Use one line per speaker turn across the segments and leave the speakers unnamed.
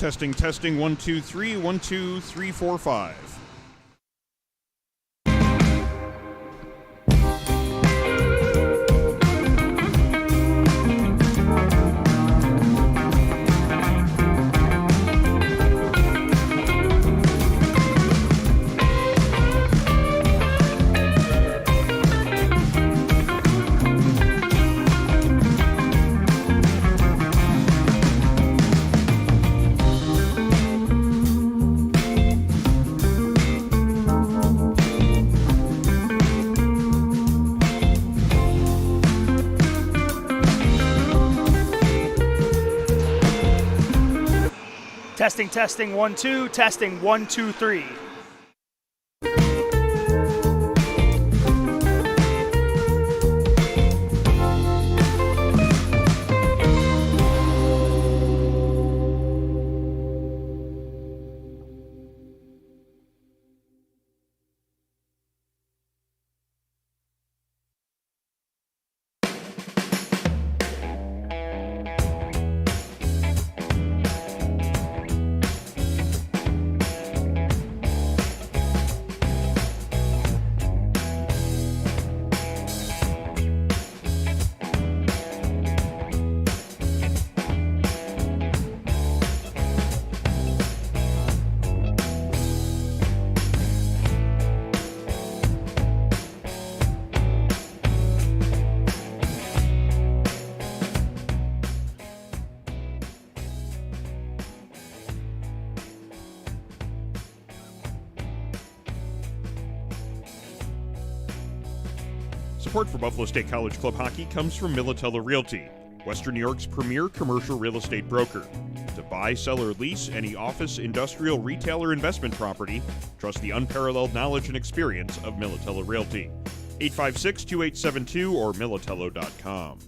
Testing, testing, 1, 2, 3, 1, 2, 3, 4, 5.
Testing, testing, 1, 2, testing, 1, 2, 3. Support for Buffalo State College Club Hockey comes from Militello Realty, Western New York's premier commercial real estate broker. To buy, sell, or lease any office, industrial, retail, or investment property, trust the unparalleled knowledge and experience of Militello Realty. 856-2872 or militello.com.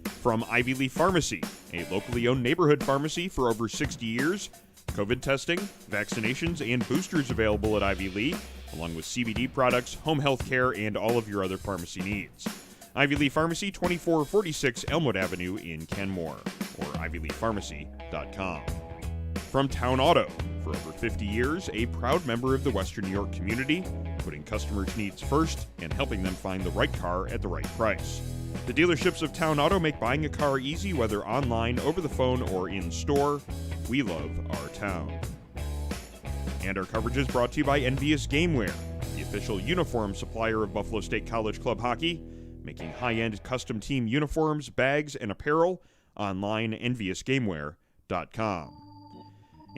From Ivy Leaf Pharmacy, a locally owned neighborhood pharmacy for over 60 years, COVID testing, vaccinations, and boosters available at Ivy Lee, along with CBD products, home health care, and all of your other pharmacy needs. Ivy Lee Pharmacy, 2446 Elmwood Avenue in Kenmore, or ivyleafpharmacy.com. From Town Auto, for over 50 years, a proud member of the Western New York community, putting customers' needs first and helping them find the right car at the right price. The dealerships of Town Auto make buying a car easy, whether online, over the phone, or in store. We love our town. And our coverage is brought to you by Envious Gameware, the official uniform supplier of Buffalo State College Club Hockey, making high-end custom team uniforms, bags, and apparel. Online, enviousgameware.com.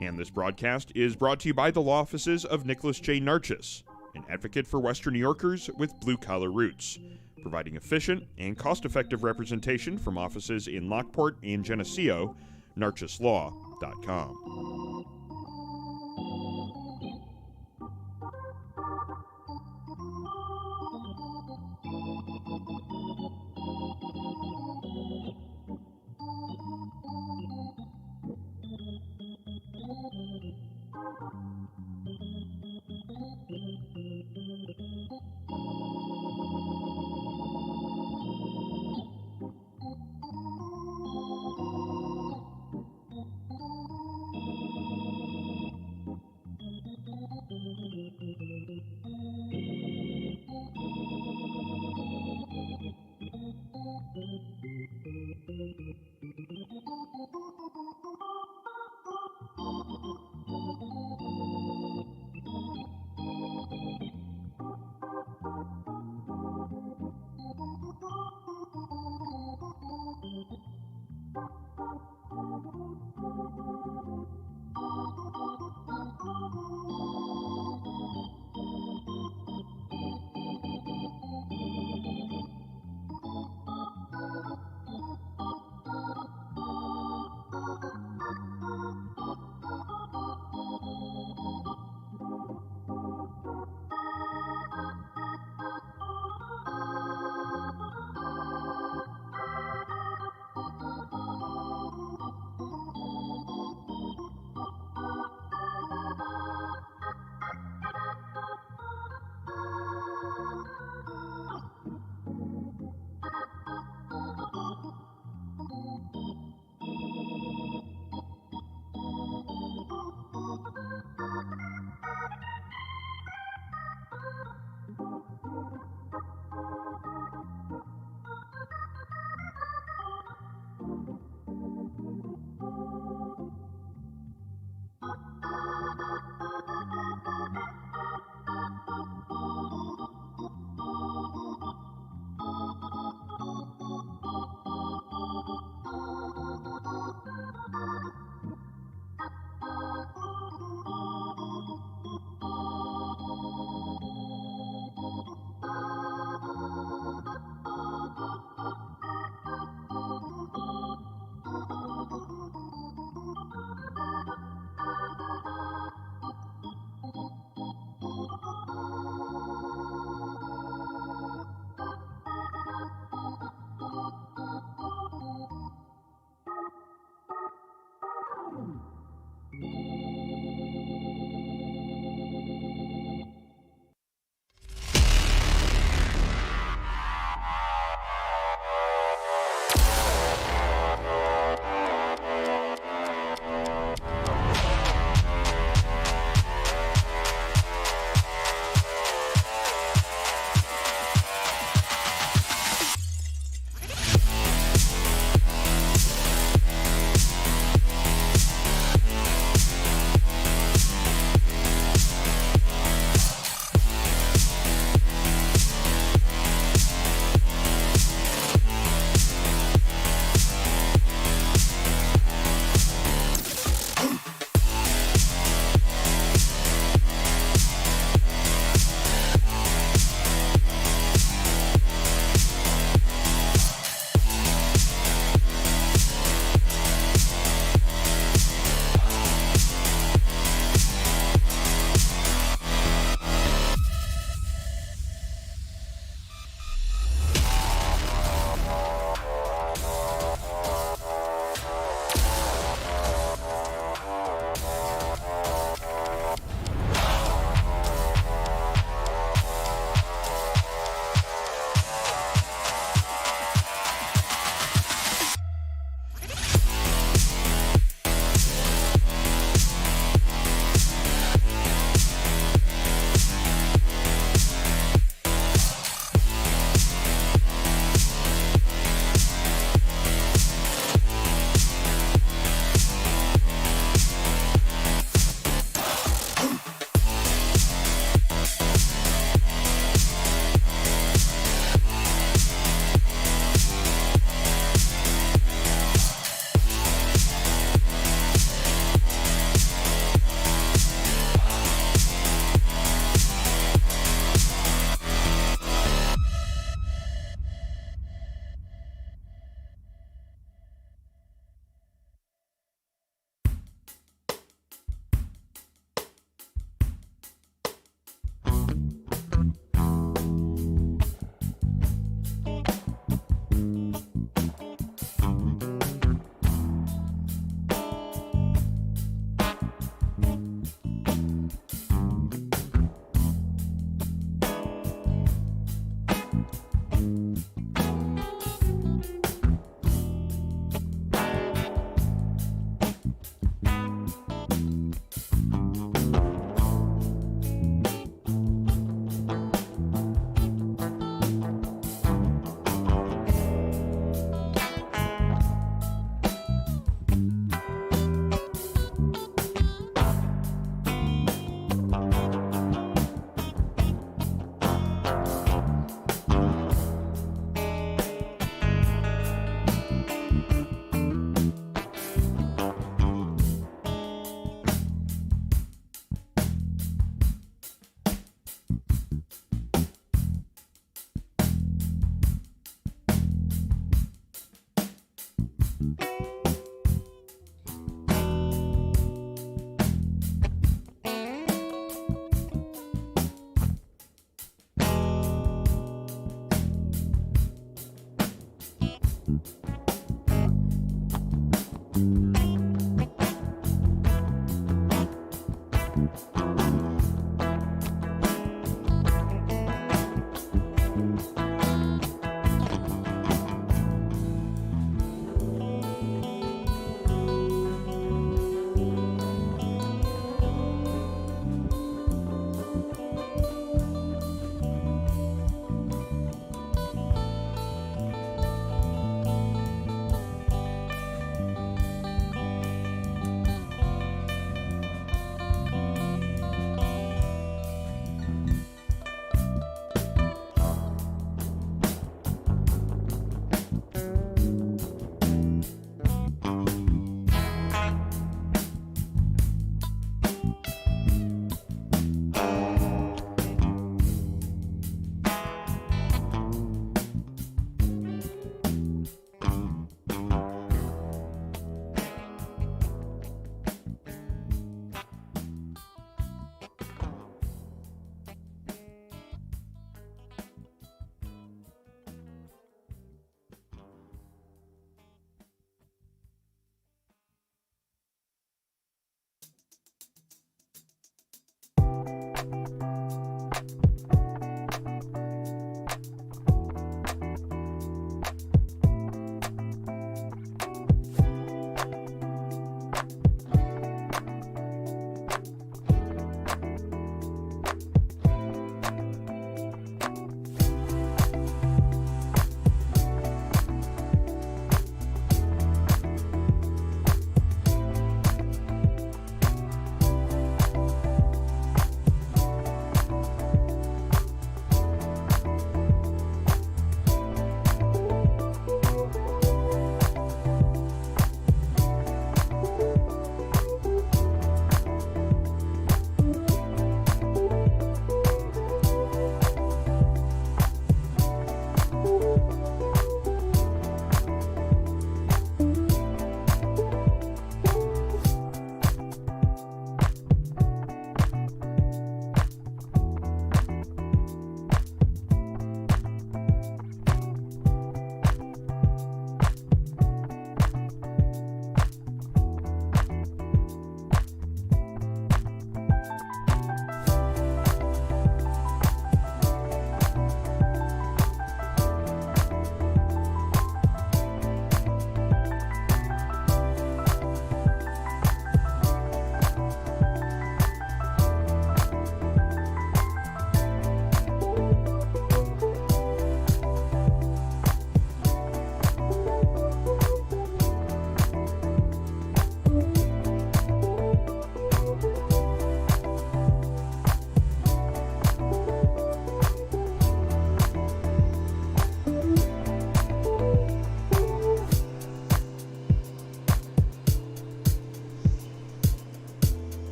And this broadcast is brought to you by the law offices of Nicholas J. Narchis, an advocate for Western New Yorkers with blue-collar roots, providing efficient and cost-effective representation from offices in Lockport and Geneseo. narchislaw.com.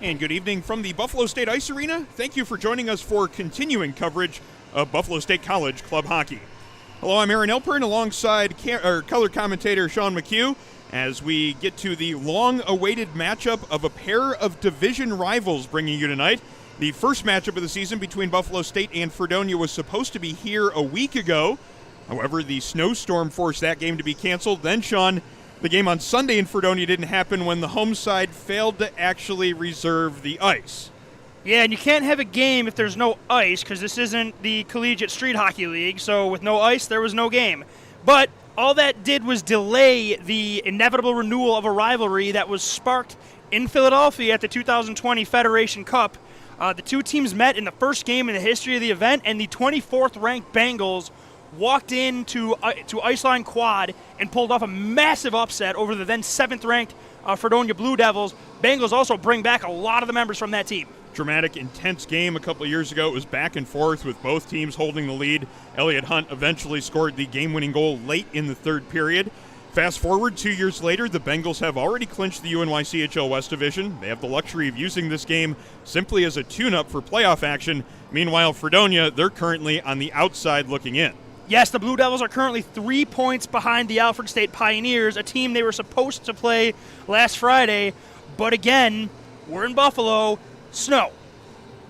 And good evening from the Buffalo State Ice Arena. Thank you for joining us for continuing coverage of Buffalo State College Club Hockey. Hello, I'm Aaron Elpern alongside color commentator Sean McHugh as we get to the long-awaited matchup of a pair of division rivals bringing you tonight. The first matchup of the season between Buffalo State and Fredonia was supposed to be here a week ago. However, the snowstorm forced that game to be canceled. Then, Sean, the game on Sunday in Fredonia didn't happen when the home side failed to actually reserve the ice.
Yeah, and you can't have a game if there's no ice because this isn't the Collegiate Street Hockey League, so with no ice, there was no game. But all that did was delay the inevitable renewal of a rivalry that was sparked in Philadelphia at the 2020 Federation Cup. The two teams met in the first game in the history of the event, and the 24th-ranked Bengals walked into to Iceline Quad and pulled off a massive upset over the then 7th-ranked Fredonia Blue Devils. Bengals also bring back a lot of the members from that team.
Dramatic, intense game a couple of years ago. It was back and forth with both teams holding the lead. Elliot Hunt eventually scored the game-winning goal late in the third period. Fast forward 2 years later, the Bengals have already clinched the UNYCHL West Division. They have the luxury of using this game simply as a tune-up for playoff action. Meanwhile, Fredonia, they're currently on the outside looking in.
Yes, the Blue Devils are currently 3 points behind the Alfred State Pioneers, a team they were supposed to play last Friday. But again, we're in Buffalo, snow.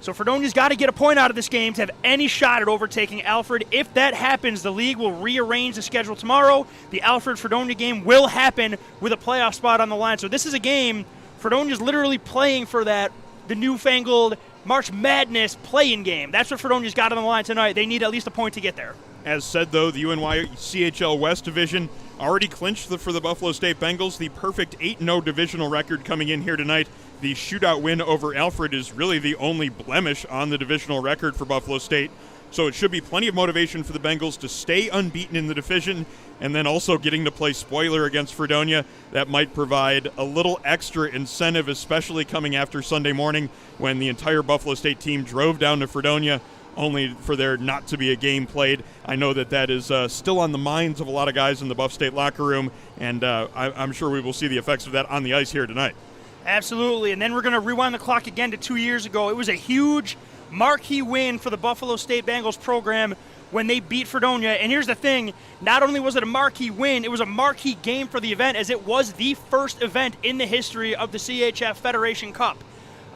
So Fredonia's got to get a point out of this game to have any shot at overtaking Alfred. If that happens, the league will rearrange the schedule tomorrow. The Alfred-Fredonia game will happen with a playoff spot on the line. So this is a game Fredonia's literally playing for the newfangled March Madness play-in game. That's what Fredonia's got on the line tonight. They need at least a point to get there.
As said, though, the UNYCHL West Division already clinched for the Buffalo State Bengals the perfect 8-0 divisional record coming in here tonight. The shootout win over Alfred is really the only blemish on the divisional record for Buffalo State. So it should be plenty of motivation for the Bengals to stay unbeaten in the division, and then also getting to play spoiler against Fredonia. That might provide a little extra incentive, especially coming after Sunday morning when the entire Buffalo State team drove down to Fredonia only for there not to be a game played. I know that is still on the minds of a lot of guys in the Buff State locker room, and I'm sure we will see the effects of that on the ice here tonight.
Absolutely, and then we're going to rewind the clock again to 2 years ago. It was a huge marquee win for the Buffalo State Bengals program when they beat Fredonia. And here's the thing, not only was it a marquee win, it was a marquee game for the event as it was the first event in the history of the CHF Federation Cup.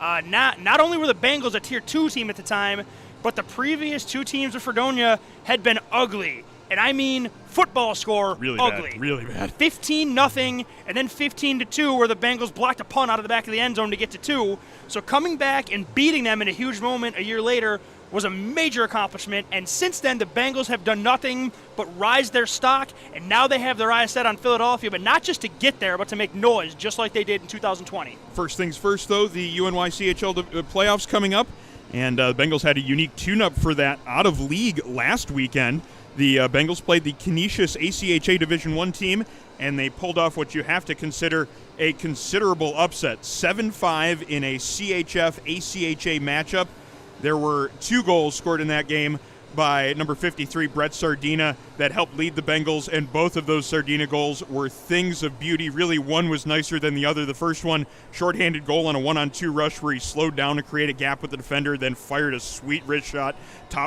Not only were the Bengals a Tier 2 team at the time, but the previous two teams of Fredonia had been ugly. And I mean football score
really
ugly.
Bad, really bad.
15-0 and then 15-2 where the Bengals blocked a punt out of the back of the end zone to get to 2. So coming back and beating them in a huge moment a year later was a major accomplishment. And since then, the Bengals have done nothing but rise their stock. And now they have their eyes set on Philadelphia, but not just to get there, but to make noise, just like they did in 2020.
First things first, though, the UNYCHL playoffs coming up. And the Bengals had a unique tune-up for that out of league last weekend. The Bengals played the Canisius ACHA Division I team, and they pulled off what you have to consider a considerable upset, 7-5 in a CHF ACHA matchup. There were 2 goals scored in that game by number 53, Brett Sardina, that helped lead the Bengals, and both of those Sardina goals were things of beauty. Really, one was nicer than the other. The first one, shorthanded goal on a 1-on-2 rush where he slowed down to create a gap with the defender, then fired a sweet wrist shot,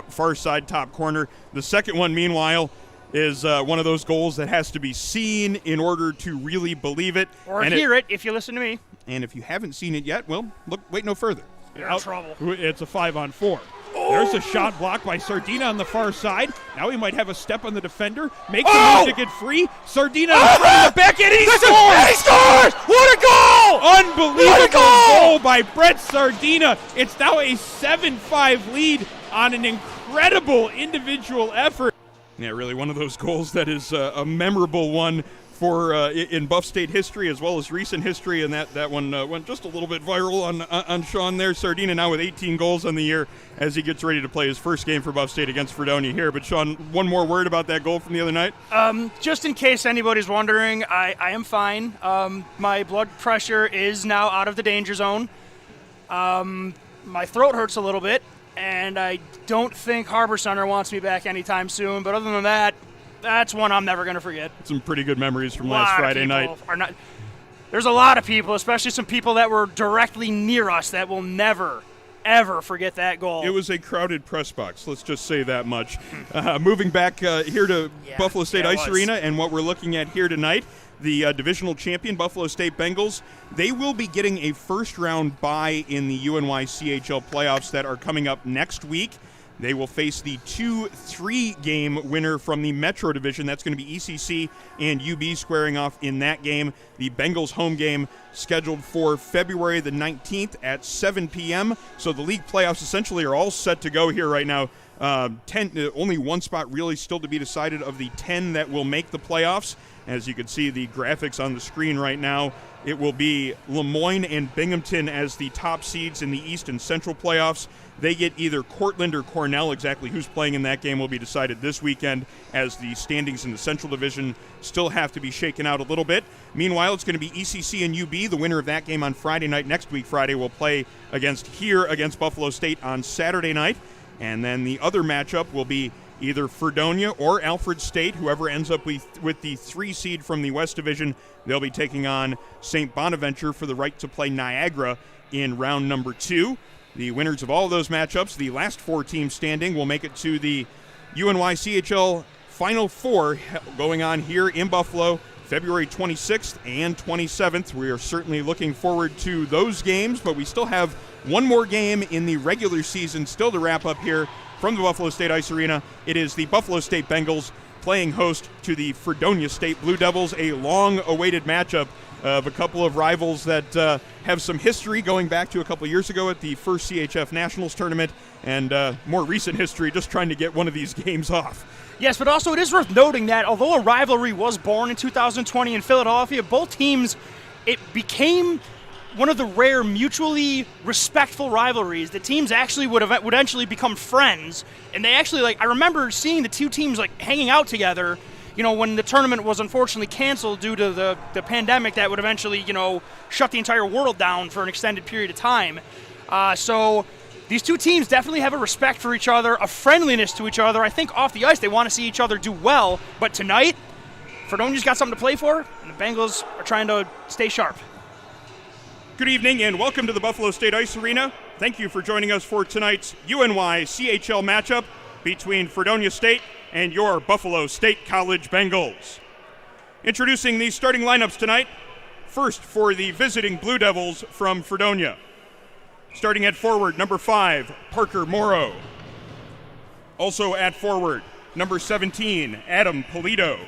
far side, top corner. The second one, meanwhile, is one of those goals that has to be seen in order to really believe it.
Or hear it, if you listen to me.
And if you haven't seen it yet, well, wait no further.
You're in trouble.
It's a 5-on-4. There's a shot blocked by Sardina on the far side. Now he might have a step on the defender. Makes a move to get free. Sardina in front of the back, and he scores!
And he scores! What a goal!
Unbelievable goal by Brett Sardina. It's now a 7-5 lead on an incredible individual effort.
Yeah, really one of those goals that is a memorable one for in Buff State history as well as recent history, and that one went just a little bit viral on Sean there. Sardina now with 18 goals on the year as he gets ready to play his first game for Buff State against Fredonia here. But Sean, one more word about that goal from the other night?
Just in case anybody's wondering, I am fine. My blood pressure is now out of the danger zone. My throat hurts a little bit, and I don't think Harbor Center wants me back anytime soon. But other than that, that's one I'm never going to forget.
Some pretty good memories from last Friday night.
There's a lot of people, especially some people that were directly near us, that will never, ever forget that goal.
It was a crowded press box, let's just say that much. Moving back here to Buffalo State Ice Arena, and what we're looking at here tonight, the divisional champion Buffalo State Bengals, they will be getting a first-round bye in the UNYCHL playoffs that are coming up next week. They will face the 2-3 game winner from the Metro Division. That's going to be ECC and UB squaring off in that game. The Bengals home game scheduled for February the 19th at 7 p.m. So the league playoffs essentially are all set to go here right now. Only one spot really still to be decided of the 10 that will make the playoffs. As you can see the graphics on the screen right now, it will be Lemoyne and Binghamton as the top seeds in the East and Central playoffs. They get either Cortland or Cornell. Exactly who's playing in that game will be decided this weekend, as the standings in the Central Division still have to be shaken out a little bit. Meanwhile, it's going to be ECC and UB. The winner of that game on Friday night, next week Friday, will play against Buffalo State on Saturday night. And then the other matchup will be either Fredonia or Alfred State. Whoever ends up with the 3 seed from the West Division, they'll be taking on St. Bonaventure for the right to play Niagara in round number 2. The winners of all of those matchups, the last 4 teams standing, will make it to the UNYCHL Final Four going on here in Buffalo February 26th and 27th. We are certainly looking forward to those games, but we still have one more game in the regular season still to wrap up here from the Buffalo State Ice Arena. It is the Buffalo State Bengals playing host to the Fredonia State Blue Devils, a long-awaited matchup of a couple of rivals that have some history going back to a couple years ago at the first CHF Nationals tournament, and more recent history just trying to get one of these games off.
Yes, but also it is worth noting that although a rivalry was born in 2020 in Philadelphia, both teams, it became one of the rare mutually respectful rivalries. The teams actually would eventually become friends, and they actually, I remember seeing the two teams hanging out together, when the tournament was unfortunately canceled due to the pandemic that would eventually, shut the entire world down for an extended period of time. So these two teams definitely have a respect for each other, a friendliness to each other. I think off the ice they want to see each other do well, but tonight, Fredonia's got something to play for, and the Bengals are trying to stay sharp.
Good evening and welcome to the Buffalo State Ice Arena. Thank you for joining us for tonight's UNYCHL matchup between Fredonia State and your Buffalo State College Bengals. Introducing the starting lineups tonight. First for the visiting Blue Devils from Fredonia. Starting at forward, number 5, Parker Morrow. Also at forward, number 17, Adam Polito.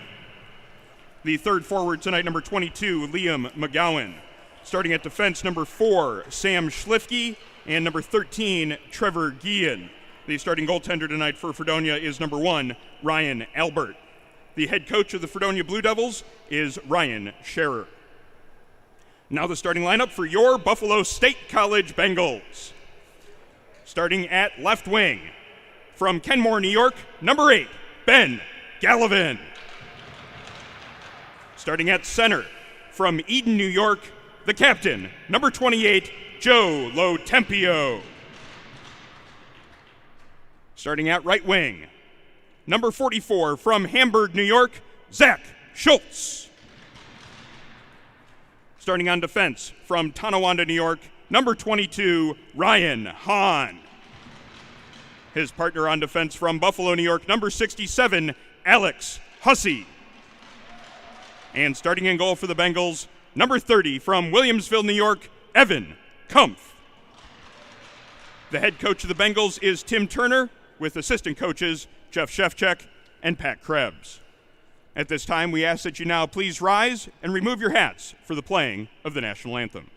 The third forward tonight, number 22, Liam McGowan. Starting at defense, number 4, Sam Schlifke, and number 13, Trevor Guillen. The starting goaltender tonight for Fredonia is number 1, Ryan Albert. The head coach of the Fredonia Blue Devils is Ryan Scherer. Now the starting lineup for your Buffalo State College Bengals. Starting at left wing, from Kenmore, New York, number 8, Ben Gallivan. Starting at center, from Eden, New York, the captain, number 28, Joe Lotempio. Starting at right wing, number 44, from Hamburg, New York, Zach Schultz. Starting on defense, from Tonawanda, New York, number 22, Ryan Hahn. His partner on defense from Buffalo, New York, number 67, Alex Hussey. And starting in goal for the Bengals, number 30, from Williamsville, New York, Evan Kumpf. The head coach of the Bengals is Tim Turner, with assistant coaches Jeff Shefchek and Pat Krebs. At this time, we ask that you now please rise and remove your hats for the playing of the national anthem.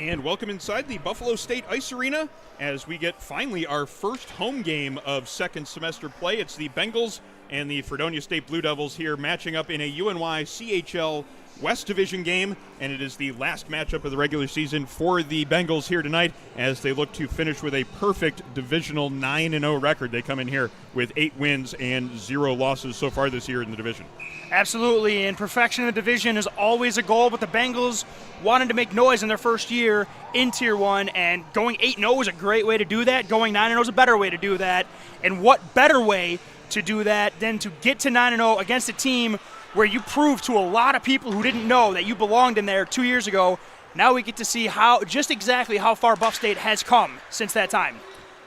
And welcome inside the Buffalo State Ice Arena as we get finally our first home game of second semester play. It's the Bengals and the Fredonia State Blue Devils here matching up in a UNYCHL West Division game, and it is the last matchup of the regular season for the Bengals here tonight as they look to finish with a perfect divisional 9-0 record. They come in here with 8 wins and 0 losses so far this year in the division.
Absolutely, and perfection in the division is always a goal, but the Bengals wanted to make noise in their first year in Tier 1, and going 8-0 is a great way to do that. Going 9-0 is a better way to do that, and what better way to do that than to get to 9-0 against a team where you proved to a lot of people who didn't know that you belonged in there 2 years ago. Now we get to see just exactly how far Buff State has come since that time.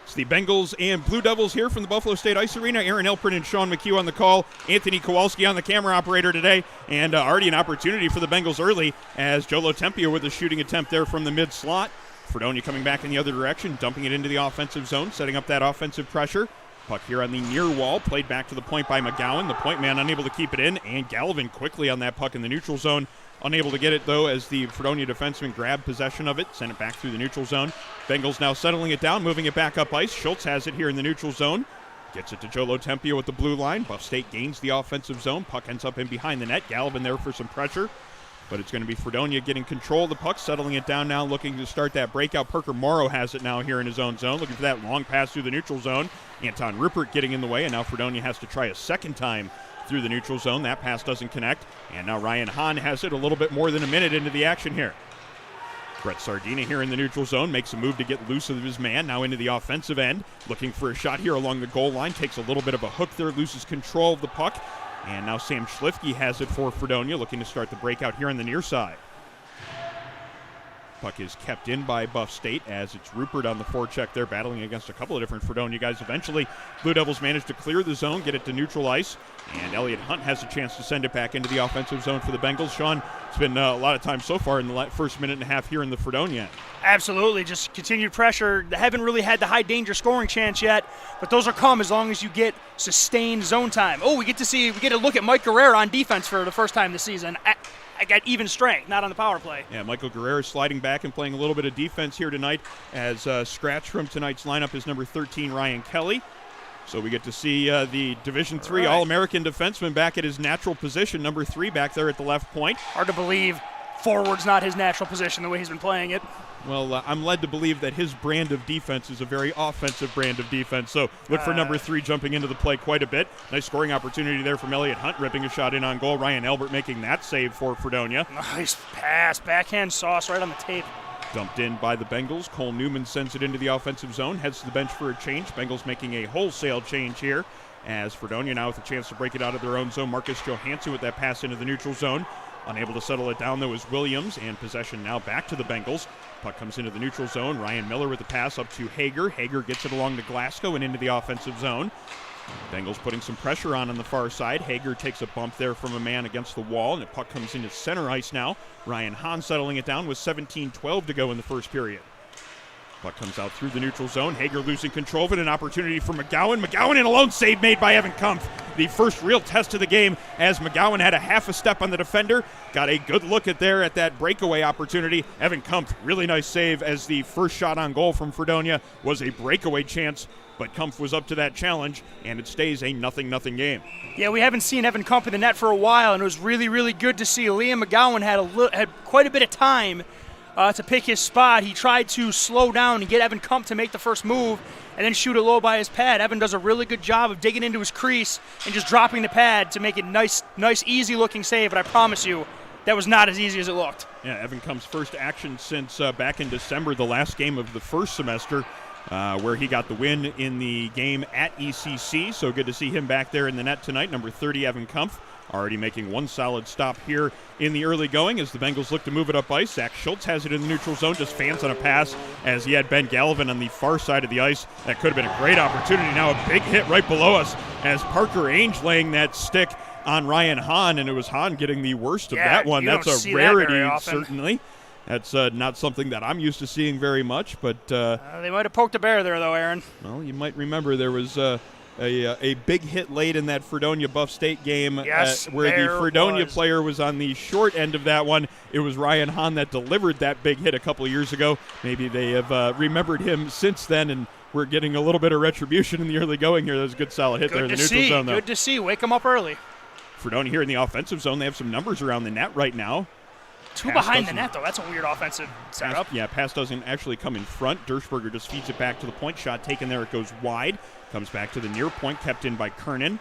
It's the Bengals and Blue Devils here from the Buffalo State Ice Arena. Aaron Elprin and Sean McHugh on the call. Anthony Kowalski on the camera operator today. And already an opportunity for the Bengals early as Joe Lotempio with a shooting attempt there from the mid-slot. Fredonia coming back in the other direction, dumping it into the offensive zone, setting up that offensive pressure. Puck here on the near wall, played back to the point by McGowan. The point man unable to keep it in, and Gallivan quickly on that puck in the neutral zone. Unable to get it, though, as the Fredonia defenseman grabbed possession of it, sent it back through the neutral zone. Bengals now settling it down, moving it back up ice. Schultz has it here in the neutral zone. Gets it to Joe Lotempio with the blue line. Buff State gains the offensive zone. Puck ends up in behind the net. Gallivan there for some pressure. But it's going to be Fredonia getting control of the puck, settling it down now, looking to start that breakout. Parker Morrow has it now here in his own zone, looking for that long pass through the neutral zone. Anton Rupert getting in the way, and now Fredonia has to try a second time through the neutral zone. That pass doesn't connect, and now Ryan Hahn has it a little bit more than a minute into the action here. Brett Sardina here in the neutral zone makes a move to get loose of his man, now into the offensive end, looking for a shot here along the goal line, takes a little bit of a hook there, loses control of the puck. And now Sam Schlifke has it for Fredonia, looking to start the breakout here on the near side. Puck is kept in by Buff State as it's Rupert on the forecheck there, battling against a couple of different Fredonia guys. Eventually, Blue Devils manage to clear the zone, get it to neutral ice, and Elliot Hunt has a chance to send it back into the offensive zone for the Bengals. Sean, it's been a lot of time so far in the first minute and a half here in the Fredonia.
Absolutely, just continued pressure. They haven't really had the high danger scoring chance yet, but those are come as long as you get sustained zone time. Oh, we get to look at Mike Guerrero on defense for the first time this season. I got even strength, not on the power play.
Yeah, Michael Guerrero sliding back and playing a little bit of defense here tonight as scratch from tonight's lineup is number 13, Ryan Kelly. So we get to see the Division III All-American defenseman back at his natural position, number 3 back there at the left point.
Hard to believe forward's not his natural position the way he's been playing it.
Well, I'm led to believe that his brand of defense is a very offensive brand of defense. So look for number 3 jumping into the play quite a bit. Nice scoring opportunity there from Elliot Hunt, ripping a shot in on goal. Ryan Albert making that save for Fredonia.
Nice pass, backhand sauce right on the tape.
Dumped in by the Bengals. Cole Newman sends it into the offensive zone, heads to the bench for a change. Bengals making a wholesale change here as Fredonia now with a chance to break it out of their own zone. Marcus Johansson with that pass into the neutral zone. Unable to settle it down, though, is Williams, and possession now back to the Bengals. Puck comes into the neutral zone. Ryan Miller with the pass up to Hager. Hager gets it along to Glasgow and into the offensive zone. Bengals putting some pressure on the far side. Hager takes a bump there from a man against the wall, and the puck comes into center ice now. Ryan Hahn settling it down with 17:12 to go in the first period. Puck comes out through the neutral zone. Hager losing control of it. An opportunity for McGowan. McGowan and a lone save made by Evan Kumpf. The first real test of the game as McGowan had a half a step on the defender. Got a good look at that breakaway opportunity. Evan Kumpf, really nice save as the first shot on goal from Fredonia was a breakaway chance. But Kumpf was up to that challenge, and it stays a 0-0 game.
Yeah, we haven't seen Evan Kumpf in the net for a while, and it was really, really good to see. Liam McGowan had quite a bit of time to pick his spot. He tried to slow down and get Evan Kumpf to make the first move and then shoot it low by his pad. Evan does a really good job of digging into his crease and just dropping the pad to make it nice, easy-looking save, but I promise you, that was not as easy as it looked.
Yeah, Evan Kumpf's first action since back in December, the last game of the first semester, where he got the win in the game at ECC. So good to see him back there in the net tonight. Number 30, Evan Kumpf, already making one solid stop here in the early going as the Bengals look to move it up ice. Zach Schultz has it in the neutral zone, just fans on a pass as he had Ben Gallivan on the far side of the ice. That could have been a great opportunity. Now a big hit right below us as Parker Ainge laying that stick on Ryan Hahn, and it was Hahn getting the worst of that one. That's a rarity, certainly. That's not something that I'm used to seeing very much, but
they might have poked a bear there, though, Aaron.
Well, you might remember there was a big hit late in that Fredonia Buff State game,
Yes,
where the
there
Fredonia
was.
player was on the short end of that one. It was Ryan Hahn that delivered that big hit a couple of years ago. Maybe they have remembered him since then, and we're getting a little bit of retribution in the early going here. That was a good solid hit there in the neutral zone, though.
Good to see. Wake them up early.
Fredonia here in the offensive zone. They have some numbers around the net right now.
Two behind the net, though. That's a weird offensive setup.
Pass doesn't actually come in front. Dershberger just feeds it back to the point. Shot taken there. It goes wide. Comes back to the near point, kept in by Kernan.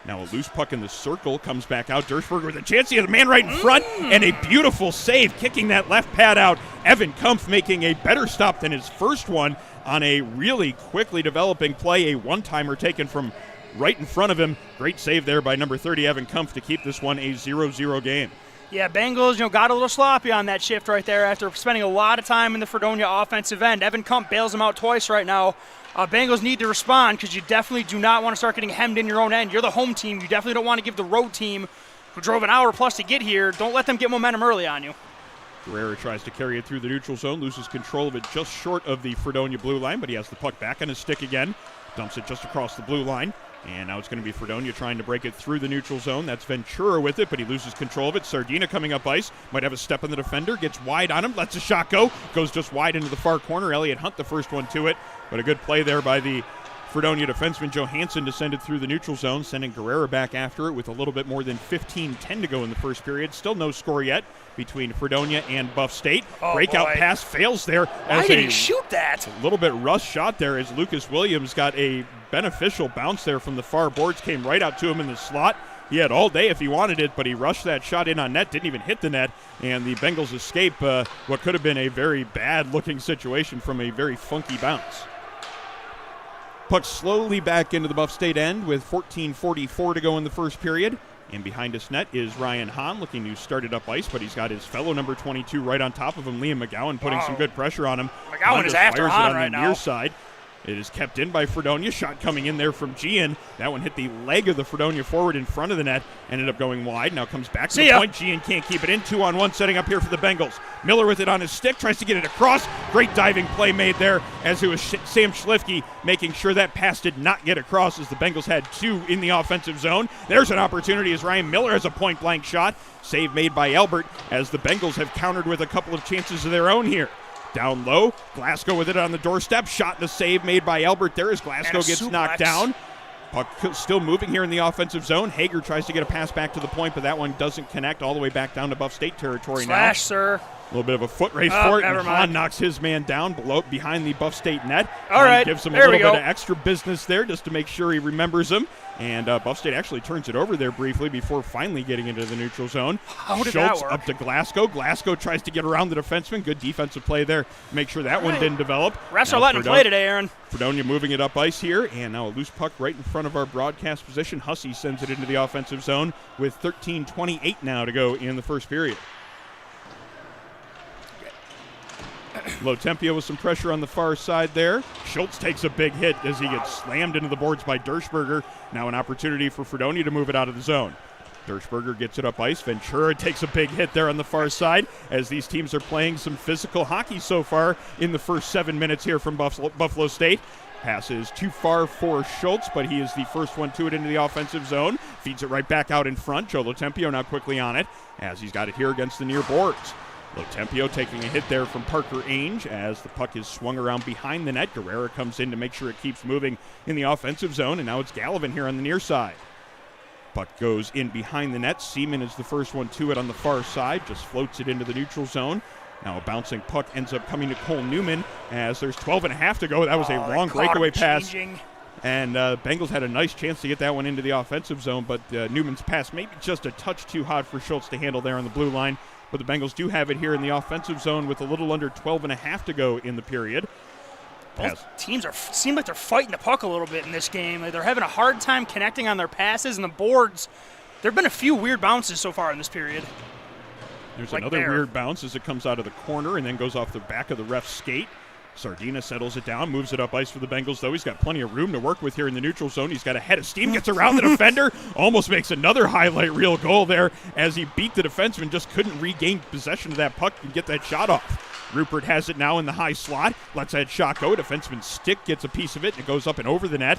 Now a loose puck in the circle. Comes back out. Dershberger with a chance. He has a man right in front. And a beautiful save, kicking that left pad out. Evan Kumpf making a better stop than his first one on a really quickly developing play. A one-timer taken from right in front of him. Great save there by number 30, Evan Kumpf, to keep this one a 0-0 game.
Yeah, Bengals, got a little sloppy on that shift right there after spending a lot of time in the Fredonia offensive end. Evan Kumpf bails him out twice right now. Bengals need to respond because you definitely do not want to start getting hemmed in your own end. You're the home team. You definitely don't want to give the road team, who drove an hour plus to get here, don't let them get momentum early on you.
Guerrero tries to carry it through the neutral zone, loses control of it just short of the Fredonia blue line, but he has the puck back on his stick again. Dumps it just across the blue line. And now it's going to be Fredonia trying to break it through the neutral zone. That's Ventura with it, but he loses control of it. Sardina coming up ice. Might have a step on the defender. Gets wide on him. Lets a shot go. Goes just wide into the far corner. Elliott Hunt the first one to it. But a good play there by the Fredonia defenseman Johansson to send it through the neutral zone, sending Guerrero back after it with a little bit more than 15-10 to go in the first period. Still no score yet between Fredonia and Buff State. Breakout pass fails there.
Why did he shoot that?
A little bit rush shot there as Lucas Williams got a beneficial bounce there from the far boards, came right out to him in the slot. He had all day if he wanted it, but he rushed that shot in on net, didn't even hit the net, and the Bengals escape what could have been a very bad-looking situation from a very funky bounce. Puck slowly back into the Buff State end with 14:44 to go in the first period. And behind his net is Ryan Hahn, looking to start it up ice, but he's got his fellow number 22 right on top of him, Liam McGowan, putting some good pressure on him.
McGowan is after Hahn right now.
Near side. It is kept in by Fredonia. Shot coming in there from Gian. That one hit the leg of the Fredonia forward in front of the net. Ended up going wide. Now comes back to the point. Gian can't keep it in. 2-on-1 setting up here for the Bengals. Miller with it on his stick. Tries to get it across. Great diving play made there as it was Sam Schlifke making sure that pass did not get across as the Bengals had two in the offensive zone. There's an opportunity as Ryan Miller has a point-blank shot. Save made by Albert as the Bengals have countered with a couple of chances of their own here. Down low, Glasgow with it on the doorstep. Shot and a save made by Albert there as Glasgow gets knocked down. Puck still moving here in the offensive zone. Hager tries to get a pass back to the point, but that one doesn't connect all the way back down to Buff State territory now.
Slash, sir.
A little bit of a foot race for it, and Hahn knocks his man down behind the Buff State net.
All right,
gives him a little bit of extra business there just to make sure he remembers him. And Buff State actually turns it over there briefly before finally getting into the neutral zone.
How did
Schultz
that work?
up to Glasgow. Glasgow tries to get around the defenseman. Good defensive play there. Make sure that one didn't develop.
Refs are letting him play today, Aaron.
Fredonia moving it up ice here, and now a loose puck right in front of our broadcast position. Hussey sends it into the offensive zone with 13:28 now to go in the first period. Lotempio with some pressure on the far side there. Schultz takes a big hit as he gets slammed into the boards by Dershberger. Now an opportunity for Fredonia to move it out of the zone. Dershberger gets it up ice. Ventura takes a big hit there on the far side as these teams are playing some physical hockey so far in the first 7 minutes here from Buffalo State. Pass is too far for Schultz, but he is the first one to it into the offensive zone. Feeds it right back out in front. Joe Lotempio now quickly on it as he's got it here against the near boards. Lotempio taking a hit there from Parker Ainge as the puck is swung around behind the net. Guerrero comes in to make sure it keeps moving in the offensive zone, and now it's Gallivan here on the near side. Puck goes in behind the net. Seaman is the first one to it on the far side, just floats it into the neutral zone. Now a bouncing puck ends up coming to Cole Newman as there's 12.5 to go. That was a long breakaway pass. And Bengals had a nice chance to get that one into the offensive zone, but Newman's pass maybe just a touch too hot for Schultz to handle there on the blue line. But the Bengals do have it here in the offensive zone with a little under 12.5 to go in the period.
Both teams seem like they're fighting the puck a little bit in this game. Like they're having a hard time connecting on their passes and the boards. There have been a few weird bounces so far in this period.
There's another weird bounce as it comes out of the corner and then goes off the back of the ref's skate. Sardina settles it down, moves it up ice for the Bengals, though. He's got plenty of room to work with here in the neutral zone. He's got a head of steam, gets around the defender, almost makes another highlight reel goal there as he beat the defenseman, just couldn't regain possession of that puck and get that shot off. Rupert has it now in the high slot. Lets that shot go. Defenseman's stick gets a piece of it, and it goes up and over the net.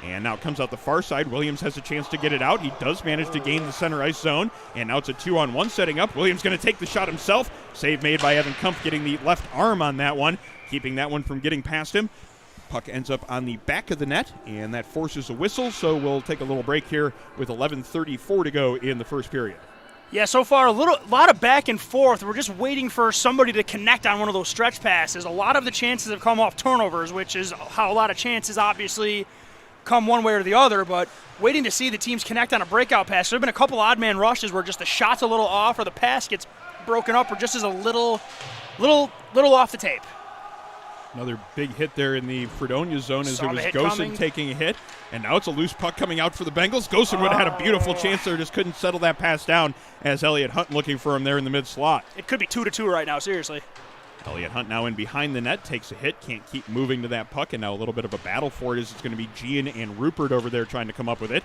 And now it comes out the far side. Williams has a chance to get it out. He does manage to gain the center ice zone. And now it's a 2-on-1 setting up. Williams going to take the shot himself. Save made by Evan Kumpf, getting the left arm on that one, keeping that one from getting past him. Puck ends up on the back of the net, and that forces a whistle. So we'll take a little break here with 11:34 to go in the first period.
Yeah, so far a lot of back and forth. We're just waiting for somebody to connect on one of those stretch passes. A lot of the chances have come off turnovers, which is how a lot of chances obviously come one way or the other, but waiting to see the teams connect on a breakout pass. There have been a couple odd man rushes where just the shot's a little off or the pass gets broken up or just is a little off the tape.
Another big hit there in the Fredonia zone as it was Gosen taking a hit. And now it's a loose puck coming out for the Bengals. Gosen would have had a beautiful chance there, just couldn't settle that pass down as Elliot Hunt looking for him there in the mid-slot.
It could be 2-2 right now, seriously.
Elliot Hunt now in behind the net, takes a hit, can't keep moving to that puck, and now a little bit of a battle for it as it's going to be Gian and Rupert over there trying to come up with it.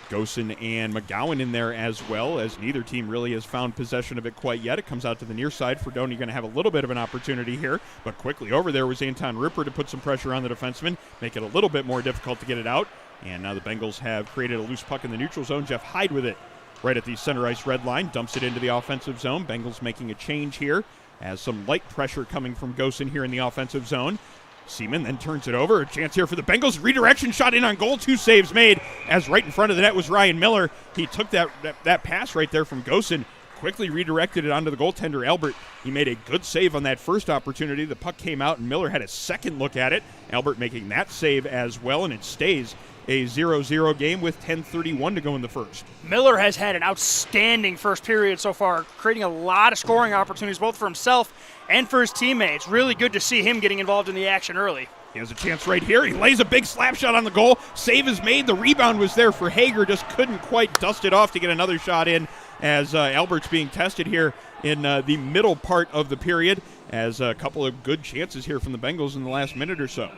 Gosen and McGowan in there as well, as neither team really has found possession of it quite yet. It comes out to the near side. Fredonia going to have a little bit of an opportunity here, but quickly over there was Anton Rupert to put some pressure on the defenseman, make it a little bit more difficult to get it out. And now the Bengals have created a loose puck in the neutral zone. Jeff Hyde with it right at the center ice red line, dumps it into the offensive zone. Bengals making a change here as some light pressure coming from Gosen here in the offensive zone. Seaman then turns it over. A chance here for the Bengals. Redirection shot in on goal. 2 saves made as right in front of the net was Ryan Miller. He took that pass right there from Gosen, quickly redirected it onto the goaltender, Albert. He made a good save on that first opportunity. The puck came out, and Miller had a second look at it. Albert making that save as well, and it stays a 0-0 game with 10:31 to go in the first.
Miller has had an outstanding first period so far, creating a lot of scoring opportunities both for himself and for his teammates. Really good to see him getting involved in the action early.
He has a chance right here. He lays a big slap shot on the goal. Save is made. The rebound was there for Hager. Just couldn't quite dust it off to get another shot in as Albert's being tested here in the middle part of the period, as a couple of good chances here from the Bengals in the last minute or so.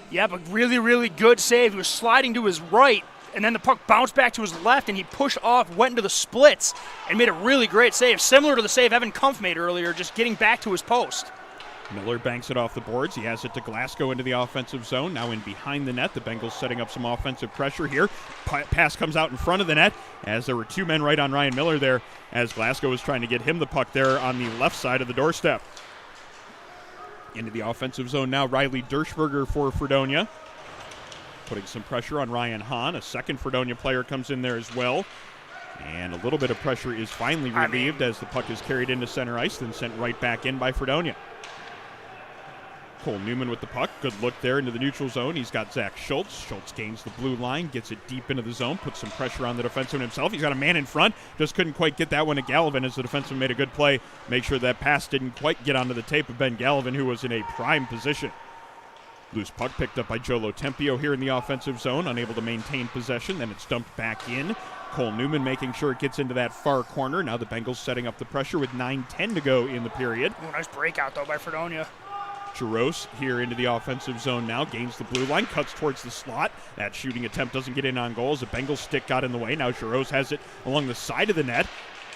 Yeah, but really, really good save. He was sliding to his right, and then the puck bounced back to his left, and he pushed off, went into the splits, and made a really great save, similar to the save Evan Kumpf made earlier, just getting back to his post.
Miller banks it off the boards. He has it to Glasgow into the offensive zone. Now in behind the net. The Bengals setting up some offensive pressure here. Pass comes out in front of the net as there were 2 men right on Ryan Miller there as Glasgow was trying to get him the puck there on the left side of the doorstep. Into the offensive zone now, Riley Dershberger for Fredonia. Putting some pressure on Ryan Hahn. A second Fredonia player comes in there as well. And a little bit of pressure is finally relieved as the puck is carried into center ice, then sent right back in by Fredonia. Cole Newman with the puck. Good look there into the neutral zone. He's got Zach Schultz. Schultz gains the blue line, gets it deep into the zone, puts some pressure on the defenseman himself. He's got a man in front. Just couldn't quite get that one to Gallivan as the defenseman made a good play. Make sure that pass didn't quite get onto the tape of Ben Gallivan, who was in a prime position. Loose puck picked up by Joe Lotempio here in the offensive zone, unable to maintain possession. Then it's dumped back in. Cole Newman making sure it gets into that far corner. Now the Bengals setting up the pressure with 9:10 to go in the period.
Ooh, nice breakout, though, by Fredonia.
Jaros here into the offensive zone now, gains the blue line, cuts towards the slot. That shooting attempt doesn't get in on goal as the Bengals stick got in the way. Now Jaros has it along the side of the net.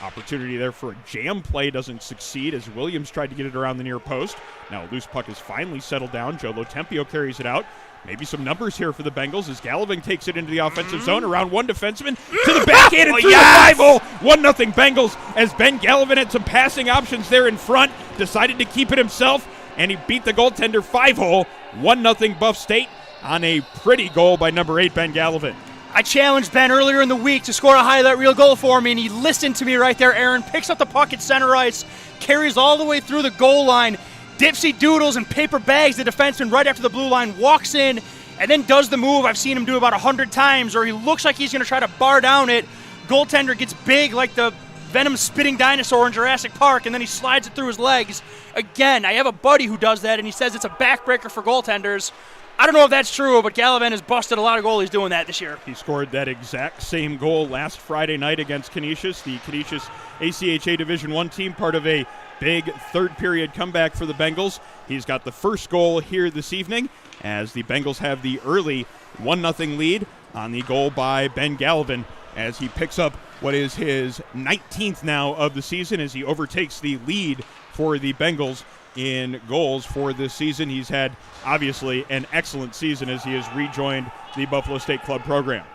Opportunity there for a jam play, doesn't succeed as Williams tried to get it around the near post. Now a loose puck is finally settled down. Joe Lotempio carries it out. Maybe some numbers here for the Bengals as Gallivan takes it into the offensive zone around one defenseman to the backhand and through the 5-hole. 1-0 Bengals as Ben Gallivan had some passing options there in front, decided to keep it himself, and he beat the goaltender 5-hole. 1-0 Buff State on a pretty goal by number 8, Ben Gallivan.
I challenged Ben earlier in the week to score a highlight reel goal for me, and he listened to me right there, Aaron. Picks up the puck at center ice, carries all the way through the goal line, dipsy doodles and paper bags the defenseman right after the blue line, walks in, and then does the move I've seen him do about 100 times, or he looks like he's going to try to bar down it. Goaltender gets big like the venom-spitting dinosaur in Jurassic Park, and then he slides it through his legs. Again, I have a buddy who does that, and he says it's a backbreaker for goaltenders. I don't know if that's true, but Gallivan has busted a lot of goalies doing that this year.
He scored that exact same goal last Friday night against Canisius, the Canisius ACHA Division I team, part of a big third-period comeback for the Bengals. He's got the first goal here this evening as the Bengals have the early 1-0 lead on the goal by Ben Gallivan as he picks up what is his 19th now of the season as he overtakes the lead for the Bengals in goals for this season. He's had, obviously, an excellent season as he has rejoined the Buffalo State Club program.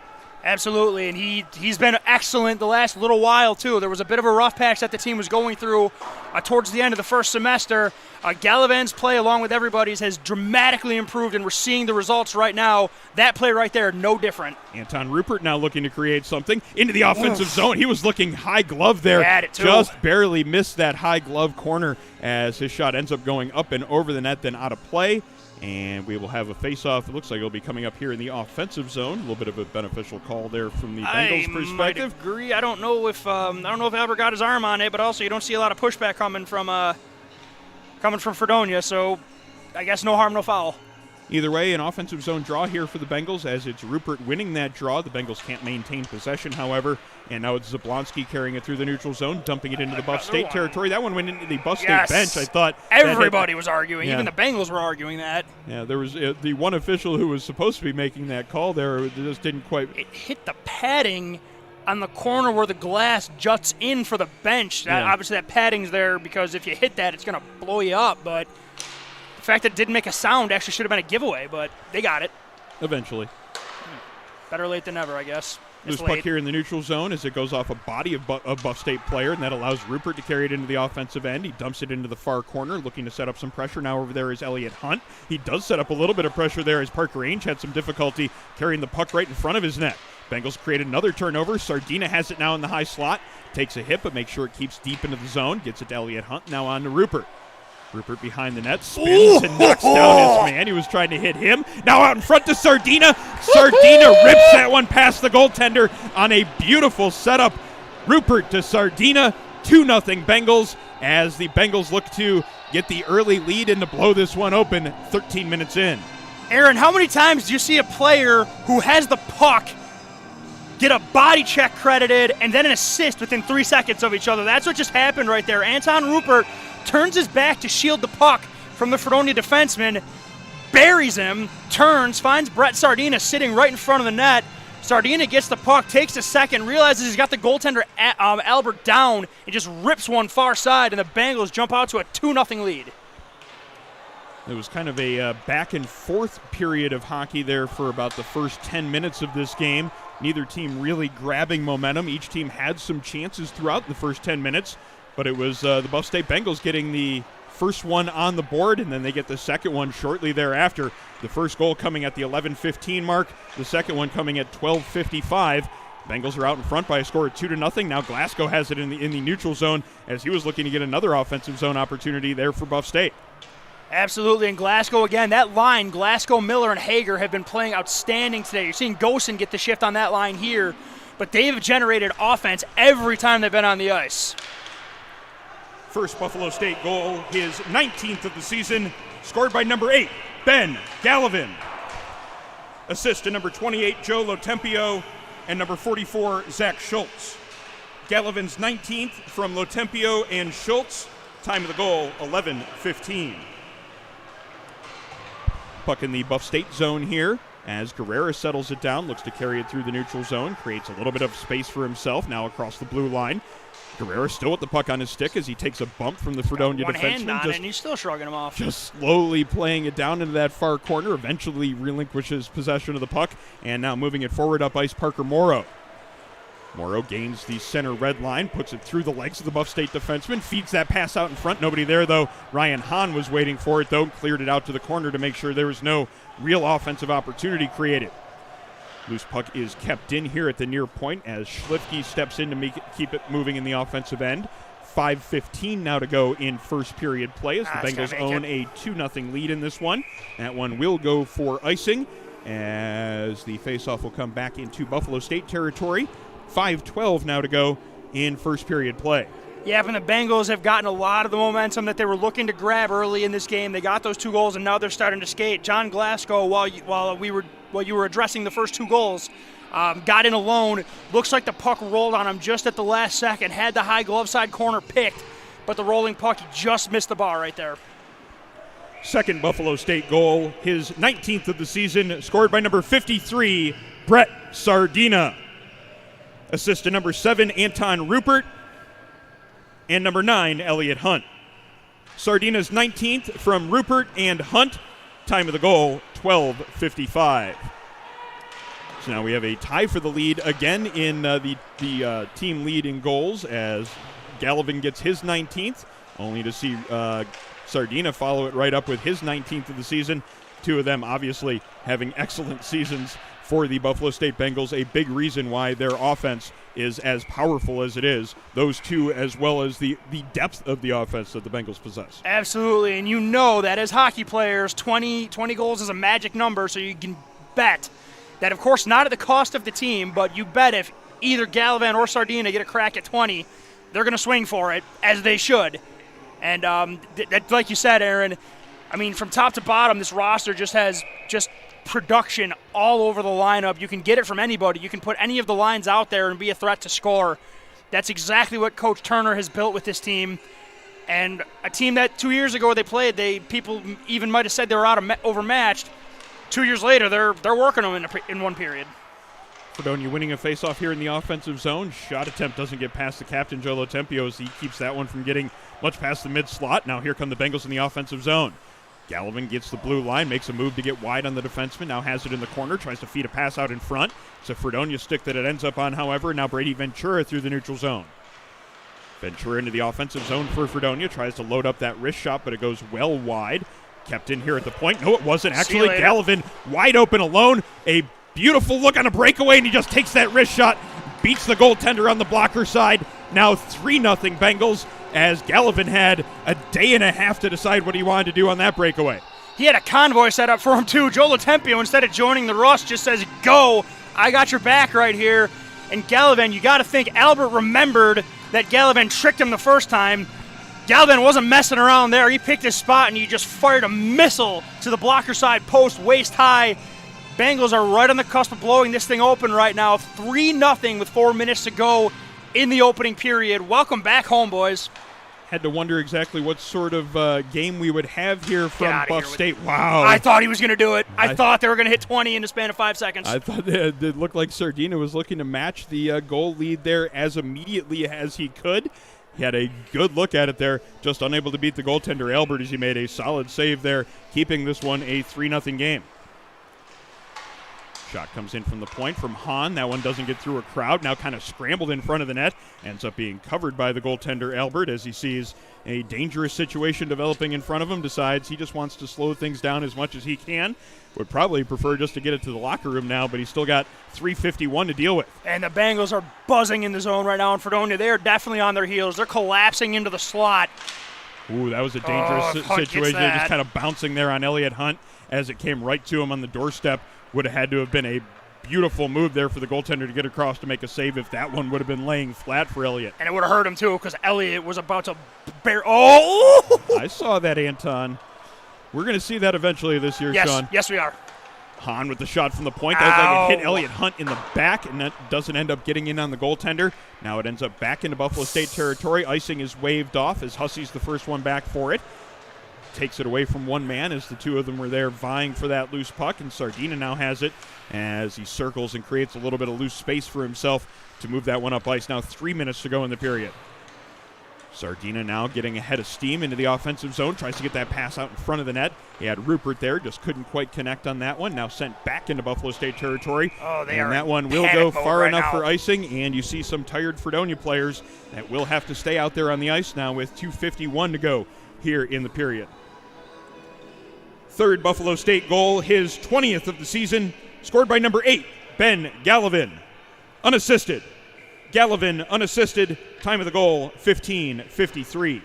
Absolutely, and he's been excellent the last little while, too. There was a bit of a rough patch that the team was going through towards the end of the first semester. Gallivan's play, along with everybody's, has dramatically improved, and we're seeing the results right now. That play right there, no different.
Anton Rupert now looking to create something into the offensive zone. He was looking high glove there.
Had it too.
Just barely missed that high glove corner as his shot ends up going up and over the net, then out of play. And we will have a face-off. It looks like it'll be coming up here in the offensive zone. A little bit of a beneficial call there from the Bengals' perspective.
I agree. I don't know if Albert got his arm on it, but also you don't see a lot of pushback coming from Fredonia. So I guess no harm, no foul.
Either way, an offensive zone draw here for the Bengals as it's Rupert winning that draw. The Bengals can't maintain possession, however, and now it's Zablonski carrying it through the neutral zone, dumping it into the Buff State territory. That one went into the Buff State bench. I thought
everybody was arguing. Yeah. Even the Bengals were arguing that.
Yeah, there was the one official who was supposed to be making that call there just didn't quite.
It hit the padding on the corner where the glass juts in for the bench. Obviously, that padding's there because if you hit that, it's going to blow you up, but the fact that it didn't make a sound actually should have been a giveaway, but they got it.
Eventually.
Better late than never, I guess.
Loose puck here in the neutral zone as it goes off a body of Buff State player, and that allows Rupert to carry it into the offensive end. He dumps it into the far corner, looking to set up some pressure. Now over there is Elliott Hunt. He does set up a little bit of pressure there as Parker Ainge had some difficulty carrying the puck right in front of his net. Bengals create another turnover. Sardina has it now in the high slot. Takes a hit, but makes sure it keeps deep into the zone. Gets it to Elliott Hunt. Now on to Rupert. Rupert behind the net, spins and knocks down his man. He was trying to hit him. Now out in front to Sardina. Sardina rips that one past the goaltender on a beautiful setup. Rupert to Sardina, 2-0 Bengals as the Bengals look to get the early lead and to blow this one open 13 minutes in.
Aaron, how many times do you see a player who has the puck get a body check credited and then an assist within 3 seconds of each other? That's what just happened right there. Anton Rupert turns his back to shield the puck from the Fredonia defenseman, buries him, turns, finds Brett Sardina sitting right in front of the net. Sardina gets the puck, takes a second, realizes he's got the goaltender Albert down, and just rips one far side, and the Bengals jump out to a 2-0 lead.
It was kind of a back and forth period of hockey there for about the first 10 minutes of this game. Neither team really grabbing momentum. Each team had some chances throughout the first 10 minutes. But it was the Buff State Bengals getting the first one on the board, and then they get the second one shortly thereafter. The first goal coming at the 11:15 mark, the second one coming at 12:55. Bengals are out in front by a score of 2-0. Now Glasgow has it in the neutral zone as he was looking to get another offensive zone opportunity there for Buff State.
Absolutely, and Glasgow again, that line, Glasgow, Miller, and Hager have been playing outstanding today. You're seeing Gosen get the shift on that line here, but they have generated offense every time they've been on the ice.
First Buffalo State goal, his 19th of the season, scored by number 8, Ben Gallivan. Assist to number 28, Joe Lotempio, and number 44, Zach Schultz. Gallivan's 19th from Lotempio and Schultz. Time of the goal, 11:15. Puck in the Buff State zone here as Guerrera settles it down, looks to carry it through the neutral zone, creates a little bit of space for himself now across the blue line. Guerrera still with the puck on his stick as he takes a bump from the Fredonia defenseman.
One hand on it, and he's still shrugging him off.
Just slowly playing it down into that far corner, eventually relinquishes possession of the puck, and now moving it forward up ice, Parker Morrow. Morrow gains the center red line, puts it through the legs of the Buff State defenseman, feeds that pass out in front. Nobody there, though. Ryan Hahn was waiting for it, though, cleared it out to the corner to make sure there was no real offensive opportunity created. Loose puck is kept in here at the near point as Schlifke steps in to keep it moving in the offensive end. 5:15 now to go in first period play as the Bengals own a 2-0 lead in this one. That one will go for icing as the faceoff will come back into Buffalo State territory. 5:12 now to go in first period play.
Yeah, and the Bengals have gotten a lot of the momentum that they were looking to grab early in this game. They got those 2 goals, and now they're starting to skate. John Glasgow, while you were addressing the first 2 goals, got in alone. Looks like the puck rolled on him just at the last second. Had the high glove side corner picked, but the rolling puck, he just missed the bar right there.
Second Buffalo State goal, his 19th of the season, scored by number 53, Brett Sardina. Assist to number 7, Anton Rupert, and number 9, Elliott Hunt. Sardina's 19th from Rupert and Hunt. Time of the goal, 12:55. So now we have a tie for the lead again in the team lead in goals as Gallivan gets his 19th, only to see Sardina follow it right up with his 19th of the season. Two of them obviously having excellent seasons for the Buffalo State Bengals, a big reason why their offense is as powerful as it is. Those two, as well as the depth of the offense that the Bengals possess.
Absolutely, and you know that as hockey players, 20 goals is a magic number, so you can bet that, of course, not at the cost of the team, but you bet if either Gallivan or Sardina get a crack at 20, they're going to swing for it, as they should. And like you said, Aaron, I mean, from top to bottom, this roster just has production all over the lineup. You can get it from anybody. You can put any of the lines out there and be a threat to score. That's exactly what Coach Turner has built with this team. And a team that 2 years ago they played, people even might have said they were overmatched. 2 years later, they're working them in one period.
Fredonia winning a faceoff here in the offensive zone. Shot attempt doesn't get past the captain, Joe Lotempio, as he keeps that one from getting much past the mid-slot. Now here come the Bengals in the offensive zone. Gallivan gets the blue line, makes a move to get wide on the defenseman, now has it in the corner, tries to feed a pass out in front. It's a Fredonia stick that it ends up on, however. Now Brady Ventura through the neutral zone. Ventura into the offensive zone for Fredonia, tries to load up that wrist shot, but it goes well wide. Kept in here at the point. No, it wasn't. Actually, Gallivan wide open alone. A beautiful look on a breakaway, and he just takes that wrist shot, beats the goaltender on the blocker side. Now 3-0 Bengals, as Gallivan had a day and a half to decide what he wanted to do on that breakaway.
He had a convoy set up for him, too. Joe Lotempio, instead of joining the rush, just says, go, I got your back right here. And Gallivan, you got to think Albert remembered that Gallivan tricked him the first time. Gallivan wasn't messing around there. He picked his spot, and he just fired a missile to the blocker side post, waist high. Bengals are right on the cusp of blowing this thing open right now. 3-0 with 4 minutes to go in the opening period. Welcome back home, boys.
Had to wonder exactly what sort of game we would have here from Buff State. Wow.
I thought he was going to do it. I thought they were going to hit 20 in the span of 5 seconds.
I thought it looked like Sardina was looking to match the goal lead there as immediately as he could. He had a good look at it there, just unable to beat the goaltender Albert as he made a solid save there, keeping this one a 3-0 game. Shot comes in from the point from Hahn. That one doesn't get through a crowd. Now kind of scrambled in front of the net. Ends up being covered by the goaltender Albert as he sees a dangerous situation developing in front of him. Decides he just wants to slow things down as much as he can. Would probably prefer just to get it to the locker room now, but he's still got 3:51 to deal with.
And the Bengals are buzzing in the zone right now in Fredonia. They are definitely on their heels. They're collapsing into the slot.
Ooh, that was a dangerous situation. They're just kind of bouncing there on Elliott Hunt as it came right to him on the doorstep. Would have had to have been a beautiful move there for the goaltender to get across to make a save if that one would have been laying flat for Elliott.
And it would have hurt him, too, because Elliott was about to bear. Oh!
I saw that, Anton. We're going to see that eventually this year, Sean.
Yes, we are.
Hahn with the shot from the point. That was like it hit Elliott Hunt in the back, and that doesn't end up getting in on the goaltender. Now it ends up back into Buffalo State territory. Icing is waved off as Hussey's the first one back for it. Takes it away from one man as the two of them were there vying for that loose puck, and Sardina now has it as he circles and creates a little bit of loose space for himself to move that one up ice. Now 3 minutes to go in the period. Sardina now getting ahead of steam into the offensive zone, tries to get that pass out in front of the net. He had Rupert there, just couldn't quite connect on that one. Now sent back into Buffalo State territory.
And
that one will go far enough for icing, and you see some tired Fredonia players that will have to stay out there on the ice now with 2:51 to go here in the period. Third Buffalo State goal, his 20th of the season, scored by number 8, Ben Gallivan. Unassisted. Gallivan unassisted. Time of the goal, 15:53.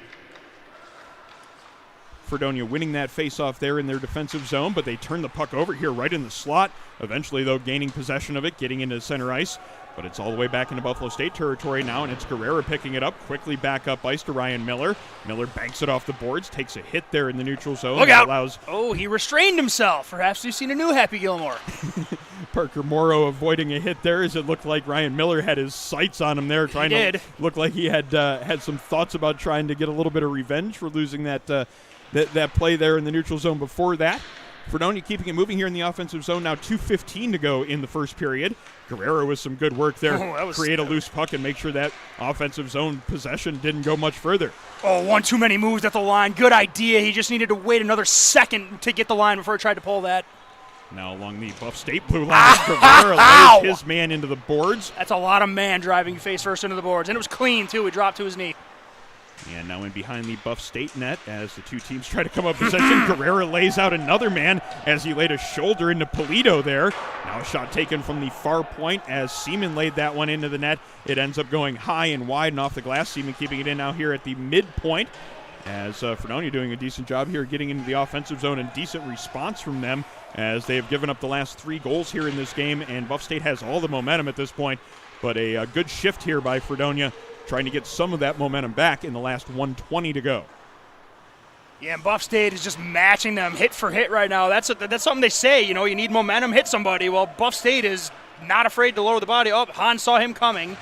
Fredonia winning that faceoff there in their defensive zone, but they turn the puck over here right in the slot. Eventually, though, gaining possession of it, getting into center ice. But it's all the way back into Buffalo State territory now, and it's Guerrera picking it up. Quickly back up ice to Ryan Miller. Miller banks it off the boards, takes a hit there in the neutral zone.
Look out! He restrained himself. Perhaps you've seen a new Happy Gilmore.
Parker Morrow avoiding a hit there as it looked like Ryan Miller had his sights on him there. Trying to look like he had some thoughts about trying to get a little bit of revenge for losing that play there in the neutral zone before that. Fredonia keeping it moving here in the offensive zone. Now 2:15 to go in the first period. Guerrero with some good work there. Create a loose puck and make sure that offensive zone possession didn't go much further.
Oh, one too many moves at the line. Good idea. He just needed to wait another second to get the line before he tried to pull that.
Now along the Buff State blue line, Guerrero lays his man into the boards.
That's a lot of man driving face first into the boards. And it was clean, too. He dropped to his knee.
And now in behind the Buff State net as the two teams try to come up possession. Guerrero lays out another man as he laid a shoulder into Polito there. Now a shot taken from the far point as Seaman laid that one into the net. It ends up going high and wide and off the glass. Seaman keeping it in now here at the midpoint as Fredonia doing a decent job here getting into the offensive zone and decent response from them as they have given up the last 3 goals here in this game, and Buff State has all the momentum at this point. But a good shift here by Fredonia, trying to get some of that momentum back in the last 1:20 to go.
Yeah, and Buff State is just matching them hit for hit right now. That's something they say, you know, you need momentum, hit somebody. Well, Buff State is not afraid to lower the body. Oh, Han saw him coming.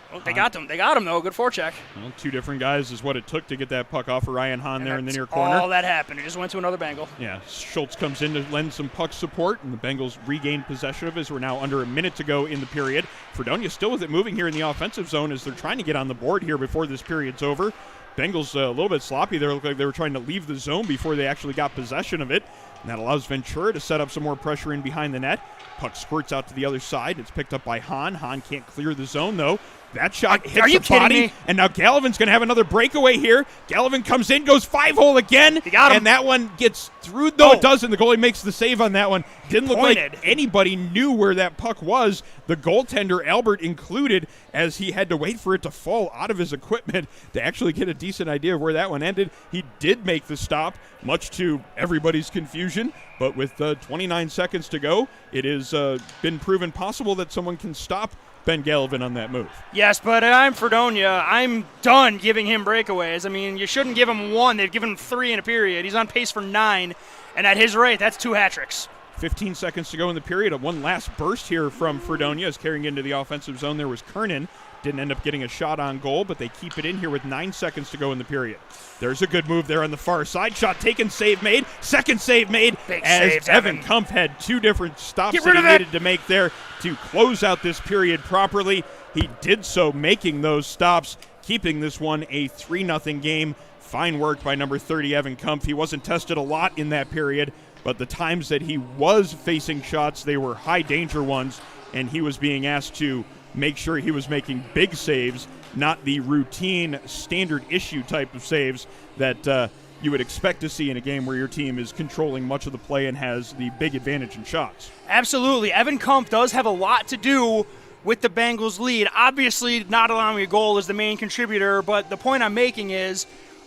Well, they got him. They got him, though. Good forecheck.
Well, 2 different guys is what it took to get that puck off of Ryan Hahn there in the near corner.
All that happened. It just went to another Bengal.
Yeah, Schultz comes in to lend some puck support, and the Bengals regain possession of it as we're now under a minute to go in the period. Fredonia still with it moving here in the offensive zone as they're trying to get on the board here before this period's over. Bengals a little bit sloppy there. Looked like they were trying to leave the zone before they actually got possession of it. And that allows Ventura to set up some more pressure in behind the net. Puck squirts out to the other side. It's picked up by Hahn. Hahn can't clear the zone, though. That shot hits the body, and now Gallivan's going to have another breakaway here. Gallivan comes in, goes 5-hole again,
He got him.
and that one gets through. No, it doesn't. The goalie makes the save on that one. Didn't look like anybody knew where that puck was, the goaltender, Albert, included, as he had to wait for it to fall out of his equipment to actually get a decent idea of where that one ended. He did make the stop, much to everybody's confusion, but with 29 seconds to go, it has been proven possible that someone can stop Ben Gallivan on that move.
Yes, but I'm Fredonia. I'm done giving him breakaways. I mean, you shouldn't give him 1. They've given him 3 in a period. He's on pace for 9, and at his rate, that's 2 hat tricks.
15 seconds to go in the period. One last burst here from Fredonia as carrying into the offensive zone there was Kernan. Didn't end up getting a shot on goal, but they keep it in here with 9 seconds to go in the period. There's a good move there on the far side. Shot taken, save made. Second save made as Evan Kumpf had 2 different stops that he needed to make there to close out this period properly. He did so, making those stops, keeping this one a 3-0 game. Fine work by number 30, Evan Kumpf. He wasn't tested a lot in that period, but the times that he was facing shots, they were high-danger ones, and he was being asked to make sure he was making big saves, not the routine, standard issue type of saves that you would expect to see in a game where your team is controlling much of the play and has the big advantage in shots.
Absolutely. Evan Kumpf does have a lot to do with the Bengals' lead. Obviously, not allowing a goal is the main contributor, but the point I'm making is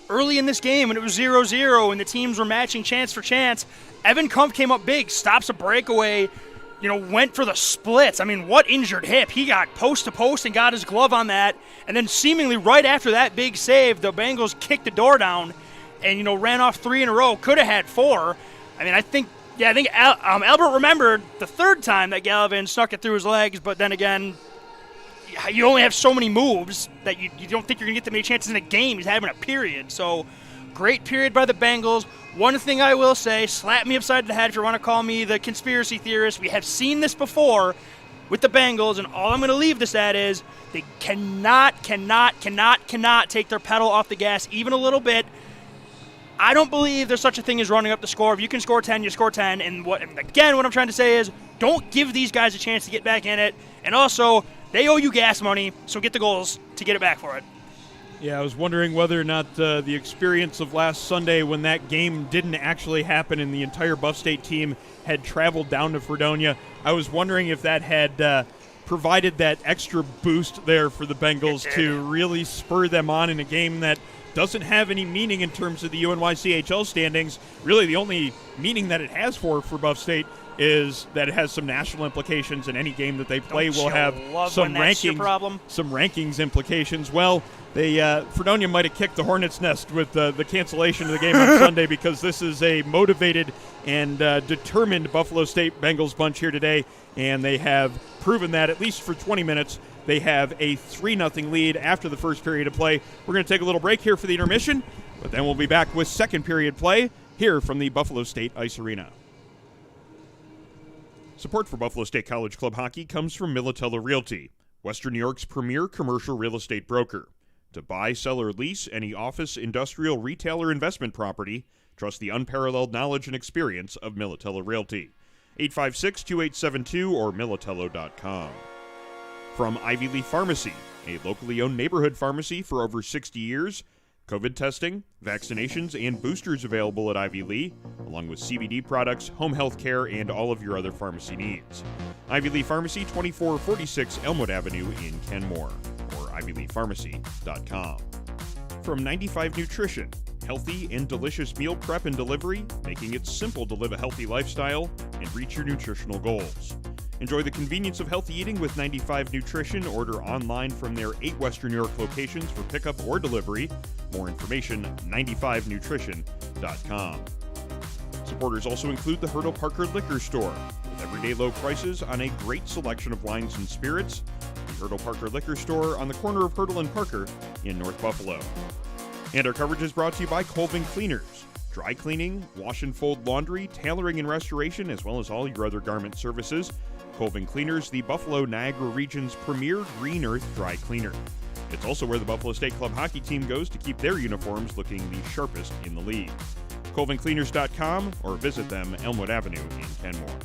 early in this game when it was 0-0 and the teams were matching chance for chance, Evan Kumpf came up big, stops a breakaway, went for the splits. I mean, what injured hip? He got post to post and got his glove on that. And then seemingly right after that big save, the Bengals kicked the door down and, ran off 3 in a row. Could have had 4. I mean, I think Albert remembered the 3rd time that Gallivan snuck it through his legs. But then again, you only have so many moves that you don't think you're going to get that many chances in a game. He's having a period. So great period by the Bengals. One thing I will say, slap me upside the head if you want to call me the conspiracy theorist. We have seen this before with the Bengals, and all I'm going to leave this at is they cannot take their pedal off the gas even a little bit. I don't believe there's such a thing as running up the score. If you can score 10, you score 10. And what I'm trying to say is don't give these guys a chance to get back in it. And also, they owe you gas money, so get the goals to get it back for it.
Yeah, I was wondering whether or not the experience of last Sunday when that game didn't actually happen and the entire Buff State team had traveled down to Fredonia, I was wondering if that had provided that extra boost there for the Bengals to really spur them on in a game that doesn't have any meaning in terms of the UNYCHL standings. Really, the only meaning that it has for Buff State is that it has some national implications, and any game that they play will have some rankings implications. Well, Fredonia might have kicked the hornet's nest with the cancellation of the game on Sunday, because this is a motivated and determined Buffalo State Bengals bunch here today, and they have proven that at least for 20 minutes. They have a 3-0 lead after the first period of play. We're going to take a little break here for the intermission, but then we'll be back with second period play here from the Buffalo State Ice Arena.
Support for Buffalo State College Club hockey comes from Militello Realty, Western New York's premier commercial real estate broker. To buy, sell, or lease any office, industrial, retail, or investment property, trust the unparalleled knowledge and experience of Militello Realty. 856-2872 or militello.com. From Ivy Leaf Pharmacy, a locally owned neighborhood pharmacy for over 60 years, COVID testing, vaccinations, and boosters available at Ivy Lee, along with CBD products, home health care, and all of your other pharmacy needs. Ivy Lee Pharmacy, 2446 Elmwood Avenue in Kenmore, or ivyleepharmacy.com. From 95 Nutrition, healthy and delicious meal prep and delivery, making it simple to live a healthy lifestyle and reach your nutritional goals. Enjoy the convenience of healthy eating with 95 Nutrition. Order online from their 8 Western New York locations for pickup or delivery. More information, 95nutrition.com. Supporters also include the Hertel Parker Liquor Store, with everyday low prices on a great selection of wines and spirits. The Hertel Parker Liquor Store on the corner of Hertel and Parker in North Buffalo. And our coverage is brought to you by Colvin Cleaners. Dry cleaning, wash and fold laundry, tailoring and restoration, as well as all your other garment services. Colvin Cleaners, the Buffalo Niagara region's premier green earth dry cleaner. It's also where the Buffalo State Club hockey team goes to keep their uniforms looking the sharpest in the league. ColvinCleaners.com or visit them Elmwood Avenue in Kenmore.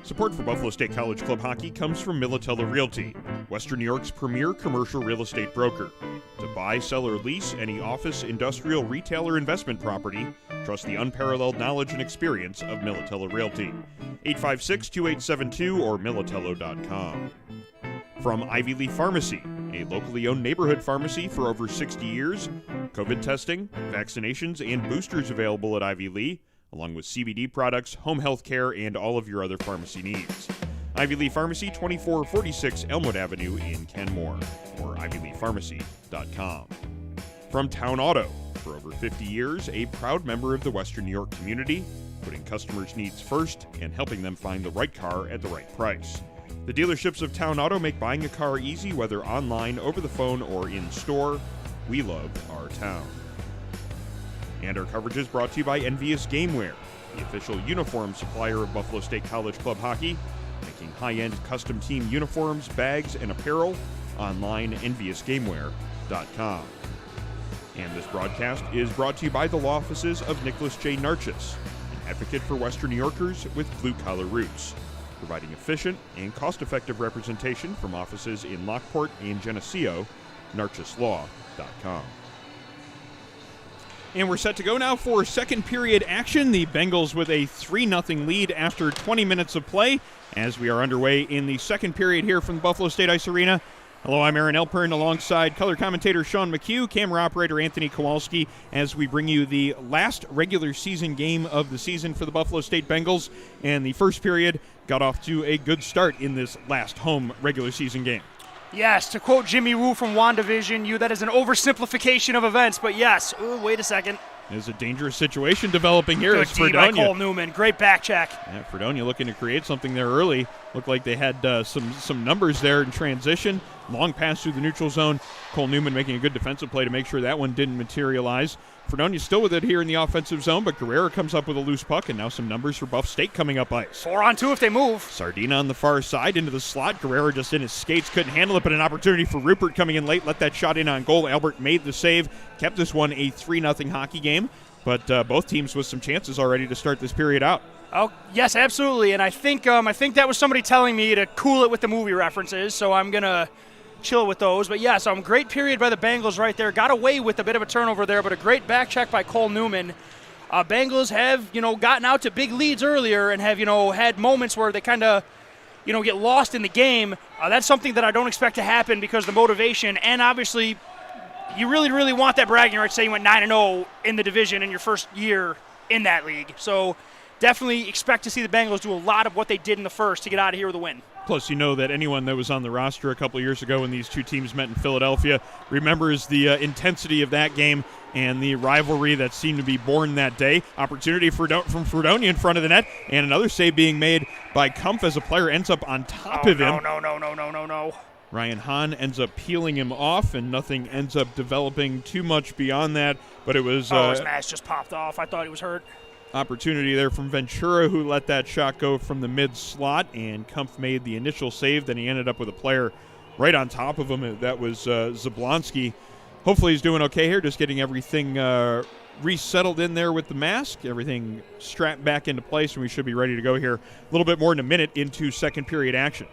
Support for Buffalo State College Club hockey comes from Militello Realty, Western New York's premier commercial real estate broker. To buy, sell, or lease any office, industrial, retail, or investment property, trust the unparalleled knowledge and experience of Militello Realty. 856-2872 or militello.com. From Ivy Leaf Pharmacy, a locally owned neighborhood pharmacy for over 60 years, COVID testing, vaccinations, and boosters available at Ivy Lee, along with CBD products, home health care, and all of your other pharmacy needs. Ivy Lee Pharmacy, 2446 Elmwood Avenue in Kenmore, or ivyleepharmacy.com. From Town Auto, for over 50 years, a proud member of the Western New York community, putting customers' needs first and helping them find the right car at the right price. The dealerships of Town Auto make buying a car easy, whether online, over the phone, or in store. We love our town. And our coverage is brought to you by Envious Gameware, the official uniform supplier of Buffalo State College Club hockey, making high-end custom team uniforms, bags, and apparel. Online, enviousgameware.com. And this broadcast is brought to you by the law offices of Nicholas J. Narchis, an advocate for Western New Yorkers with blue-collar roots, providing efficient and cost-effective representation from offices in Lockport and Geneseo. narchislaw.com.
And we're set to go now for second period action. The Bengals with a 3-0 lead after 20 minutes of play as we are underway in the second period here from the Buffalo State Ice Arena. Hello, I'm Aaron Elpern alongside color commentator Sean McHugh, camera operator Anthony Kowalski, as we bring you the last regular season game of the season for the Buffalo State Bengals. And the first period got off to a good start in this last home regular season game.
Yes, to quote Jimmy Woo from WandaVision, that is an oversimplification of events, but yes. Ooh, wait a second.
There's a dangerous situation developing here.
Good
It's
D by
Fredonia.
Cole Newman. Great back check.
Yeah, Fredonia looking to create something there early. Looked like they had some numbers there in transition. Long pass through the neutral zone. Cole Newman making a good defensive play to make sure that one didn't materialize. Fredonia still with it here in the offensive zone, but Guerrera comes up with a loose puck, and now some numbers for Buff State coming up ice.
4-on-2 if they move.
Sardina on the far side into the slot. Guerrera just in his skates, couldn't handle it, but an opportunity for Rupert coming in late. Let that shot in on goal. Albert made the save. Kept this one a 3-0 hockey game, but both teams with some chances already to start this period out.
Oh, yes, absolutely, and I think that was somebody telling me to cool it with the movie references, so I'm going to chill with those. But yeah, great period by the Bengals right there. Got away with a bit of a turnover there, but a great back check by Cole Newman. Bengals have, gotten out to big leads earlier and have, had moments where they kind of, get lost in the game. That's something that I don't expect to happen because the motivation, and obviously you really, really want that bragging right, say you went 9-0 in the division in your first year in that league. So definitely expect to see the Bengals do a lot of what they did in the first to get out of here with a win.
Plus, you know that anyone that was on the roster a couple of years ago when these two teams met in Philadelphia remembers the intensity of that game and the rivalry that seemed to be born that day. Opportunity from Fredonia in front of the net, and another save being made by Kumpf as a player ends up on top of him.
No.
Ryan Hahn ends up peeling him off, and nothing ends up developing too much beyond that. But it was
his mask just popped off. I thought he was hurt.
Opportunity there from Ventura, who let that shot go from the mid-slot, and Kumpf made the initial save. Then he ended up with a player right on top of him. That was Zablonski. Hopefully he's doing okay here, just getting everything resettled in there with the mask, everything strapped back into place, and we should be ready to go here a little bit more than a minute into second period action.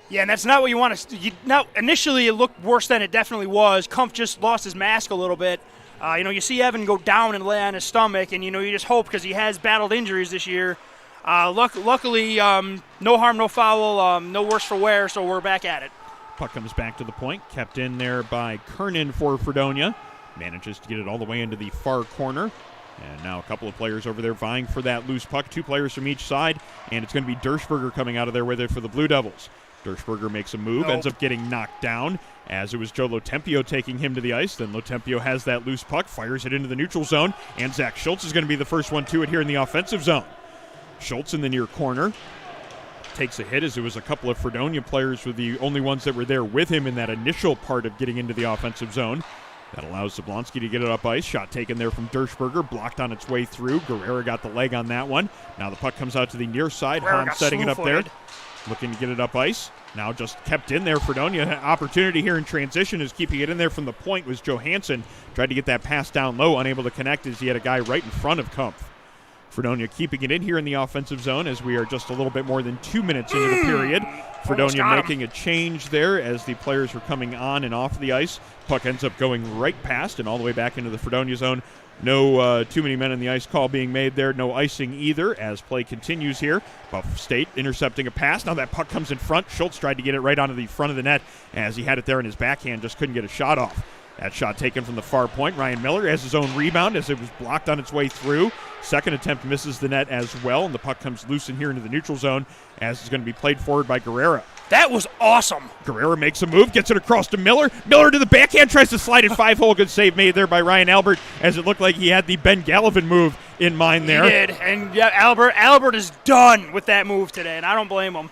Yeah, and that's not what you want to – initially it looked worse than it definitely was. Kumpf just lost his mask a little bit. You see Evan go down and lay on his stomach, and, you just hope because he has battled injuries this year. Luckily, no harm, no foul, no worse for wear, so we're back at it.
Puck comes back to the point, kept in there by Kernan for Fredonia. Manages to get it all the way into the far corner. And now a couple of players over there vying for that loose puck. Two players from each side, and it's going to be Dershberger coming out of there with it for the Blue Devils. Dershberger makes a move, ends up getting knocked down as it was Joe Lotempio taking him to the ice. Then Lotempio has that loose puck, fires it into the neutral zone, and Zach Schultz is going to be the first one to it here in the offensive zone. Schultz in the near corner takes a hit as it was a couple of Fredonia players were the only ones that were there with him in that initial part of getting into the offensive zone. That allows Zablonski to get it up ice. Shot taken there from Dershberger, blocked on its way through. Guerrera got the leg on that one. Now the puck comes out to the near side. Hahn setting it up there. Looking to get it up ice. Now just kept in there. Fredonia opportunity here in transition is keeping it in there from the point was Johansson. Tried to get that pass down low, unable to connect as he had a guy right in front of Kumpf. Fredonia keeping it in here in the offensive zone as we are just a little bit more than 2 minutes into the period. Fredonia making a change there as the players were coming on and off the ice. Puck ends up going right past and all the way back into the Fredonia zone. No too many men on the ice call being made there. No icing either as play continues here. Buff State intercepting a pass. Now that puck comes in front. Schultz tried to get it right onto the front of the net as he had it there in his backhand. Just couldn't get a shot off. That shot taken from the far point. Ryan Miller has his own rebound as it was blocked on its way through. Second attempt misses the net as well, and the puck comes loose in here into the neutral zone as it's going to be played forward by Guerrera.
That was awesome.
Guerrera makes a move, gets it across to Miller. Miller to the backhand, tries to slide it 5-hole. Good save made there by Ryan Albert as it looked like he had the Ben Gallivan move in mind there.
He did, and yeah, Albert is done with that move today, and I don't blame him.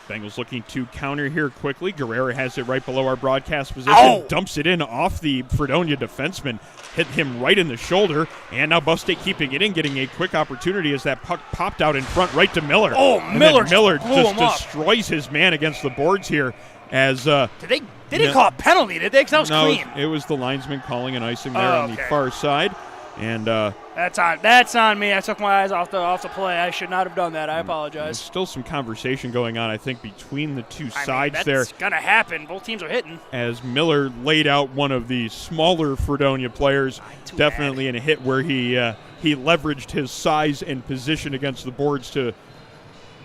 Bengals looking to counter here quickly. Guerrera has it right below our broadcast position. Dumps it in off the Fredonia defenseman. Hit him right in the shoulder. And now Buff State keeping it in, getting a quick opportunity as that puck popped out in front right to Miller.
Miller
just destroys his man against the boards here. As
they didn't call a penalty, did they? Because that was clean.
It was the linesman calling an icing there on the far side. And
that's on me. I took my eyes off the play. I should not have done that. I apologize.
There's still some conversation going on, I think, between the two sides there.
That's going to happen. Both teams are hitting.
As Miller laid out one of the smaller Fredonia players, definitely in a hit where he leveraged his size and position against the boards to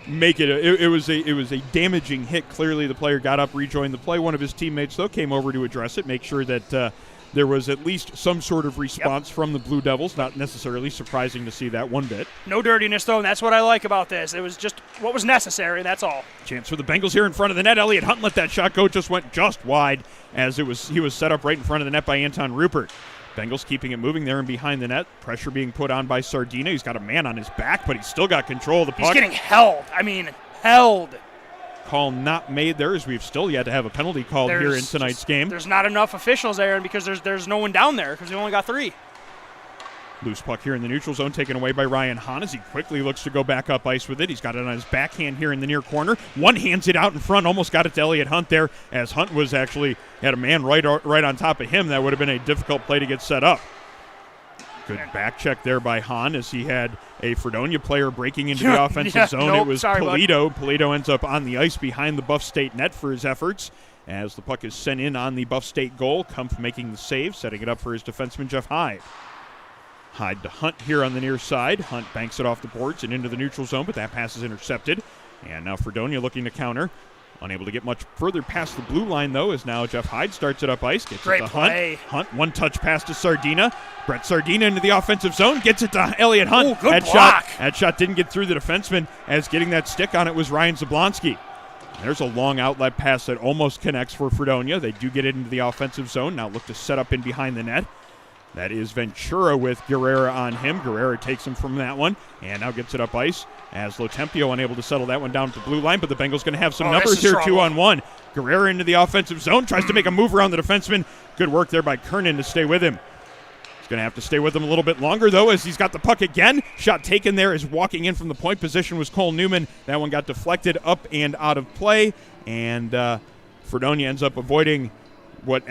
make it. It was a damaging hit. Clearly, the player got up, rejoined the play. One of his teammates, though, came over to address it, make sure that there was at least some sort of response from the Blue Devils. Not necessarily surprising to see that one bit.
No dirtiness, though, and that's what I like about this. It was just what was necessary, that's all.
Chance for the Bengals here in front of the net. Elliot Hunt let that shot go, just went just wide as he was set up right in front of the net by Anton Rupert. Bengals keeping it moving there and behind the net. Pressure being put on by Sardina. He's got a man on his back, but he's still got control of the puck.
He's getting held. Held.
Call not made there as we've still yet to have a penalty called here in tonight's game.
There's not enough officials, Aaron, because there's no one down there because we only got 3.
Loose puck here in the neutral zone taken away by Ryan Hahn as he quickly looks to go back up ice with it. He's got it on his backhand here in the near corner. One hands it out in front, almost got it to Elliot Hunt there as Hunt was actually had a man right on top of him. That would have been a difficult play to get set up. Good back check there by Hahn as he had a Fredonia player breaking into the offensive zone. It was Polito. Polito ends up on the ice behind the Buff State net for his efforts as the puck is sent in on the Buff State goal. Kumpf making the save, setting it up for his defenseman Jeff Hyde. Hyde to Hunt here on the near side. Hunt banks it off the boards and into the neutral zone, but that pass is intercepted. And now Fredonia looking to counter. Unable to get much further past the blue line, though, as now Jeff Hyde starts it up ice. Gets
Great
it to
play.
Hunt. One touch pass to Sardina. Brett Sardina into the offensive zone. Gets it to Elliott Hunt.
Ooh, good block.
That shot didn't get through the defenseman, as getting that stick on it was Ryan Zablonski. There's a long outlet pass that almost connects for Fredonia. They do get it into the offensive zone. Now look to set up in behind the net. That is Ventura with Guerrera on him. Guerrera takes him from that one and now gets it up ice as Lotempio unable to settle that one down at the blue line, but the Bengals going to have some numbers here, 2-on-1. Guerrera into the offensive zone, tries to make a move around the defenseman. Good work there by Kernan to stay with him. He's going to have to stay with him a little bit longer, though, as he's got the puck again. Shot taken there as walking in from the point position was Cole Newman. That one got deflected up and out of play, and Fredonia ends up avoiding what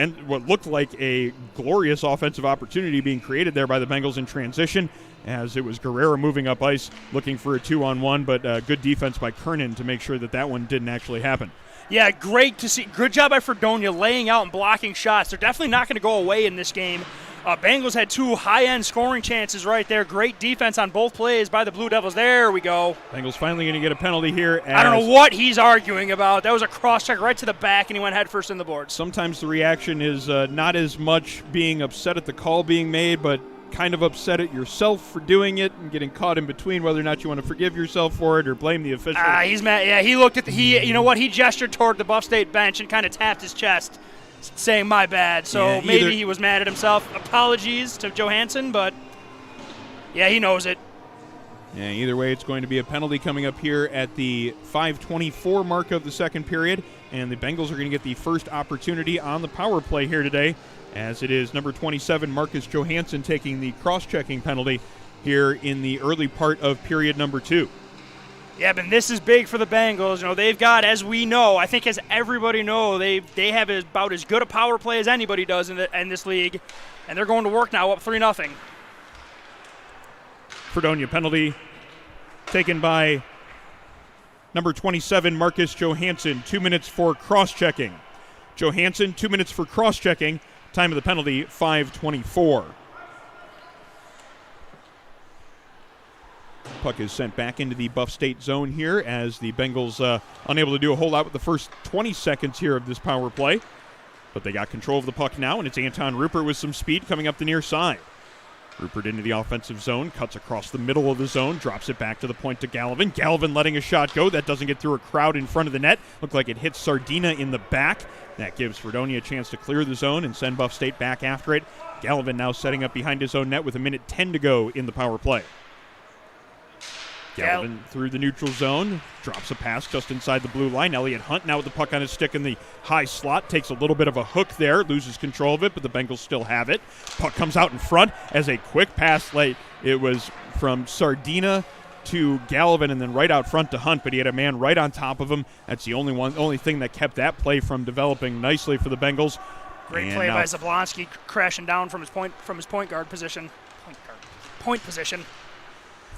looked like a glorious offensive opportunity being created there by the Bengals in transition, as it was Guerrera moving up ice looking for a 2-on-1, but good defense by Kernan to make sure that one didn't actually happen.
Yeah, great to see. Good job by Fredonia laying out and blocking shots. They're definitely not going to go away in this game. Bengals had 2 high-end scoring chances right there. Great defense on both plays by the Blue Devils. There we go.
Bengals finally going to get a penalty here.
I don't know what he's arguing about. That was a cross-check right to the back, and he went headfirst in the boards.
Sometimes the reaction is not as much being upset at the call being made, but kind of upset at yourself for doing it and getting caught in between whether or not you want to forgive yourself for it or blame the official.
He's mad. Yeah, he looked at you know what? He gestured toward the Buff State bench and kind of tapped his chest, saying my bad. So maybe he was mad at himself. Apologies to Johansson, but yeah, he knows it.
Yeah, either way, it's going to be a penalty coming up here at the 5:24 mark of the second period, and the Bengals are going to get the first opportunity on the power play here today, as it is number 27, Marcus Johansson, taking the cross-checking penalty here in the early part of period number 2.
Yeah, but this is big for the Bengals. You know, they've got, as we know, I think as everybody know, they have about as good a power play as anybody does in this league, and they're going to work now up 3-0.
Fredonia penalty taken by number 27, Marcus Johansson. 2 minutes for cross-checking. Johansson, 2 minutes for cross-checking. Time of the penalty, 5:24. Puck is sent back into the Buff State zone here as the Bengals unable to do a whole lot with the first 20 seconds here of this power play. But they got control of the puck now, and it's Anton Rupert with some speed coming up the near side. Rupert into the offensive zone, cuts across the middle of the zone, drops it back to the point to Gallivan. Gallivan letting a shot go. That doesn't get through a crowd in front of the net. Looked like it hits Sardina in the back. That gives Fredonia a chance to clear the zone and send Buff State back after it. Gallivan now setting up behind his own net with 1:10 to go in the power play. Gallivan through the neutral zone, drops a pass just inside the blue line. Elliott Hunt now with the puck on his stick in the high slot, takes a little bit of a hook there, loses control of it, but the Bengals still have it. Puck comes out in front as a quick pass late. It was from Sardina to Gallivan and then right out front to Hunt, but he had a man right on top of him. That's the only thing that kept that play from developing nicely for the Bengals.
Great play by Zablonski, crashing down from his point guard position. Point position.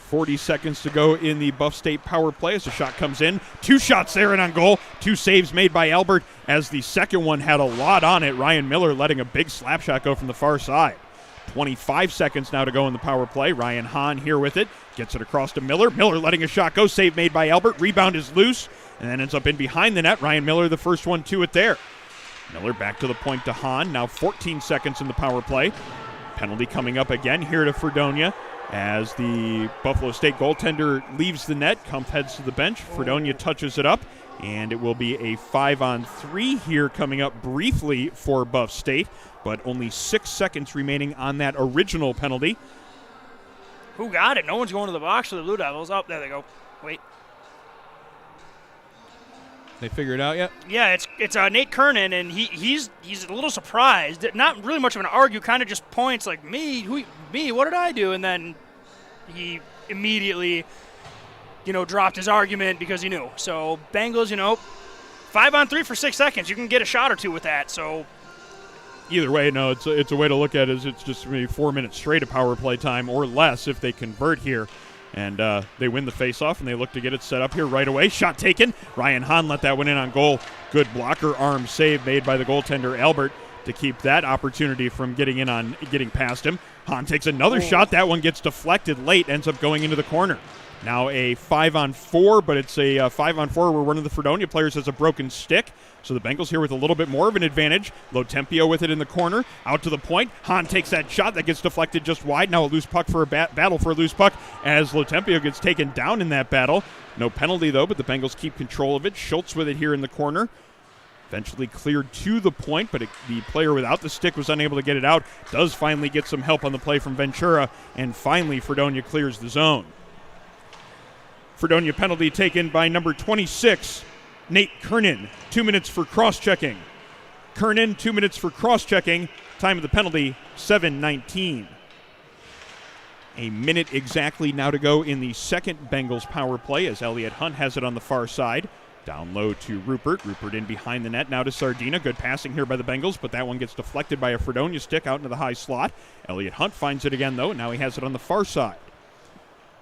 40 seconds to go in the Buff State power play as the shot comes in. 2 shots there and on goal. 2 saves made by Albert as the second one had a lot on it. Ryan Miller letting a big slap shot go from the far side. 25 seconds now to go in the power play. Ryan Hahn here with it. Gets it across to Miller. Miller letting a shot go. Save made by Albert. Rebound is loose and then ends up in behind the net. Ryan Miller the first one to it there. Miller back to the point to Hahn. Now 14 seconds in the power play. Penalty coming up again here to Fredonia as the Buffalo State goaltender leaves the net. Kumpf heads to the bench. Fredonia touches it up, and it will be a 5-on-3 here coming up briefly for Buff State, but only 6 seconds remaining on that original penalty.
Who got it? No one's going to the box for the Blue Devils. Oh, there they go. Wait.
They figure it out yet?
Yeah, it's Nate Kernan, and he's a little surprised. Not really much of an argue, kind of just points like, me, what did I do? And then he immediately, dropped his argument because he knew. So Bengals, 5-on-3 for 6 seconds. You can get a shot or two with that. So
either way, no, it's a way to look at it. It's just maybe 4 minutes straight of power play time or less if they convert here. And they win the faceoff, and they look to get it set up here right away. Shot taken. Ryan Hahn let that one in on goal. Good blocker arm save made by the goaltender, Albert, to keep that opportunity from getting past him. Hahn takes another shot. That one gets deflected late, ends up going into the corner. Now a 5-on-4, but it's a 5-on-4 where one of the Fredonia players has a broken stick. So the Bengals here with a little bit more of an advantage. Lotempio with it in the corner, out to the point. Hahn takes that shot that gets deflected just wide. Now a loose puck for a battle for a loose puck as Lotempio gets taken down in that battle. No penalty though, but the Bengals keep control of it. Schultz with it here in the corner. Eventually cleared to the point, but the player without the stick was unable to get it out. Does finally get some help on the play from Ventura, and finally Fredonia clears the zone. Fredonia penalty taken by number 26, Nate Kernan. 2 minutes for cross-checking. Kernan, 2 minutes for cross-checking. Time of the penalty, 7:19. A minute exactly now to go in the second Bengals power play as Elliott Hunt has it on the far side. Down low to Rupert. Rupert in behind the net. Now to Sardina. Good passing here by the Bengals, but that one gets deflected by a Fredonia stick out into the high slot. Elliott Hunt finds it again, though. Now he has it on the far side.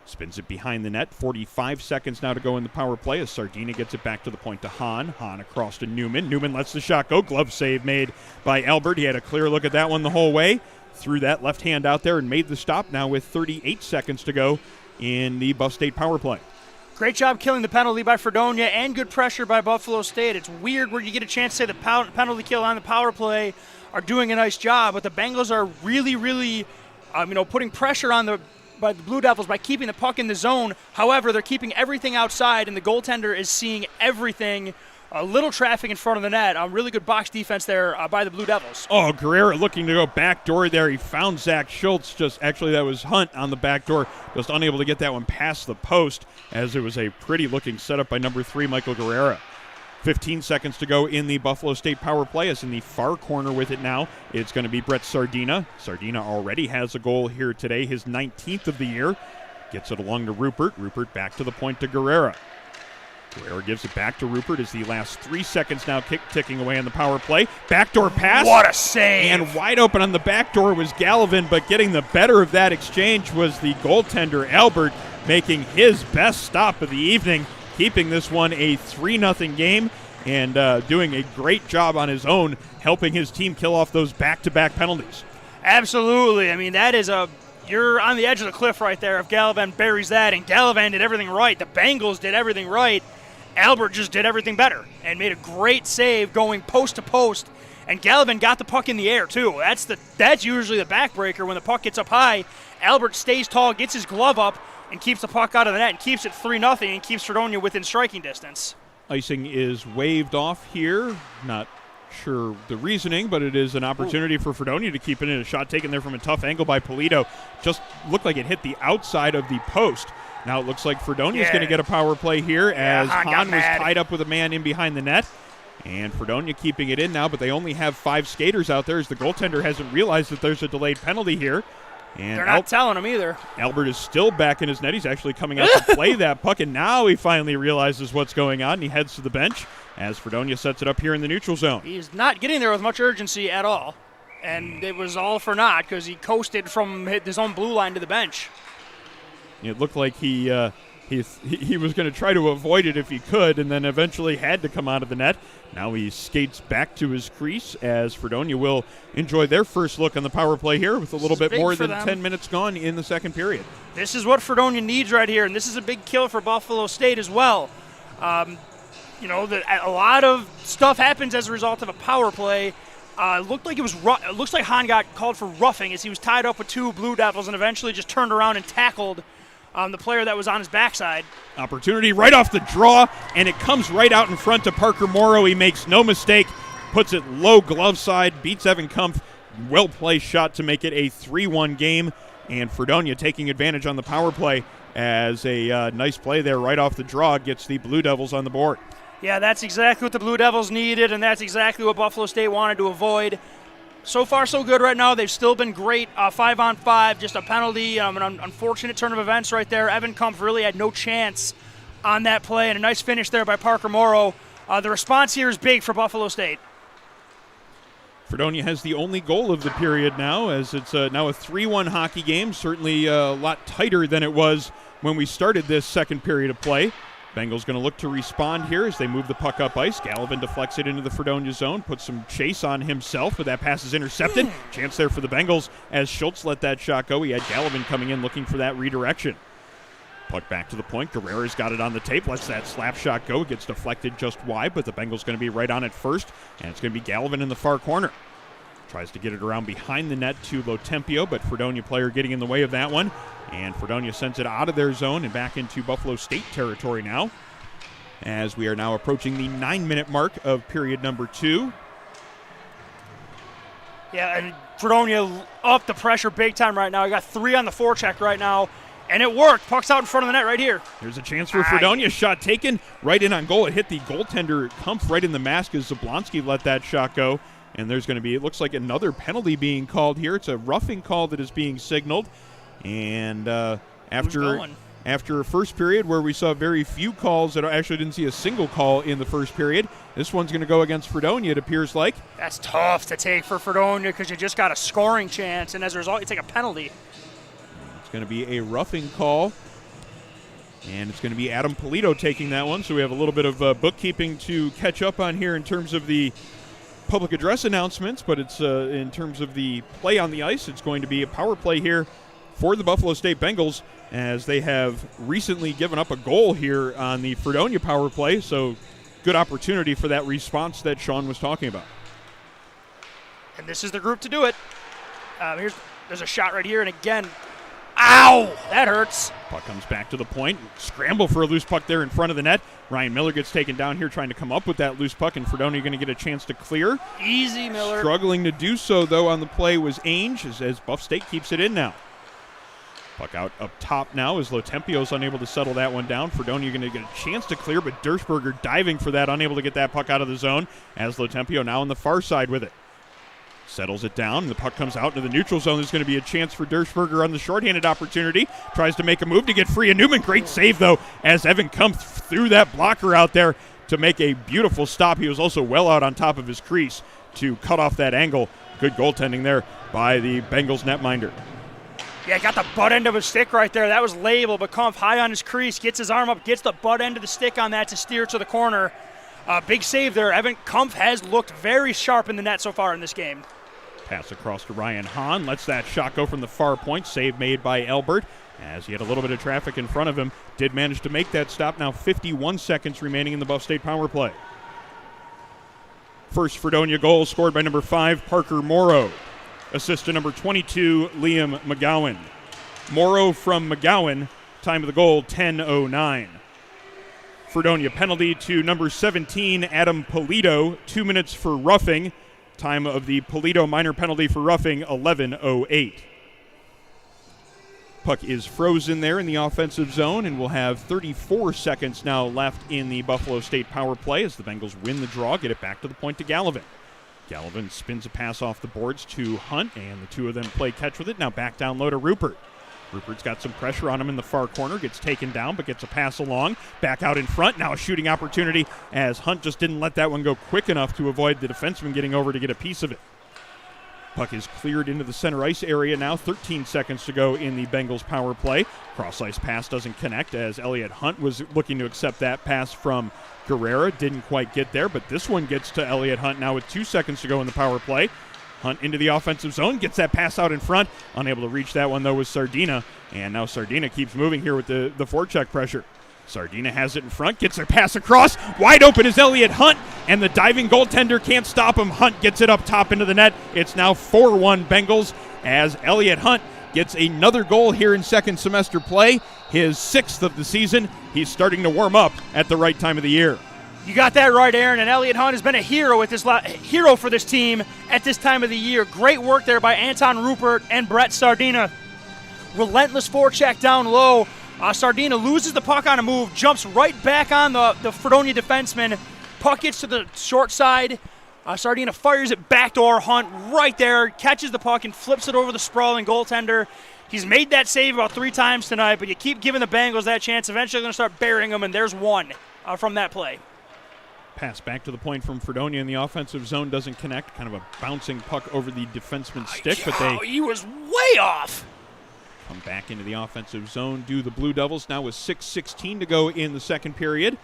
Spins it behind the net. 45 seconds now to go in the power play as Sardina gets it back to the point to Hahn. Hahn across to Newman. Newman lets the shot go. Glove save made by Albert. He had a clear look at that one the whole way. Threw that left hand out there and made the stop now with 38 seconds to go in the Buff State power play.
Great job killing the penalty by Fredonia and good pressure by Buffalo State. It's weird where you get a chance to say the penalty kill on the power play are doing a nice job, but the Bengals are really, putting pressure on by the Blue Devils by keeping the puck in the zone. However, they're keeping everything outside, and the goaltender is seeing everything. A little traffic in front of the net. A really good box defense there by the Blue Devils.
Oh, Guerrero looking to go back door there. He found Zach Schultz. That was Hunt on the back door. Just unable to get that one past the post as it was a pretty looking setup by number 3, Michael Guerrero. 15 seconds to go in the Buffalo State power play. As in the far corner with it now, it's going to be Brett Sardina. Sardina already has a goal here today, his 19th of the year. Gets it along to Rupert. Rupert back to the point to Guerrero. Guerrero gives it back to Rupert as the last 3 seconds now ticking away on the power play. Backdoor pass.
What a save.
And wide open on the back door was Gallivan, but getting the better of that exchange was the goaltender, Albert, making his best stop of the evening, keeping this one a 3-0 game and doing a great job on his own, helping his team kill off those back-to-back penalties.
Absolutely. I mean, that is you're on the edge of the cliff right there if Gallivan buries that, and Gallivan did everything right. The Bengals did everything right. Albert just did everything better and made a great save going post to post, and Gallivan got the puck in the air too. That's usually the backbreaker when the puck gets up high. Albert stays tall, gets his glove up, and keeps the puck out of the net and keeps it 3-0 and keeps Fredonia within striking distance.
Icing is waved off here. Not sure the reasoning, but it is an opportunity for Fredonia to keep it in. A shot taken there from a tough angle by Polito. Just looked like it hit the outside of the post. Now it looks like Fredonia's going to get a power play here as Hahn was tied up with a man in behind the net. And Fredonia keeping it in now, but they only have 5 skaters out there as the goaltender hasn't realized that there's a delayed penalty here. And
they're not telling him either.
Albert is still back in his net. He's actually coming out to play that puck, and now he finally realizes what's going on, and he heads to the bench as Fredonia sets it up here in the neutral zone.
He's not getting there with much urgency at all, and it was all for naught because he coasted from his own blue line to the bench.
It looked like he was going to try to avoid it if he could, and then eventually had to come out of the net. Now he skates back to his crease as Fredonia will enjoy their first look on the power play here with a little bit more than 10 minutes gone in the second period.
This is what Fredonia needs right here, and this is a big kill for Buffalo State as well. A lot of stuff happens as a result of a power play. It looks like Hahn got called for roughing as he was tied up with 2 Blue Devils and eventually just turned around and tackled the player that was on his backside.
Opportunity right off the draw, and it comes right out in front to Parker Morrow. He makes no mistake, puts it low glove side, beats Evan Kumpf. Well-placed shot to make it a 3-1 game, and Fredonia taking advantage on the power play as a nice play there right off the draw gets the Blue Devils on the board.
Yeah, that's exactly what the Blue Devils needed, and that's exactly what Buffalo State wanted to avoid. So far, so good right now. They've still been great. 5-on-5, just a penalty, an unfortunate turn of events right there. Evan Kumpf really had no chance on that play, and a nice finish there by Parker Morrow. The response here is big for Buffalo State.
Fredonia has the only goal of the period now, as it's now a 3-1 hockey game. Certainly a lot tighter than it was when we started this second period of play. Bengals going to look to respond here as they move the puck up ice. Gallivan deflects it into the Fredonia zone, puts some chase on himself, but that pass is intercepted. Chance there for the Bengals as Schultz let that shot go. He had Gallivan coming in looking for that redirection. Puck back to the point. Guerrera's got it on the tape, lets that slap shot go. It gets deflected just wide, but the Bengals going to be right on it first, and it's going to be Gallivan in the far corner. Tries to get it around behind the net to Lotempio, but Fredonia player getting in the way of that one. And Fredonia sends it out of their zone and back into Buffalo State territory now, as we are now approaching the 9-minute mark of period number 2.
Yeah, and Fredonia up the pressure big time right now. You got 3 on the forecheck right now, and it worked. Puck's out in front of the net right here.
There's a chance for Fredonia. Shot taken right in on goal. It hit the goaltender Kumpf right in the mask as Zablonski let that shot go. And there's going to be, it looks like, another penalty being called here. It's a roughing call that is being signaled. And after first period where we saw very few calls, that actually didn't see a single call in the first period, this one's going to go against Fredonia, it appears like.
That's tough to take for Fredonia because you just got a scoring chance, and as a result, you take a penalty.
It's going to be a roughing call, and it's going to be Adam Polito taking that one. So we have a little bit of bookkeeping to catch up on here in terms of the public address announcements, but it's in terms of the play on the ice, it's going to be a power play here for the Buffalo State Bengals, as they have recently given up a goal here on the Fredonia power play, so good opportunity for that response that Sean was talking about.
And this is the group to do it. There's a shot right here, and again, ow, that hurts.
Puck comes back to the point. Scramble for a loose puck there in front of the net. Ryan Miller gets taken down here trying to come up with that loose puck, and Fredonia going to get a chance to clear.
Easy, Miller.
Struggling to do so, though, on the play was Ainge, as Buff State keeps it in now. Puck out up top now as Lotempio's unable to settle that one down. Fredonia going to get a chance to clear, but Dershberger diving for that, unable to get that puck out of the zone, as Lotempio now on the far side with it. Settles it down, and the puck comes out into the neutral zone. There's going to be a chance for Dershberger on the shorthanded opportunity. Tries to make a move to get free of Newman. Great save, though, as Evan Kumpf threw that blocker out there to make a beautiful stop. He was also well out on top of his crease to cut off that angle. Good goaltending there by the Bengals netminder.
Yeah, got the butt end of his stick right there. That was labeled, but Kumpf high on his crease, gets his arm up, gets the butt end of the stick on that to steer to the corner. Big save there. Evan Kumpf has looked very sharp in the net so far in this game.
Pass across to Ryan Hahn. Lets that shot go from the far point. Save made by Elbert, as he had a little bit of traffic in front of him. Did manage to make that stop. Now 51 seconds remaining in the Buff State power play. First Fredonia goal scored by number 5, Parker Morrow. Assist to number 22, Liam McGowan. Morrow from McGowan. Time of the goal, 10:09. Fredonia penalty to number 17, Adam Polito. 2 minutes for roughing. Time of the Polito minor penalty for roughing, 11:08. Puck is frozen there in the offensive zone, and we'll have 34 seconds now left in the Buffalo State power play as the Bengals win the draw, get it back to the point to Gallivan. Gallivan spins a pass off the boards to Hunt, and the two of them play catch with it. Now back down low to Rupert. Rupert's got some pressure on him in the far corner, gets taken down, but gets a pass along. Back out in front, now a shooting opportunity as Hunt just didn't let that one go quick enough to avoid the defenseman getting over to get a piece of it. Puck is cleared into the center ice area now, 13 seconds to go in the Bengals power play. Cross-ice pass doesn't connect as Elliot Hunt was looking to accept that pass from Guerrera. Didn't quite get there, but this one gets to Elliot Hunt now with 2 seconds to go in the power play. Hunt into the offensive zone, gets that pass out in front. Unable to reach that one, though, with Sardina. And now Sardina keeps moving here with the forecheck pressure. Sardina has it in front, gets a pass across. Wide open is Elliot Hunt, and the diving goaltender can't stop him. Hunt gets it up top into the net. It's now 4-1 Bengals as Elliot Hunt gets another goal here in second semester play, his 6th of the season. He's starting to warm up at the right time of the year.
You got that right, Aaron, and Elliot Hunt has been a hero hero for this team at this time of the year. Great work there by Anton Rupert and Brett Sardina. Relentless forecheck down low. Sardina loses the puck on a move, jumps right back on the Fredonia defenseman. Puck gets to the short side. Sardina fires it backdoor. Hunt right there, catches the puck and flips it over the sprawling goaltender. He's made that save about 3 times tonight, but you keep giving the Bengals that chance. Eventually they're going to start burying them, and there's one from that play.
Pass back to the point from Fredonia in the offensive zone doesn't connect. Kind of a bouncing puck over the defenseman's stick, but
he was way off.
come back into the offensive zone, do the Blue Devils now with 6:16 to go in the second period.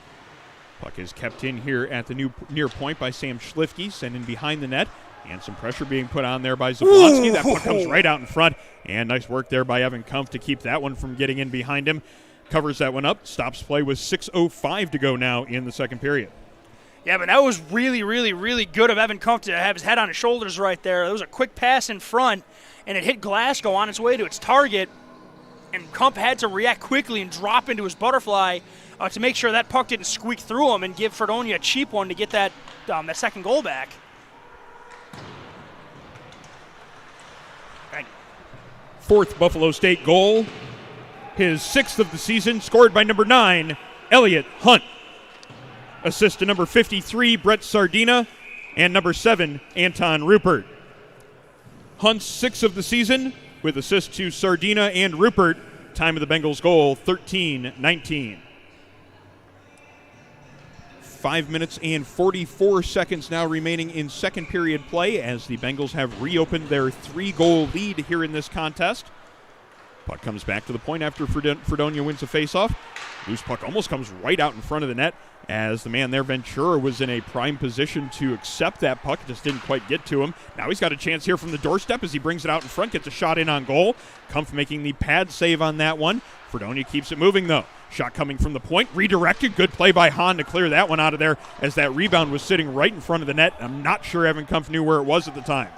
Puck is kept in here at the near point by Sam Schlifke, sent in behind the net, and some pressure being put on there by Zablonski. That puck comes right out in front, and nice work there by Evan Kumpf to keep that one from getting in behind him. Covers that one up, stops play with 6:05 to go now in the second period.
Yeah, but that was really, really, really good of Evan Kumpf to have his head on his shoulders right there. There was a quick pass in front, and it hit Glasgow on its way to its target, and Kumpf had to react quickly and drop into his butterfly to make sure that puck didn't squeak through him and give Fredonia a cheap one to get that second goal back.
Fourth Buffalo State goal, his 6th of the season, scored by number 9, Elliot Hunt. Assist to number 53, Brett Sardina, and number 7, Anton Rupert. Hunt's 6th of the season with assists to Sardina and Rupert. Time of the Bengals goal, 13:19. 5 minutes and 44 seconds now remaining in second period play as the Bengals have reopened their 3-goal lead here in this contest. Puck comes back to the point after Fredonia wins the faceoff. Loose puck almost comes right out in front of the net as the man there, Ventura, was in a prime position to accept that puck. Just didn't quite get to him. Now he's got a chance here from the doorstep as he brings it out in front, gets a shot in on goal. Kumpf making the pad save on that one. Fredonia keeps it moving, though. Shot coming from the point, redirected. Good play by Hahn to clear that one out of there as that rebound was sitting right in front of the net. I'm not sure Evan Kumpf knew where it was at the time.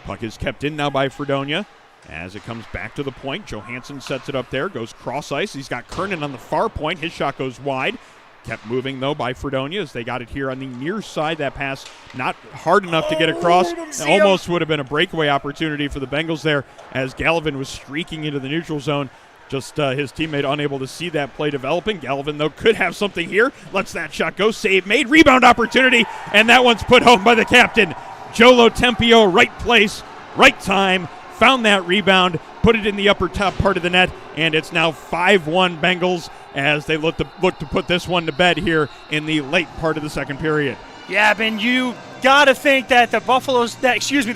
Puck is kept in now by Fredonia. As it comes back to the point, Johansson sets it up there, goes cross ice. He's got Kernan on the far point. His shot goes wide. Kept moving, though, by Fredonia as they got it here on the near side. That pass not hard enough to get across. Almost would have been a breakaway opportunity for the Bengals there as Gallivan was streaking into the neutral zone. Just his teammate unable to see that play developing. Gallivan, though, could have something here. Lets that shot go. Save made. Rebound opportunity. And that one's put home by the captain. Joe Tempio, right place, right time. Found that rebound, put it in the upper top part of the net, and it's now 5-1 Bengals as they look to put this one to bed here in the late part of the second period.
Yeah, Ben, you got to think that the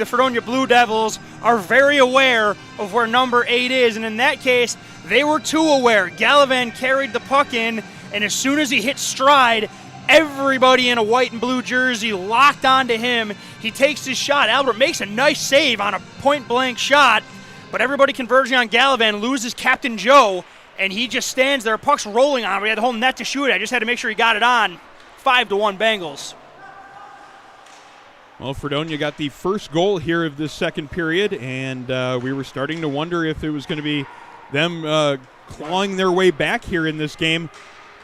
Fredonia Blue Devils are very aware of where number 8 is, and in that case, they were too aware. Gallivan carried the puck in, and as soon as he hit stride, everybody in a white and blue jersey locked onto him. He takes his shot. Albert makes a nice save on a point-blank shot, but everybody converging on Gallivan loses Captain Joe, and he just stands there. Puck's rolling on him. We had the whole net to shoot. I just had to make sure he got it on. 5-1 Bengals.
Well, Fredonia got the first goal here of this second period, and we were starting to wonder if it was going to be them clawing their way back here in this game.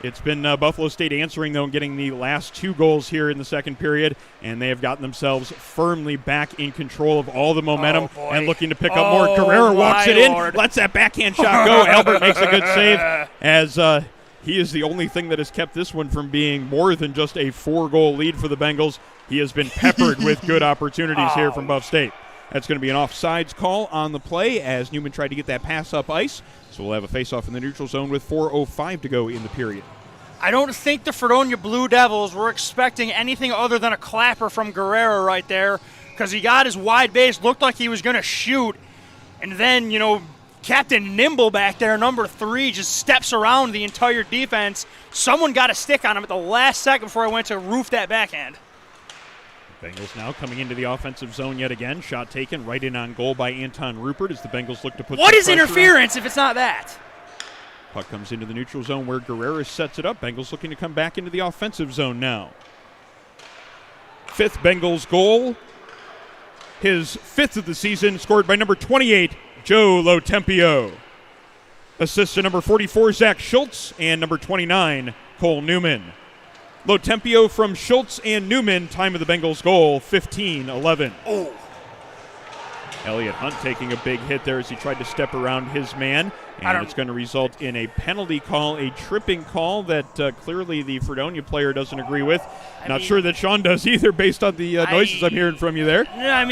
It's been Buffalo State answering, though, and getting the last 2 goals here in the second period, and they have gotten themselves firmly back in control of all the momentum and looking to pick up more. Guerrero walks it in, lets that backhand shot go. Albert makes a good save as he is the only thing that has kept this one from being more than just a 4-goal lead for the Bengals. He has been peppered with good opportunities here from Buff State. That's going to be an offsides call on the play as Newman tried to get that pass up ice. So we'll have a face-off in the neutral zone with 4:05 to go in the period.
I don't think the Fredonia Blue Devils were expecting anything other than a clapper from Guerrero right there because he got his wide base, looked like he was going to shoot, and then, Captain Nimble back there, number 3, just steps around the entire defense. Someone got a stick on him at the last second before I went to roof that backhand.
Bengals now coming into the offensive zone yet again. Shot taken right in on goal by Anton Rupert as the Bengals look to put
What is interference if it's not that?
Puck comes into the neutral zone where Guerrero sets it up. Bengals looking to come back into the offensive zone now. 5th Bengals goal. His 5th of the season, scored by number 28, Joe Lotempio. Assist to number 44, Zach Schultz, and number 29, Cole Newman. Lotempio from Schultz and Newman. Time of the Bengals goal, 15-11.
Oh.
Elliot Hunt taking a big hit there as he tried to step around his man. And it's going to result in a penalty call, a tripping call that clearly the Fredonia player doesn't agree with. Not sure that Sean does either based on the noises I'm hearing from you there.
Yeah,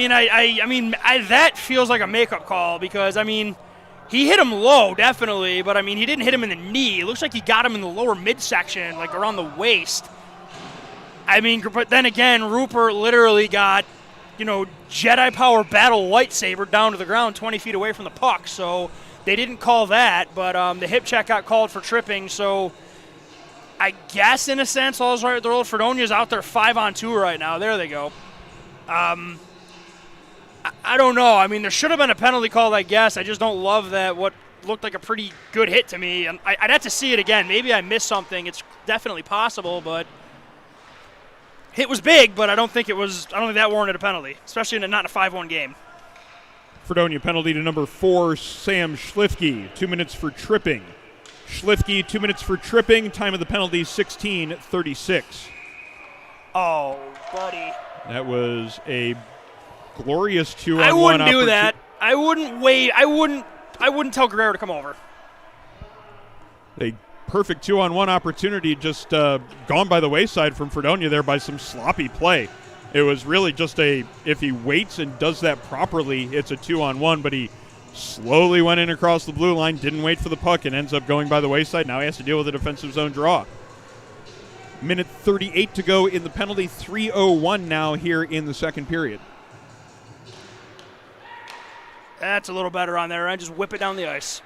that feels like a makeup call because, he hit him low, definitely, but, he didn't hit him in the knee. It looks like he got him in the lower midsection, like around the waist. But then again, Rupert literally got, Jedi power battle lightsaber down to the ground 20 feet away from the puck. So They didn't call that, but the hip check got called for tripping, so I guess in a sense all's right with their old Fredonia's out there 5-on-2 right now. There they go. I don't know. I mean, there should have been a penalty called, I guess. I just don't love that what looked like a pretty good hit to me. And I'd have to see it again. Maybe I missed something. It's definitely possible, but hit was big, but I don't think that warranted a penalty, especially not in a 5-1 game.
Fredonia penalty to number 4, Sam Schlifke, 2 minutes for tripping. Schlifke, 2 minutes for tripping. Time of the penalty, 16:36.
Oh, buddy.
That was a glorious 2-on-1
I wouldn't do that. I wouldn't wait. I wouldn't tell Guerrero to come over.
A perfect 2-on-1 opportunity just gone by the wayside from Fredonia there by some sloppy play. It was really just if he waits and does that properly, it's a 2-on-1, but he slowly went in across the blue line, didn't wait for the puck, and ends up going by the wayside. Now he has to deal with a defensive zone draw. Minute 38 to go in the penalty, 3:01 now here in the second period.
That's a little better on there. I just whip it down the ice.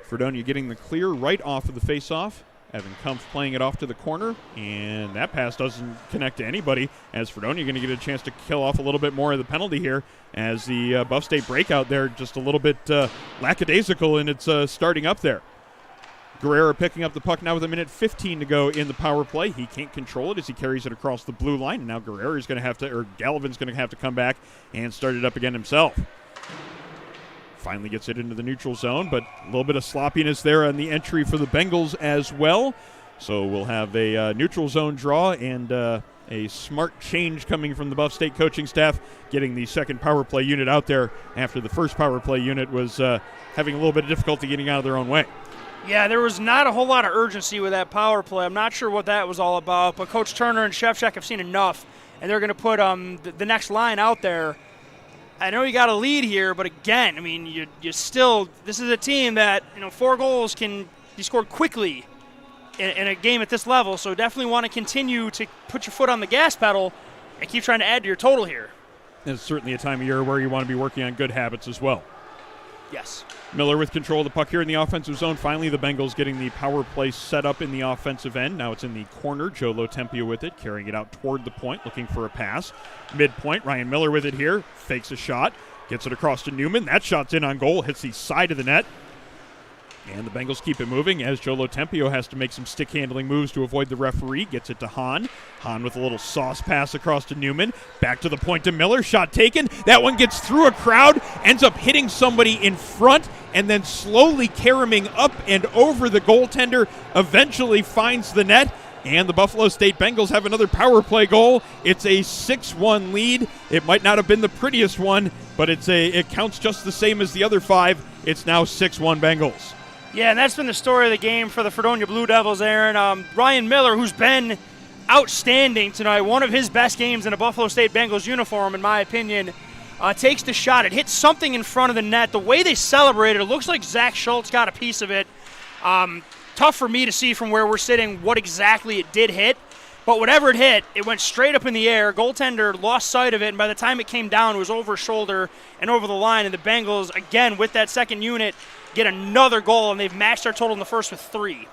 Fredonia getting the clear right off of the faceoff. Evan Kumpf playing it off to the corner, and that pass doesn't connect to anybody, as Fredonia going to get a chance to kill off a little bit more of the penalty here, as the Buff State breakout there just a little bit lackadaisical in its starting up there. Guerrero picking up the puck now with a minute 15 to go in the power play. He can't control it as he carries it across the blue line, and now Guerrero's going to have to, or Gallivan's going to have to come back and start it up again himself. Finally gets it into the neutral zone, but a little bit of sloppiness there on the entry for the Bengals as well. So we'll have a neutral zone draw and a smart change coming from the Buff State coaching staff, getting the second power play unit out there after the first power play unit was having a little bit of difficulty getting out of their own way.
Yeah, there was not a whole lot of urgency with that power play. I'm not sure what that was all about, but Coach Turner and Shevchuk have seen enough, and they're going to put the next line out there. I know you got a lead here, but again, I mean, you still, this is a team that, 4 goals can be scored quickly in a game at this level, so definitely want to continue to put your foot on the gas pedal and keep trying to add to your total here.
It's certainly a time of year where you want to be working on good habits as well.
Yes.
Miller with control of the puck here in the offensive zone. Finally, the Bengals getting the power play set up in the offensive end. Now it's in the corner. Joe Lotempio with it, carrying it out toward the point, looking for a pass. Midpoint, Ryan Miller with it here. Fakes a shot. Gets it across to Newman. That shot's in on goal. Hits the side of the net. And the Bengals keep it moving as Joe Lotempio has to make some stick-handling moves to avoid the referee. Gets it to Hahn. Hahn with a little sauce pass across to Newman. Back to the point to Miller. Shot taken. That one gets through a crowd, ends up hitting somebody in front, and then slowly caroming up and over the goaltender. Eventually finds the net. And the Buffalo State Bengals have another power play goal. It's a 6-1 lead. It might not have been the prettiest one, but it counts just the same as the other 5. It's now 6-1 Bengals.
Yeah, and that's been the story of the game for the Fredonia Blue Devils, Aaron. Ryan Miller, who's been outstanding tonight, one of his best games in a Buffalo State Bengals uniform, in my opinion, takes the shot. It hits something in front of the net. The way they celebrated, it looks like Zach Schultz got a piece of it. Tough for me to see from where we're sitting what exactly it did hit. But whatever it hit, it went straight up in the air. Goaltender lost sight of it, and by the time it came down, it was over his shoulder and over the line. And the Bengals, again, with that second unit, get another goal, and they've matched their total in the first with 3.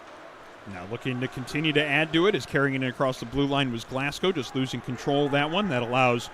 Now looking to continue to add to it as carrying it across the blue line was Glasgow, just losing control of that one. That allows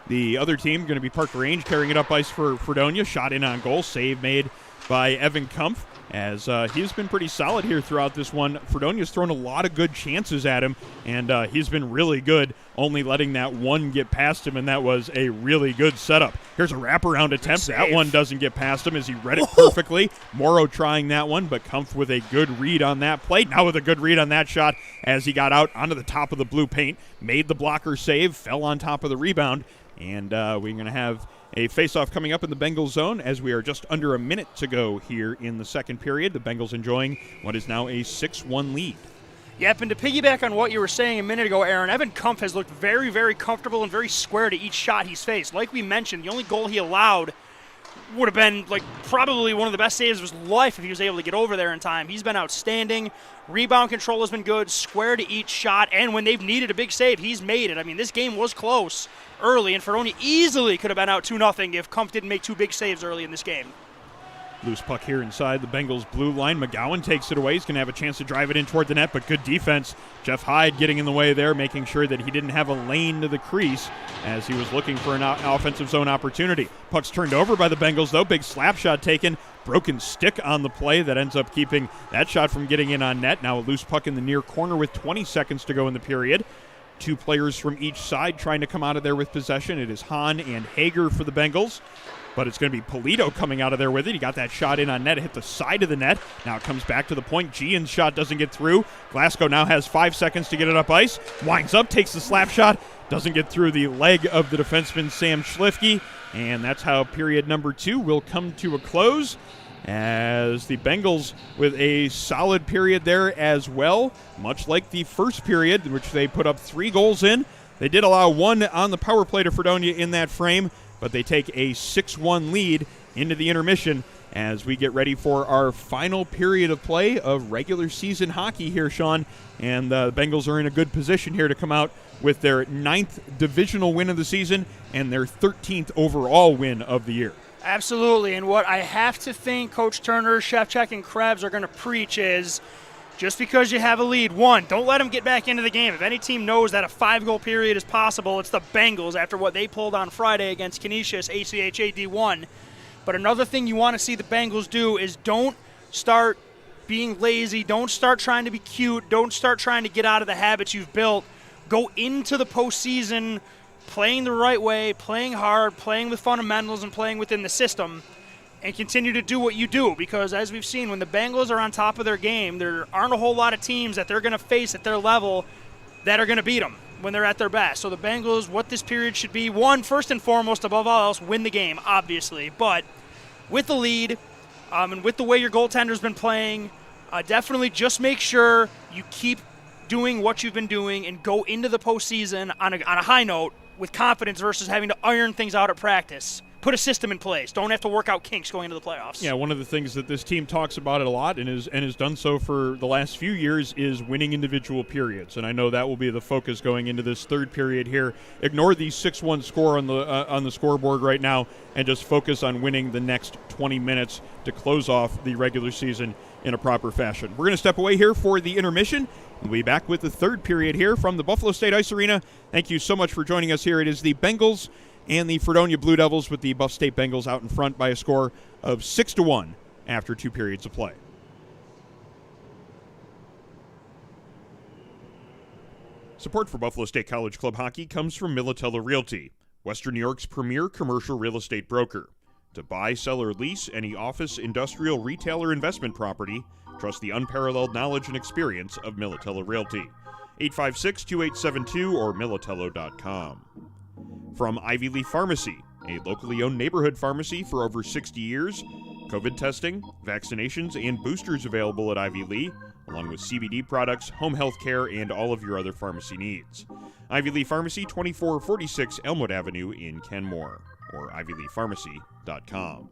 the other team, going to be Parker Range, carrying it up ice for Fredonia. Shot in on goal, save made by Evan Kumpf, as he's been pretty solid here throughout this one. Fredonia's thrown a lot of good chances at him, and he's been really good, only letting that one get past him, and that was a really good setup. Here's a wraparound attempt. That one doesn't get past him as he read it perfectly. Morrow trying that one, but Kumpf with a good read on that play. Now with a good read on that shot as he got out onto the top of the blue paint, made the blocker save, fell on top of the rebound, and we're going to have a face-off coming up in the Bengals zone as we are just under a minute to go here in the second period. The Bengals enjoying what is now a 6-1 lead.
Yep, and to piggyback on what you were saying a minute ago, Aaron, Evan Kumpf has looked very, very comfortable and very square to each shot he's faced. Like we mentioned, the only goal he allowed would have been probably one of the best saves of his life if he was able to get over there in time. He's been outstanding. Rebound control has been good, square to each shot, and when they've needed a big save, he's made it. I mean, this game was close early, and Fredonia easily could have been out 2-0 if Kumpf didn't make 2 big saves early in this game.
Loose puck here inside the Bengals blue line. McGowan takes it away. He's going to have a chance to drive it in toward the net, but good defense. Jeff Hyde getting in the way there, making sure that he didn't have a lane to the crease as he was looking for an offensive zone opportunity. Puck's turned over by the Bengals, though. Big slap shot taken. Broken stick on the play that ends up keeping that shot from getting in on net. Now a loose puck in the near corner with 20 seconds to go in the period. Two players from each side trying to come out of there with possession. It is Hahn and Hager for the Bengals. But it's going to be Polito coming out of there with it. He got that shot in on net. It hit the side of the net. Now it comes back to the point. Gian's shot doesn't get through. Glasgow now has 5 seconds to get it up ice. Winds up, takes the slap shot. Doesn't get through the leg of the defenseman, Sam Schlifke. And that's how period number 2 will come to a close, as the Bengals with a solid period there as well. Much like the first period, in which they put up 3 goals in. They did allow 1 on the power play to Fredonia in that frame, but they take a 6-1 lead into the intermission as we get ready for our final period of play of regular season hockey here, Sean. And the Bengals are in a good position here to come out with their 9th divisional win of the season and their 13th overall win of the year.
Absolutely, and what I have to think Coach Turner, Shevchuk, and Krebs are going to preach is just because you have a lead, one, don't let them get back into the game. If any team knows that a 5-goal period is possible, it's the Bengals after what they pulled on Friday against Canisius, ACHA D1. But another thing you want to see the Bengals do is don't start being lazy. Don't start trying to be cute. Don't start trying to get out of the habits you've built. Go into the postseason playing the right way, playing hard, playing with fundamentals, and playing within the system, and continue to do what you do, because as we've seen, when the Bengals are on top of their game, there aren't a whole lot of teams that they're going to face at their level that are going to beat them when they're at their best. So the Bengals, what this period should be, one, first and foremost, above all else, win the game, obviously. But with the lead and with the way your goaltender's been playing, definitely just make sure you keep doing what you've been doing and go into the postseason on a high note with confidence versus having to iron things out at practice. Put a system in place. Don't have to work out kinks going into the playoffs.
Yeah, one of the things that this team talks about it a lot and has done so for the last few years is winning individual periods, and I know that will be the focus going into this third period here. Ignore the 6-1 score on the scoreboard right now and just focus on winning the next 20 minutes to close off the regular season in a proper fashion. We're going to step away here for the intermission. We'll be back with the third period here from the Buffalo State Ice Arena. Thank you so much for joining us here. It is the Bengals and the Fredonia Blue Devils, with the Buff State Bengals out in front by a score of 6-1 after 2 periods of play.
Support for Buffalo State College Club hockey comes from Militello Realty, Western New York's premier commercial real estate broker. To buy, sell, or lease any office, industrial, retail, or investment property, trust the unparalleled knowledge and experience of Militello Realty. 856-2872 or militello.com. From Ivy Leaf Pharmacy, a locally owned neighborhood pharmacy for over 60 years, COVID testing, vaccinations, and boosters available at Ivy Lee, along with CBD products, home health care, and all of your other pharmacy needs. Ivy Lee Pharmacy, 2446 Elmwood Avenue in Kenmore, or ivyleepharmacy.com.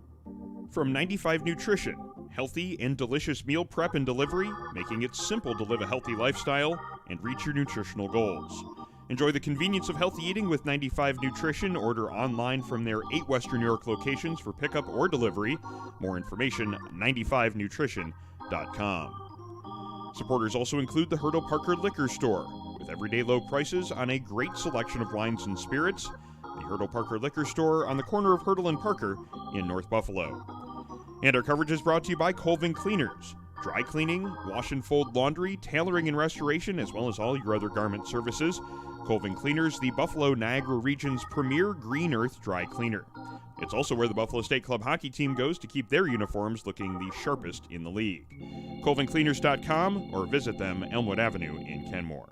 From 95 Nutrition, healthy and delicious meal prep and delivery, making it simple to live a healthy lifestyle and reach your nutritional goals. Enjoy the convenience of healthy eating with 95 Nutrition. Order online from their 8 Western New York locations for pickup or delivery. More information, 95nutrition.com. Supporters also include the Hurdle Parker Liquor Store, with everyday low prices on a great selection of wines and spirits. The Hurdle Parker Liquor Store on the corner of Hurdle and Parker in North Buffalo. And our coverage is brought to you by Colvin Cleaners. Dry cleaning, wash and fold laundry, tailoring and restoration, as well as all your other garment services. Colvin Cleaners, the Buffalo Niagara region's premier green earth dry cleaner. It's also where the Buffalo State Club hockey team goes to keep their uniforms looking the sharpest in the league. ColvinCleaners.com or visit them Elmwood Avenue in Kenmore.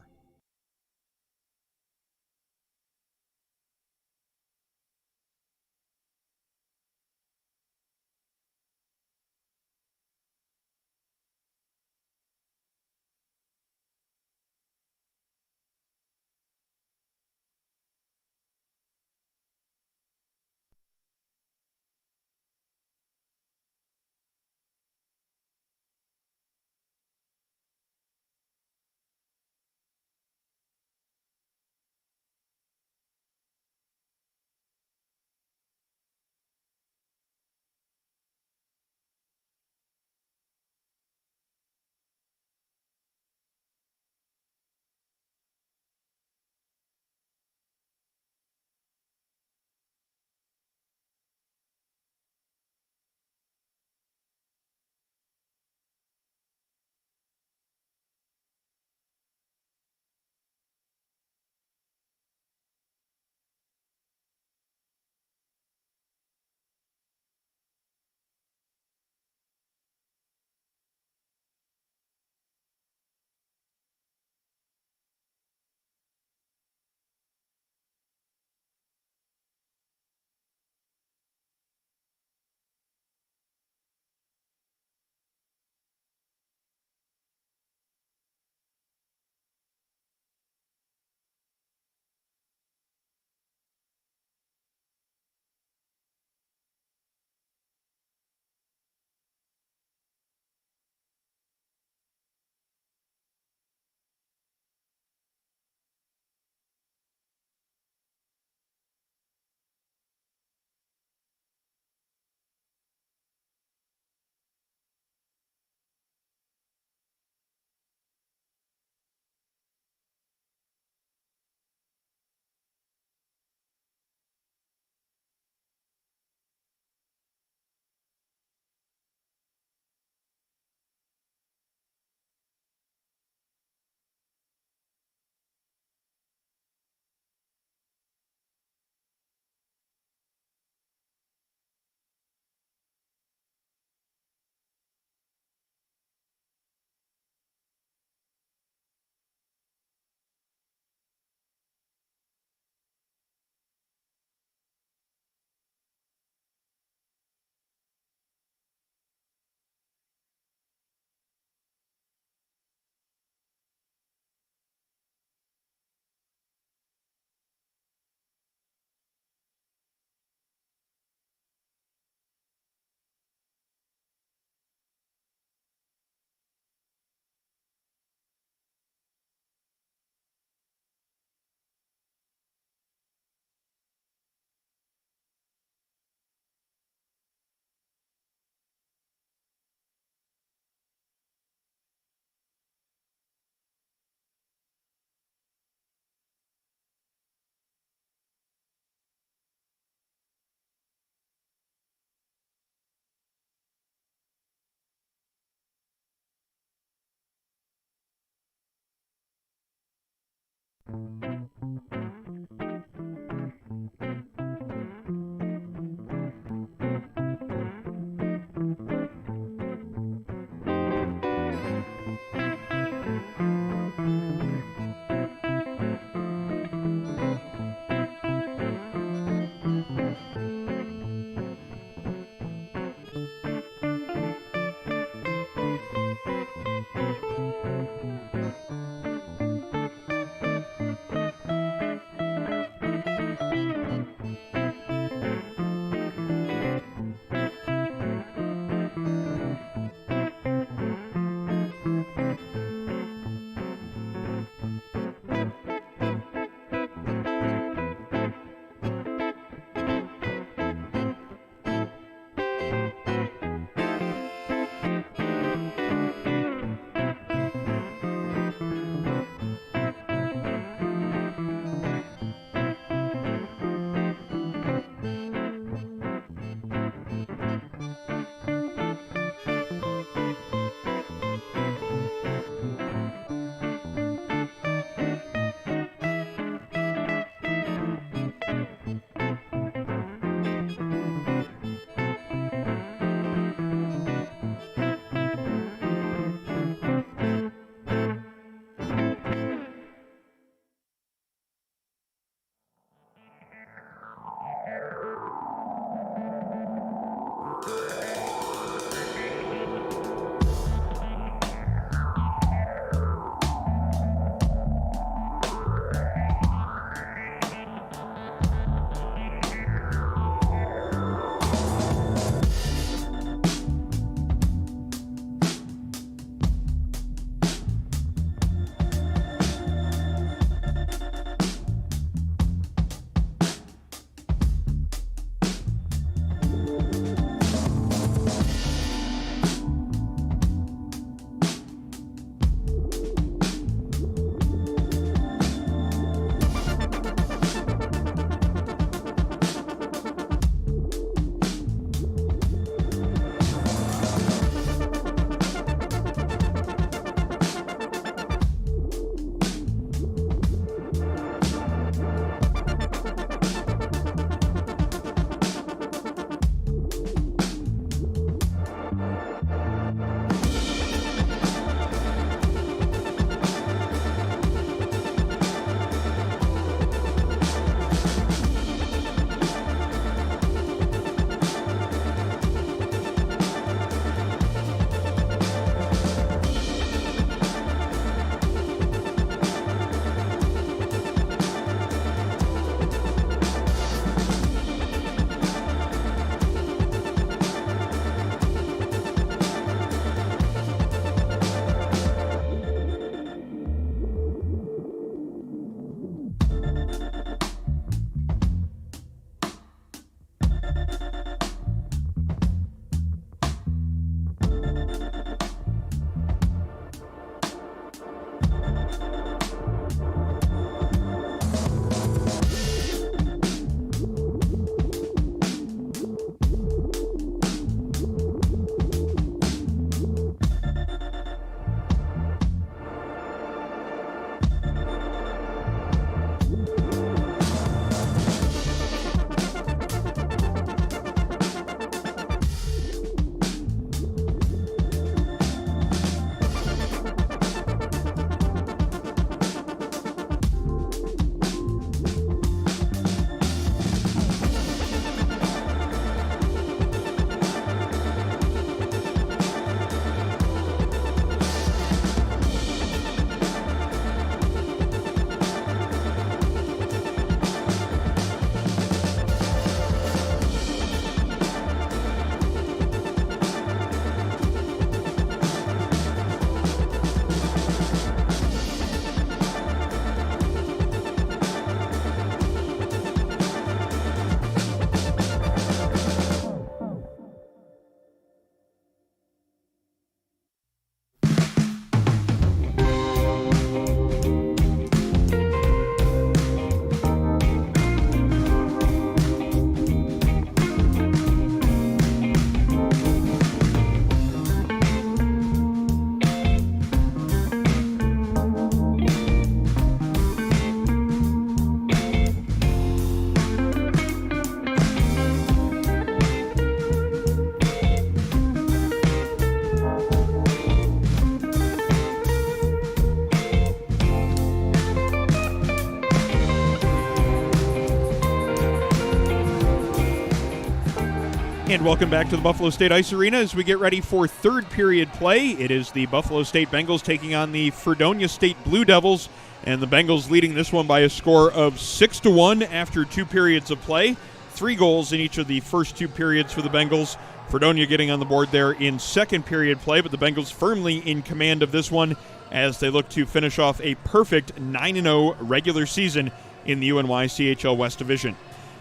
And welcome back to the Buffalo State Ice Arena as we get ready for third period play. It is the Buffalo State Bengals taking on the Fredonia State Blue Devils, and the Bengals leading this one by a score of 6-1 after 2 periods of play. 3 goals in each of the first 2 periods for the Bengals. Fredonia getting on the board there in second period play, but the Bengals firmly in command of this one as they look to finish off a perfect 9-0 regular season in the UNYCHL West Division.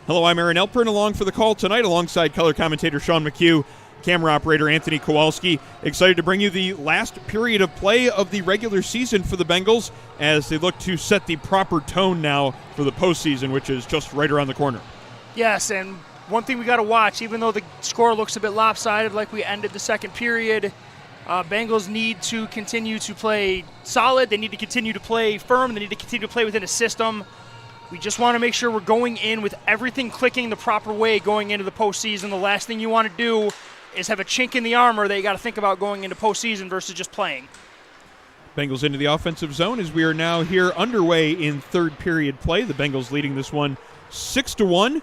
Hello, I'm Aaron Elpern along for the call tonight alongside color commentator Sean McHugh, camera operator Anthony Kowalski. Excited to bring you the last period of play of the regular season for the Bengals as they look to set the proper tone now for the postseason, which is just right around the corner.
Yes, and one thing we got to watch, even though the score looks a bit lopsided like we ended the second period, Bengals need to continue to play solid. They need to continue to play firm. They need to continue to play within a system. We just want to make sure we're going in with everything clicking the proper way going into the postseason. The last thing you want to do is have a chink in the armor that you got to think about going into postseason versus just playing.
Bengals into the offensive zone as we are now here underway in third period play. The Bengals leading this one 6-1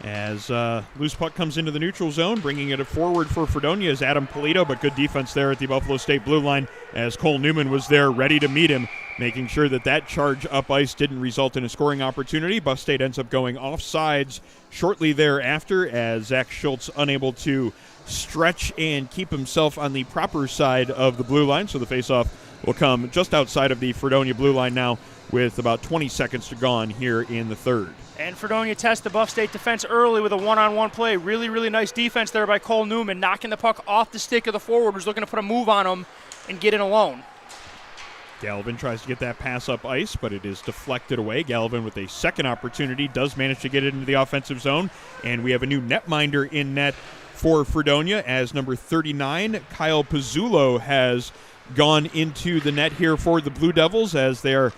as loose puck comes into the neutral zone, bringing it forward for Fredonia is Adam Polito, but good defense there at the Buffalo State blue line as Cole Newman was there ready to meet him, making sure that charge up ice didn't result in a scoring opportunity. Buff State ends up going offsides shortly thereafter as Zach Schultz unable to stretch and keep himself on the proper side of the blue line, so the faceoff will come just outside of the Fredonia blue line now with about 20 seconds to gone here in the third.
And Fredonia tests the Buff State defense early with a one-on-one play. Really, really nice defense there by Cole Newman, knocking the puck off the stick of the forward who's looking to put a move on him and get in alone.
Galvin tries to get that pass up ice, but it is deflected away. Galvin with a second opportunity does manage to get it into the offensive zone, and we have a new netminder in net for Fredonia as number 39, Kyle Pizzulo, has gone into the net here for the Blue Devils as they are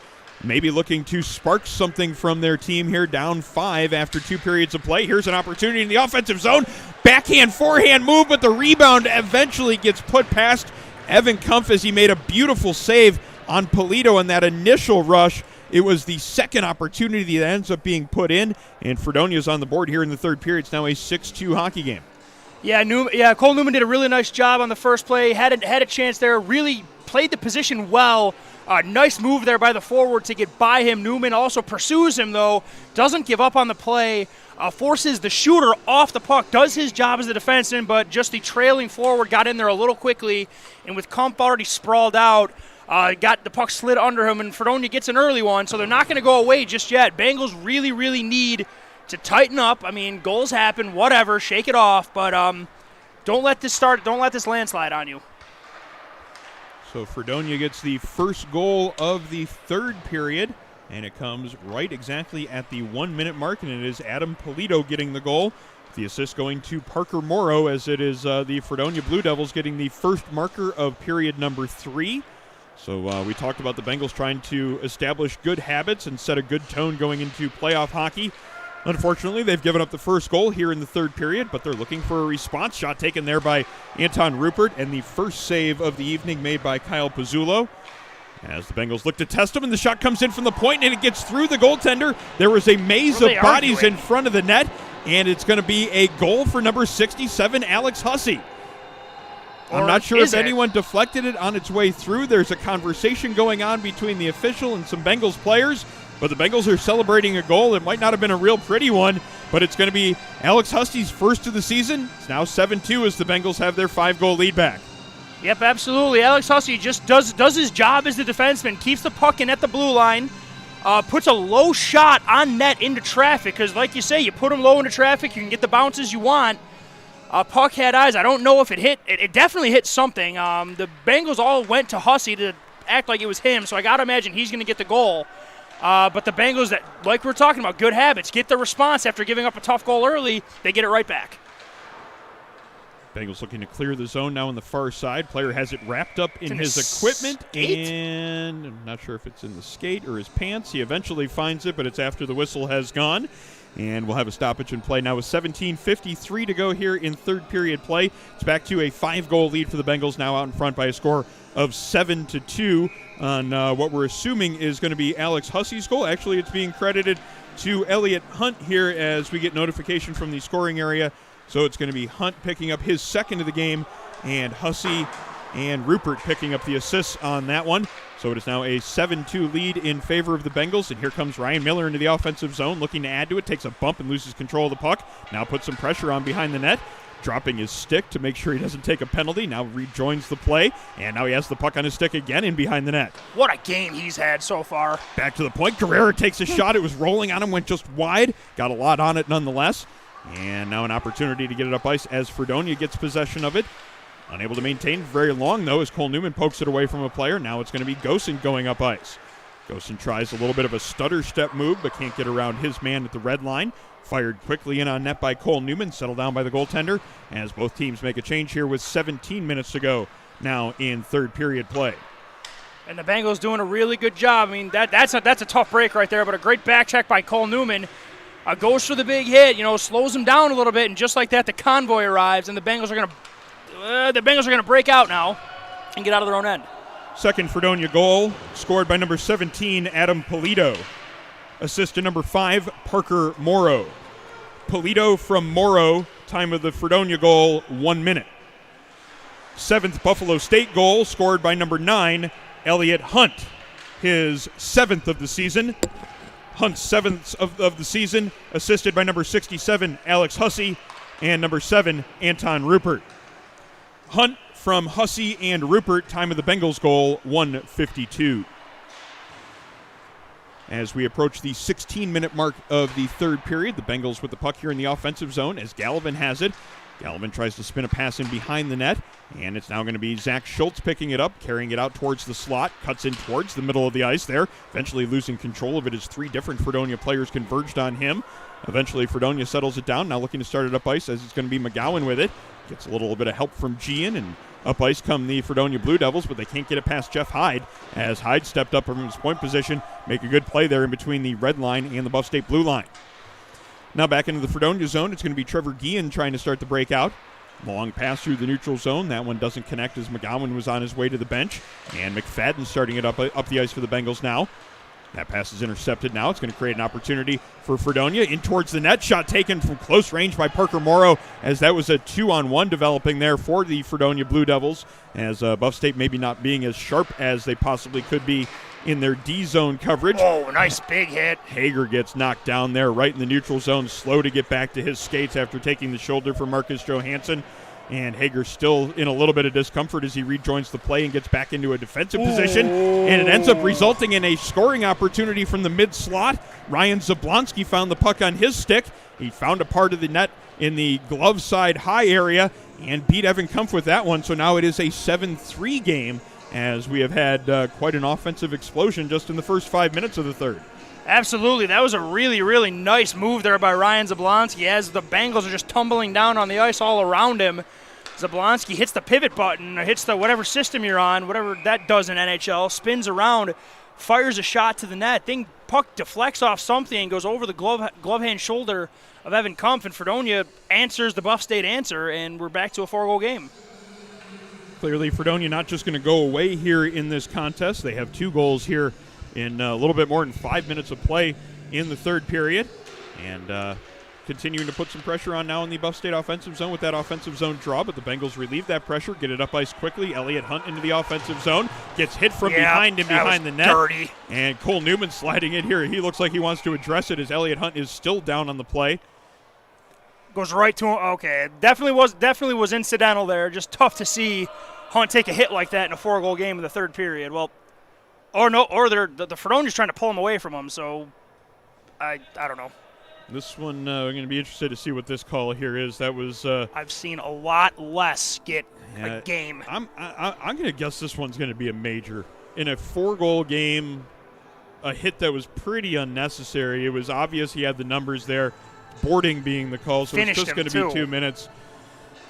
maybe looking to spark something from their team here, down 5 after 2 periods of play. Here's an opportunity in the offensive zone. Backhand, forehand move, but the rebound eventually gets put past Evan Kumpf as he made a beautiful save on Polito in that initial rush. It was the second opportunity that ends up being put in, and Fredonia's on the board here in the third period. It's now a 6-2 hockey game.
Yeah, Cole Newman did a really nice job on the first play, had a chance there, really played the position well. Nice move there by the forward to get by him. Newman also pursues him, though, doesn't give up on the play, forces the shooter off the puck, does his job as a defenseman, but just the trailing forward got in there a little quickly, and with Kumpf already sprawled out, got the puck slid under him, and Fredonia gets an early one, so they're not going to go away just yet. Bengals really, really need to tighten up. I mean, goals happen, whatever, shake it off, but don't let this landslide on you.
So Fredonia gets the first goal of the third period, and it comes right exactly at the 1-minute mark, and it is Adam Polito getting the goal. The assist going to Parker Morrow as it is the Fredonia Blue Devils getting the first marker of period number 3. So we talked about the Bengals trying to establish good habits and set a good tone going into playoff hockey. Unfortunately, they've given up the first goal here in the third period, but they're looking for a response. Shot taken there by Anton Rupert, and the first save of the evening made by Kyle Pizzulo. As the Bengals look to test him, and the shot comes in from the point, and it gets through the goaltender. There was a maze of bodies in front of the net, and it's going to be a goal for number 67, Alex Hussey. I'm not sure if anyone deflected it on its way through. There's a conversation going on between the official and some Bengals players, but the Bengals are celebrating a goal. It might not have been a real pretty one, but it's going to be Alex Hussey's first of the season. It's now 7-2 as the Bengals have their 5-goal lead back.
Yep, absolutely. Alex Hussey just does his job as the defenseman, keeps the puck in at the blue line, puts a low shot on net into traffic, because like you say, you put him low into traffic, you can get the bounces you want. Puck had eyes. I don't know if it hit. It definitely hit something. The Bengals all went to Hussey to act like it was him, so I got to imagine he's going to get the goal. But the Bengals, that, like we're talking about, good habits, get the response after giving up a tough goal early, they get it right back.
Bengals looking to clear the zone now on the far side. Player has it wrapped up in his equipment, and I'm not sure if it's in the skate or his pants. He eventually finds it, but it's after the whistle has gone. And we'll have a stoppage in play now with 17:53 to go here in third period play. It's back to a 5-goal lead for the Bengals, now out in front by a score of 7-2 on what we're assuming is going to be Alex Hussey's goal. Actually, it's being credited to Elliot Hunt here as we get notification from the scoring area So it's going to be Hunt picking up his second of the game, and Hussey and Rupert picking up the assists on that one. So it is now a 7-2 lead in favor of the Bengals, and here comes Ryan Miller into the offensive zone, looking to add to it, takes a bump and loses control of the puck. Now puts some pressure on behind the net, dropping his stick to make sure he doesn't take a penalty. Now rejoins the play, and now he has the puck on his stick again in behind the net.
What a game he's had so far.
Back to the point. Guerrero takes a shot. It was rolling on him, went just wide. Got a lot on it nonetheless. And now an opportunity to get it up ice as Fredonia gets possession of it. Unable to maintain very long, though, as Cole Newman pokes it away from a player. Now it's going to be Gosen going up ice. Gosen tries a little bit of a stutter step move, but can't get around his man at the red line. Fired quickly in on net by Cole Newman, settled down by the goaltender, as both teams make a change here with 17 minutes to go now in third period play.
And the Bengals doing a really good job. I mean, that's a tough break right there, but a great back check by Cole Newman. Goes for the big hit, slows him down a little bit, and just like that, the convoy arrives, and the Bengals are gonna break out now and get out of their own end.
Second Fredonia goal, scored by number 17, Adam Polito. Assist to number 5, Parker Morrow. Polito from Morrow, time of the Fredonia goal, 1 minute. Seventh Buffalo State goal, scored by number 9, Elliot Hunt. His 7th of the season. Hunt's 7th of the season, assisted by number 67, Alex Hussey, and number 7, Anton Rupert. Hunt from Hussey and Rupert, time of the Bengals goal, 1:52. As we approach the 16-minute mark of the third period, the Bengals with the puck here in the offensive zone as Gallivan has it. Gallivan tries to spin a pass in behind the net, and it's now going to be Zach Schultz picking it up, carrying it out towards the slot, cuts in towards the middle of the ice there, eventually losing control of it as 3 different Fredonia players converged on him. Eventually Fredonia settles it down, now looking to start it up ice as it's going to be McGowan with it. Gets a little bit of help from Gian, and up ice come the Fredonia Blue Devils, but they can't get it past Jeff Hyde as Hyde stepped up from his point position, make a good play there in between the red line and the Buff State blue line. Now back into the Fredonia zone, it's going to be Trevor Guillen trying to start the breakout. Long pass through the neutral zone. That one doesn't connect as McGowan was on his way to the bench. And McFadden starting it up the ice for the Bengals now. That pass is intercepted now. It's going to create an opportunity for Fredonia. In towards the net. Shot taken from close range by Parker Morrow, as that was a 2-on-1 developing there for the Fredonia Blue Devils, as Buff State maybe not being as sharp as they possibly could be in their D-zone coverage.
Oh, nice big hit.
Hager gets knocked down there right in the neutral zone, slow to get back to his skates after taking the shoulder from Marcus Johansson. And Hager still in a little bit of discomfort as he rejoins the play and gets back into a defensive position. And it ends up resulting in a scoring opportunity from the mid-slot. Ryan Zablonski found the puck on his stick. He found a part of the net in the glove side high area and beat Evan Kumpf with that one. So now it is a 7-3 game, as we have had quite an offensive explosion just in the first 5 minutes of the third.
Absolutely. That was a really, really nice move there by Ryan Zablonski as the Bengals are just tumbling down on the ice all around him. Zablonski hits the pivot button, or hits the whatever system you're on, whatever that does in NHL, spins around, fires a shot to the net. Puck deflects off something and goes over the glove hand shoulder of Evan Kumpf, and Fredonia answers the Buff State answer, and we're back to a 4-goal game.
Clearly, Fredonia not just going to go away here in this contest. They have 2 goals here in a little bit more than 5 minutes of play in the third period. And continuing to put some pressure on now in the Buff State offensive zone with that offensive zone draw, but the Bengals relieve that pressure, get it up ice quickly. Elliot Hunt into the offensive zone, gets hit from behind him behind the net.
Dirty.
And Cole Newman sliding in here. He looks like he wants to address it as Elliot Hunt is still down on the play.
Goes right to him. Okay, definitely was incidental there. Just tough to see Hunt take a hit like that in a 4-goal game in the third period. Well, the Fredonia's trying to pull him away from him. So I don't know.
This one, we're going to be interested to see what this call here is. That was.
I've seen a lot less get a game.
I'm going to guess this one's going to be a major. In a 4-goal game, a hit that was pretty unnecessary. It was obvious he had the numbers there. Boarding being the call, so
Finished
it's just going to be 2 minutes.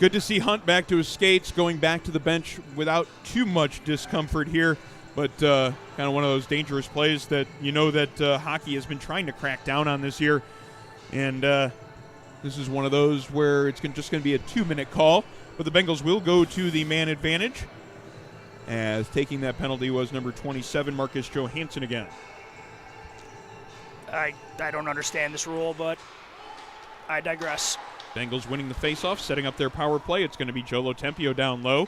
Good to see Hunt back to his skates, going back to the bench without too much discomfort here. But kind of one of those dangerous plays that that hockey has been trying to crack down on this year. And this is one of those where it's just going to be a 2-minute call. But the Bengals will go to the man advantage, as taking that penalty was number 27, Marcus Johansson again.
I don't understand this rule, but I digress.
Bengals winning the faceoff, setting up their power play. It's going to be Joe Lotempio down low.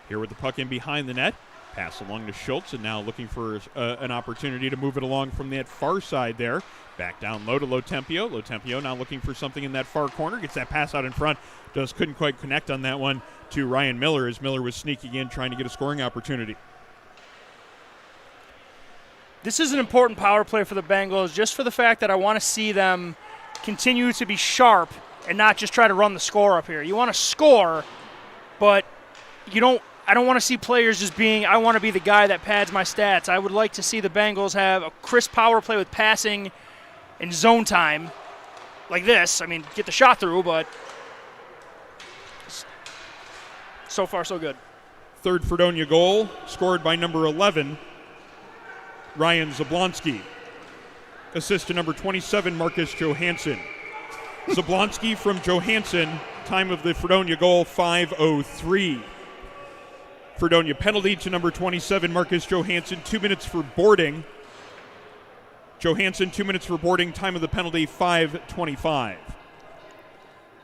Here with the puck in behind the net. Pass along to Schultz, and now looking for an opportunity to move it along from that far side there. Back down low to Lotempio. Lotempio now looking for something in that far corner. Gets that pass out in front. Just couldn't quite connect on that one to Ryan Miller as Miller was sneaking in trying to get a scoring opportunity.
This is an important power play for the Bengals just for the fact that I want to see them continue to be sharp and not just try to run the score up here. You want to score, but I don't want to see players just being, I want to be the guy that pads my stats. I would like to see the Bengals have a crisp power play with passing and zone time like this. I mean, get the shot through, but so far so good.
Third Fredonia goal scored by number 11, Ryan Zablonski. Assist to number 27, Marcus Johansson. Zablonski from Johansson, time of the Fredonia goal, 5:03. Fredonia penalty to number 27, Marcus Johansson, 2 minutes for boarding. Johansson, 2 minutes for boarding, time of the penalty, 5:25.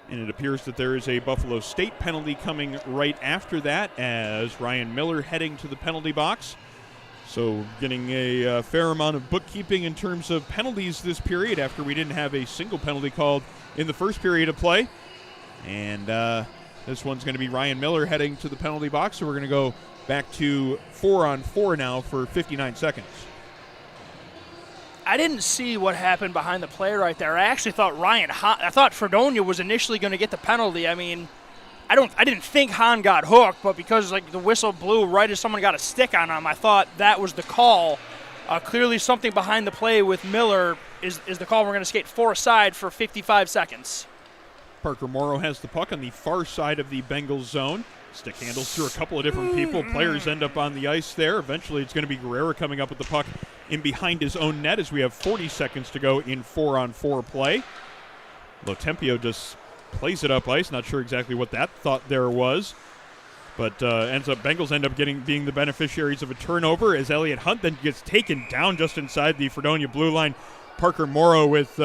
And it appears that there is a Buffalo State penalty coming right after that as Ryan Miller heading to the penalty box. So getting a fair amount of bookkeeping in terms of penalties this period after we didn't have a single penalty called in the first period of play. And this one's going to be Ryan Miller heading to the penalty box. So we're going to go back to 4-on-4 now for 59 seconds.
I didn't see what happened behind the play right there. I actually thought I thought Fredonia was initially going to get the penalty. I mean, I didn't think Hahn got hooked, but because the whistle blew right as someone got a stick on him, I thought that was the call. Clearly something behind the play with Miller is the call. We're going to skate 4 aside for 55 seconds.
Parker Morrow has the puck on the far side of the Bengals zone. Stick handles through a couple of different people. Players end up on the ice there. Eventually it's going to be Guerrera coming up with the puck in behind his own net as we have 40 seconds to go in 4-on-4 play. Lotempio just plays it up ice. Not sure exactly what that thought there was. But Bengals end up being the beneficiaries of a turnover as Elliott Hunt then gets taken down just inside the Fredonia blue line. Parker Morrow with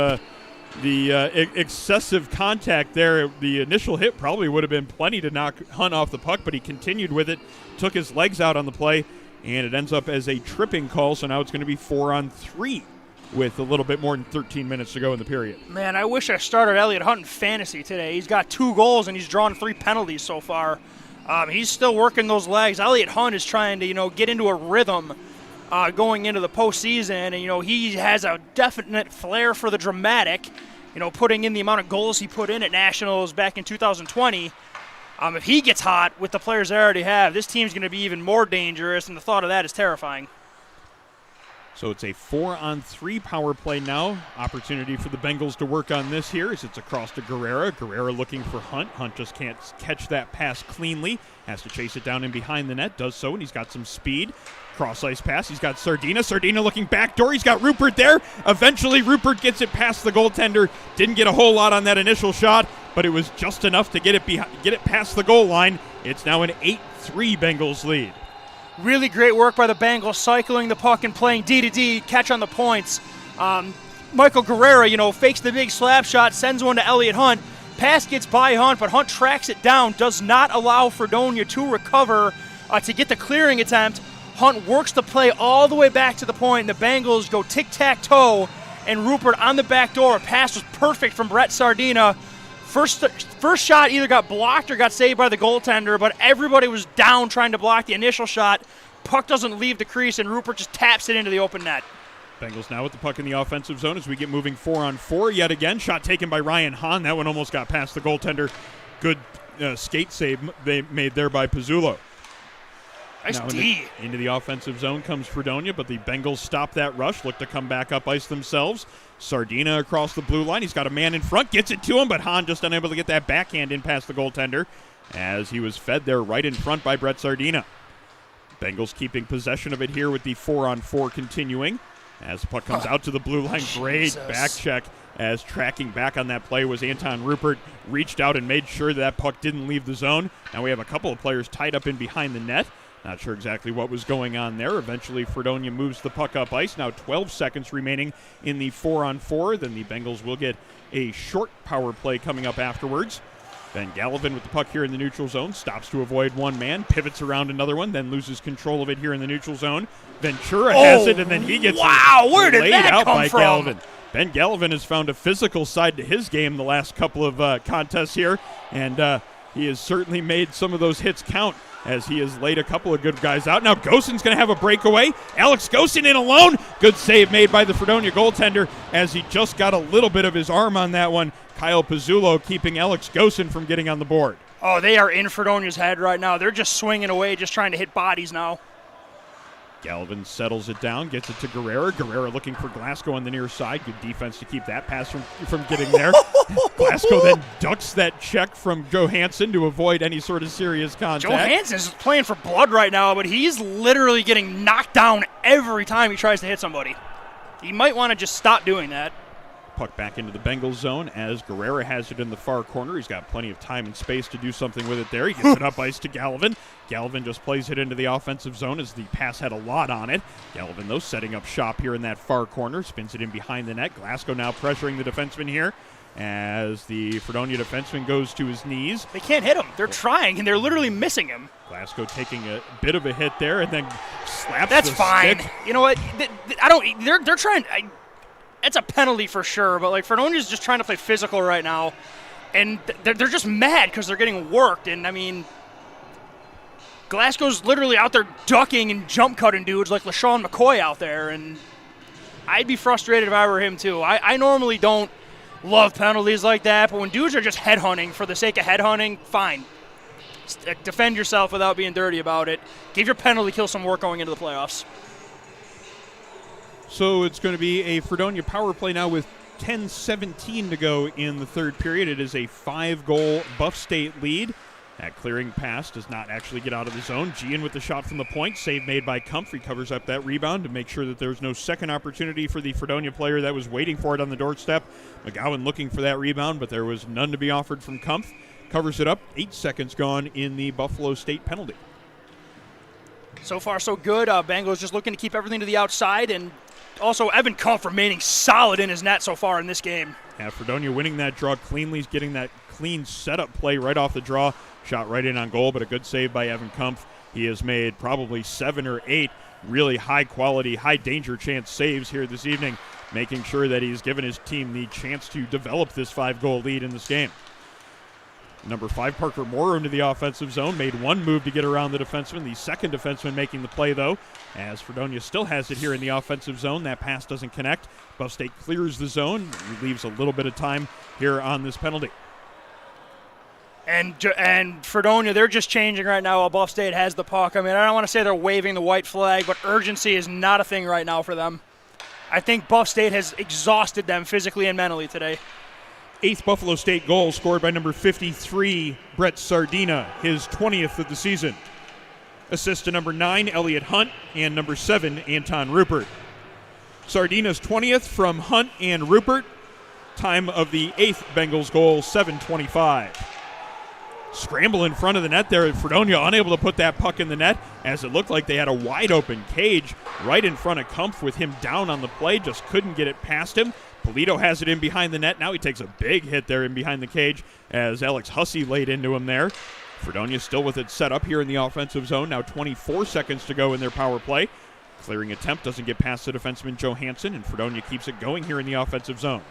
excessive contact there. The initial hit probably would have been plenty to knock Hunt off the puck, but he continued with it, took his legs out on the play, and it ends up as a tripping call. So now it's going to be 4-on-3 with a little bit more than 13 minutes to go in the period.
Man, I wish I started Elliott Hunt in fantasy today. He's got 2 goals and he's drawn 3 penalties so far. He's still working those legs. Elliott Hunt is trying to, get into a rhythm going into the postseason, and he has a definite flair for the dramatic. Putting in the amount of goals he put in at Nationals back in 2020. If he gets hot with the players they already have, this team's going to be even more dangerous, and the thought of that is terrifying.
So it's a 4-on-3 power play now. Opportunity for the Bengals to work on this here as it's across to Guerrera. Guerrera looking for Hunt. Hunt just can't catch that pass cleanly. Has to chase it down in behind the net. Does so, and he's got some speed. Cross-ice pass. He's got Sardina. Sardina looking backdoor. He's got Rupert there. Eventually, Rupert gets it past the goaltender. Didn't get a whole lot on that initial shot, but it was just enough to get it past the goal line. It's now an 8-3 Bengals lead.
Really great work by the Bengals, cycling the puck and playing D-to-D, catch on the points. Michael Guerrera, fakes the big slap shot, sends one to Elliott Hunt. Pass gets by Hunt, but Hunt tracks it down, does not allow Fredonia to recover to get the clearing attempt. Hunt works the play all the way back to the point, and the Bengals go tic-tac-toe, and Rupert on the back door. Pass was perfect from Brett Sardina. First shot either got blocked or got saved by the goaltender, but everybody was down trying to block the initial shot. Puck doesn't leave the crease, and Rupert just taps it into the open net.
Bengals now with the puck in the offensive zone as we get moving 4-on-4 yet again. Shot taken by Ryan Hahn. That one almost got past the goaltender. Good skate save they made there by Pizzulo.
Nice
now
D.
Into the offensive zone comes Fredonia, but the Bengals stop that rush, look to come back up ice themselves. Sardina across the blue line. He's got a man in front, gets it to him, but Hahn just unable to get that backhand in past the goaltender as he was fed there right in front by Brett Sardina. Bengals keeping possession of it here with the 4-on-4 continuing. As the puck comes out to the blue line, great back check as tracking back on that play was Anton Rupert. Reached out and made sure that puck didn't leave the zone. Now we have a couple of players tied up in behind the net. Not sure exactly what was going on there. Eventually, Fredonia moves the puck up ice. Now 12 seconds remaining in the 4-on-4. Then the Bengals will get a short power play coming up afterwards. Then Gallivan with the puck here in the neutral zone. Stops to avoid one man. Pivots around another one. Then loses control of it here in the neutral zone. Ventura has it, and then he gets
where did
laid
that
out
come
by
from?
Gallivan. Ben Gallivan has found a physical side to his game the last couple of contests here. And he has certainly made some of those hits count, as he has laid a couple of good guys out. Now Gossen's going to have a breakaway. Alex Gossen in alone. Good save made by the Fredonia goaltender, as he just got a little bit of his arm on that one. Kyle Pizzullo keeping Alex Gossen from getting on the board.
Oh, they are in Fredonia's head right now. They're just swinging away, just trying to hit bodies now.
Gallivan settles it down, gets it to Guerrera. Guerrera looking for Glasgow on the near side. Good defense to keep that pass from getting there. Glasgow then ducks that check from Johansson to avoid any sort of serious contact.
Johansson's playing for blood right now, but he's literally getting knocked down every time he tries to hit somebody. He might want to just stop doing that.
Puck back into the Bengals zone as Guerrera has it in the far corner. He's got plenty of time and space to do something with it there. He gets it up ice to Gallivan. Gallivan just plays it into the offensive zone, as the pass had a lot on it. Gallivan, though, setting up shop here in that far corner. Spins it in behind the net. Glasgow now pressuring the defenseman here as the Fredonia defenseman goes to his knees.
They can't hit him. They're trying, and they're literally missing him.
Glasgow taking a bit of a hit there and then slaps
That's
the
fine.
stick.
You know what? I don't. They're trying. It's a penalty for sure, but like Fredonia's just trying to play physical right now, and they're just mad because they're getting worked. And I mean, Glasgow's literally out there ducking and jump cutting dudes like LaShawn McCoy out there, and I'd be frustrated if I were him too. I normally don't love penalties like that, but when dudes are just headhunting for the sake of headhunting, fine. Defend yourself without being dirty about it. Give your penalty kill some work going into the playoffs.
So it's going to be a Fredonia power play now with 10:17 to go in the third period. It is a 5-goal Buff State lead. That clearing pass does not actually get out of the zone. Gian with the shot from the point. Save made by Comfrey. Covers up that rebound to make sure that there's no second opportunity for the Fredonia player that was waiting for it on the doorstep. McGowan looking for that rebound, but there was none to be offered from Kumpf. Covers it up. 8 seconds gone in the Buffalo State penalty.
So far, so good. Bengals just looking to keep everything to the outside, and also Evan Kumpf remaining solid in his net so far in this game.
Yeah, Fredonia winning that draw cleanly, getting that clean setup play right off the draw. Shot right in on goal, but a good save by Evan Kumpf. He has made probably 7 or 8 really high-quality, high-danger chance saves here this evening, making sure that he's given his team the chance to develop this 5-goal lead in this game. Number 5, Parker Morrow into the offensive zone. Made one move to get around the defenseman. The second defenseman making the play, though, as Fredonia still has it here in the offensive zone. That pass doesn't connect. Buff State clears the zone. He leaves a little bit of time here on this penalty.
And Fredonia, they're just changing right now while Buff State has the puck. I mean, I don't want to say they're waving the white flag, but urgency is not a thing right now for them. I think Buff State has exhausted them physically and mentally today.
8th Buffalo State goal scored by number 53, Brett Sardina, his 20th of the season. Assist to number 9, Elliot Hunt, and number 7, Anton Rupert. Sardina's 20th from Hunt and Rupert. Time of the 8th Bengals goal, 7:25. Scramble in front of the net there. Fredonia unable to put that puck in the net, as it looked like they had a wide open cage right in front of Kumpf with him down on the play. Just couldn't get it past him. Polito has it in behind the net. Now he takes a big hit there in behind the cage as Alex Hussey laid into him there. Fredonia still with it set up here in the offensive zone. Now 24 seconds to go in their power play. Clearing attempt doesn't get past the defenseman Johansson, and Fredonia keeps it going here in the offensive zone.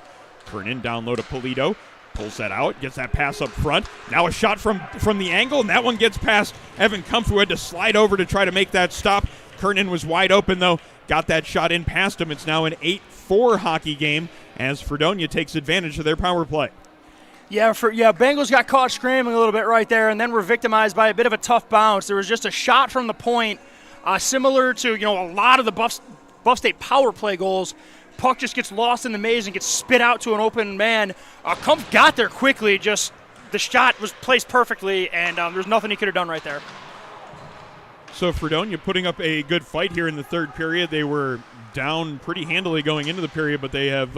Kernan down low to Polito. Pulls that out, gets that pass up front. Now a shot from the angle, and that one gets past Evan Kumpf, who had to slide over to try to make that stop. Kernan was wide open, though. Got that shot in past him. It's now an 8-4 hockey game as Fredonia takes advantage of their power play.
Yeah, Bengals got caught scrambling a little bit right there, and then were victimized by a bit of a tough bounce. There was just a shot from the point, similar to a lot of the Buff State power play goals. Puck just gets lost in the maze and gets spit out to an open man. Kumpf got there quickly. Just the shot was placed perfectly, and there's nothing he could have done right there.
So Fredonia putting up a good fight here in the third period. They were down pretty handily going into the period, but they have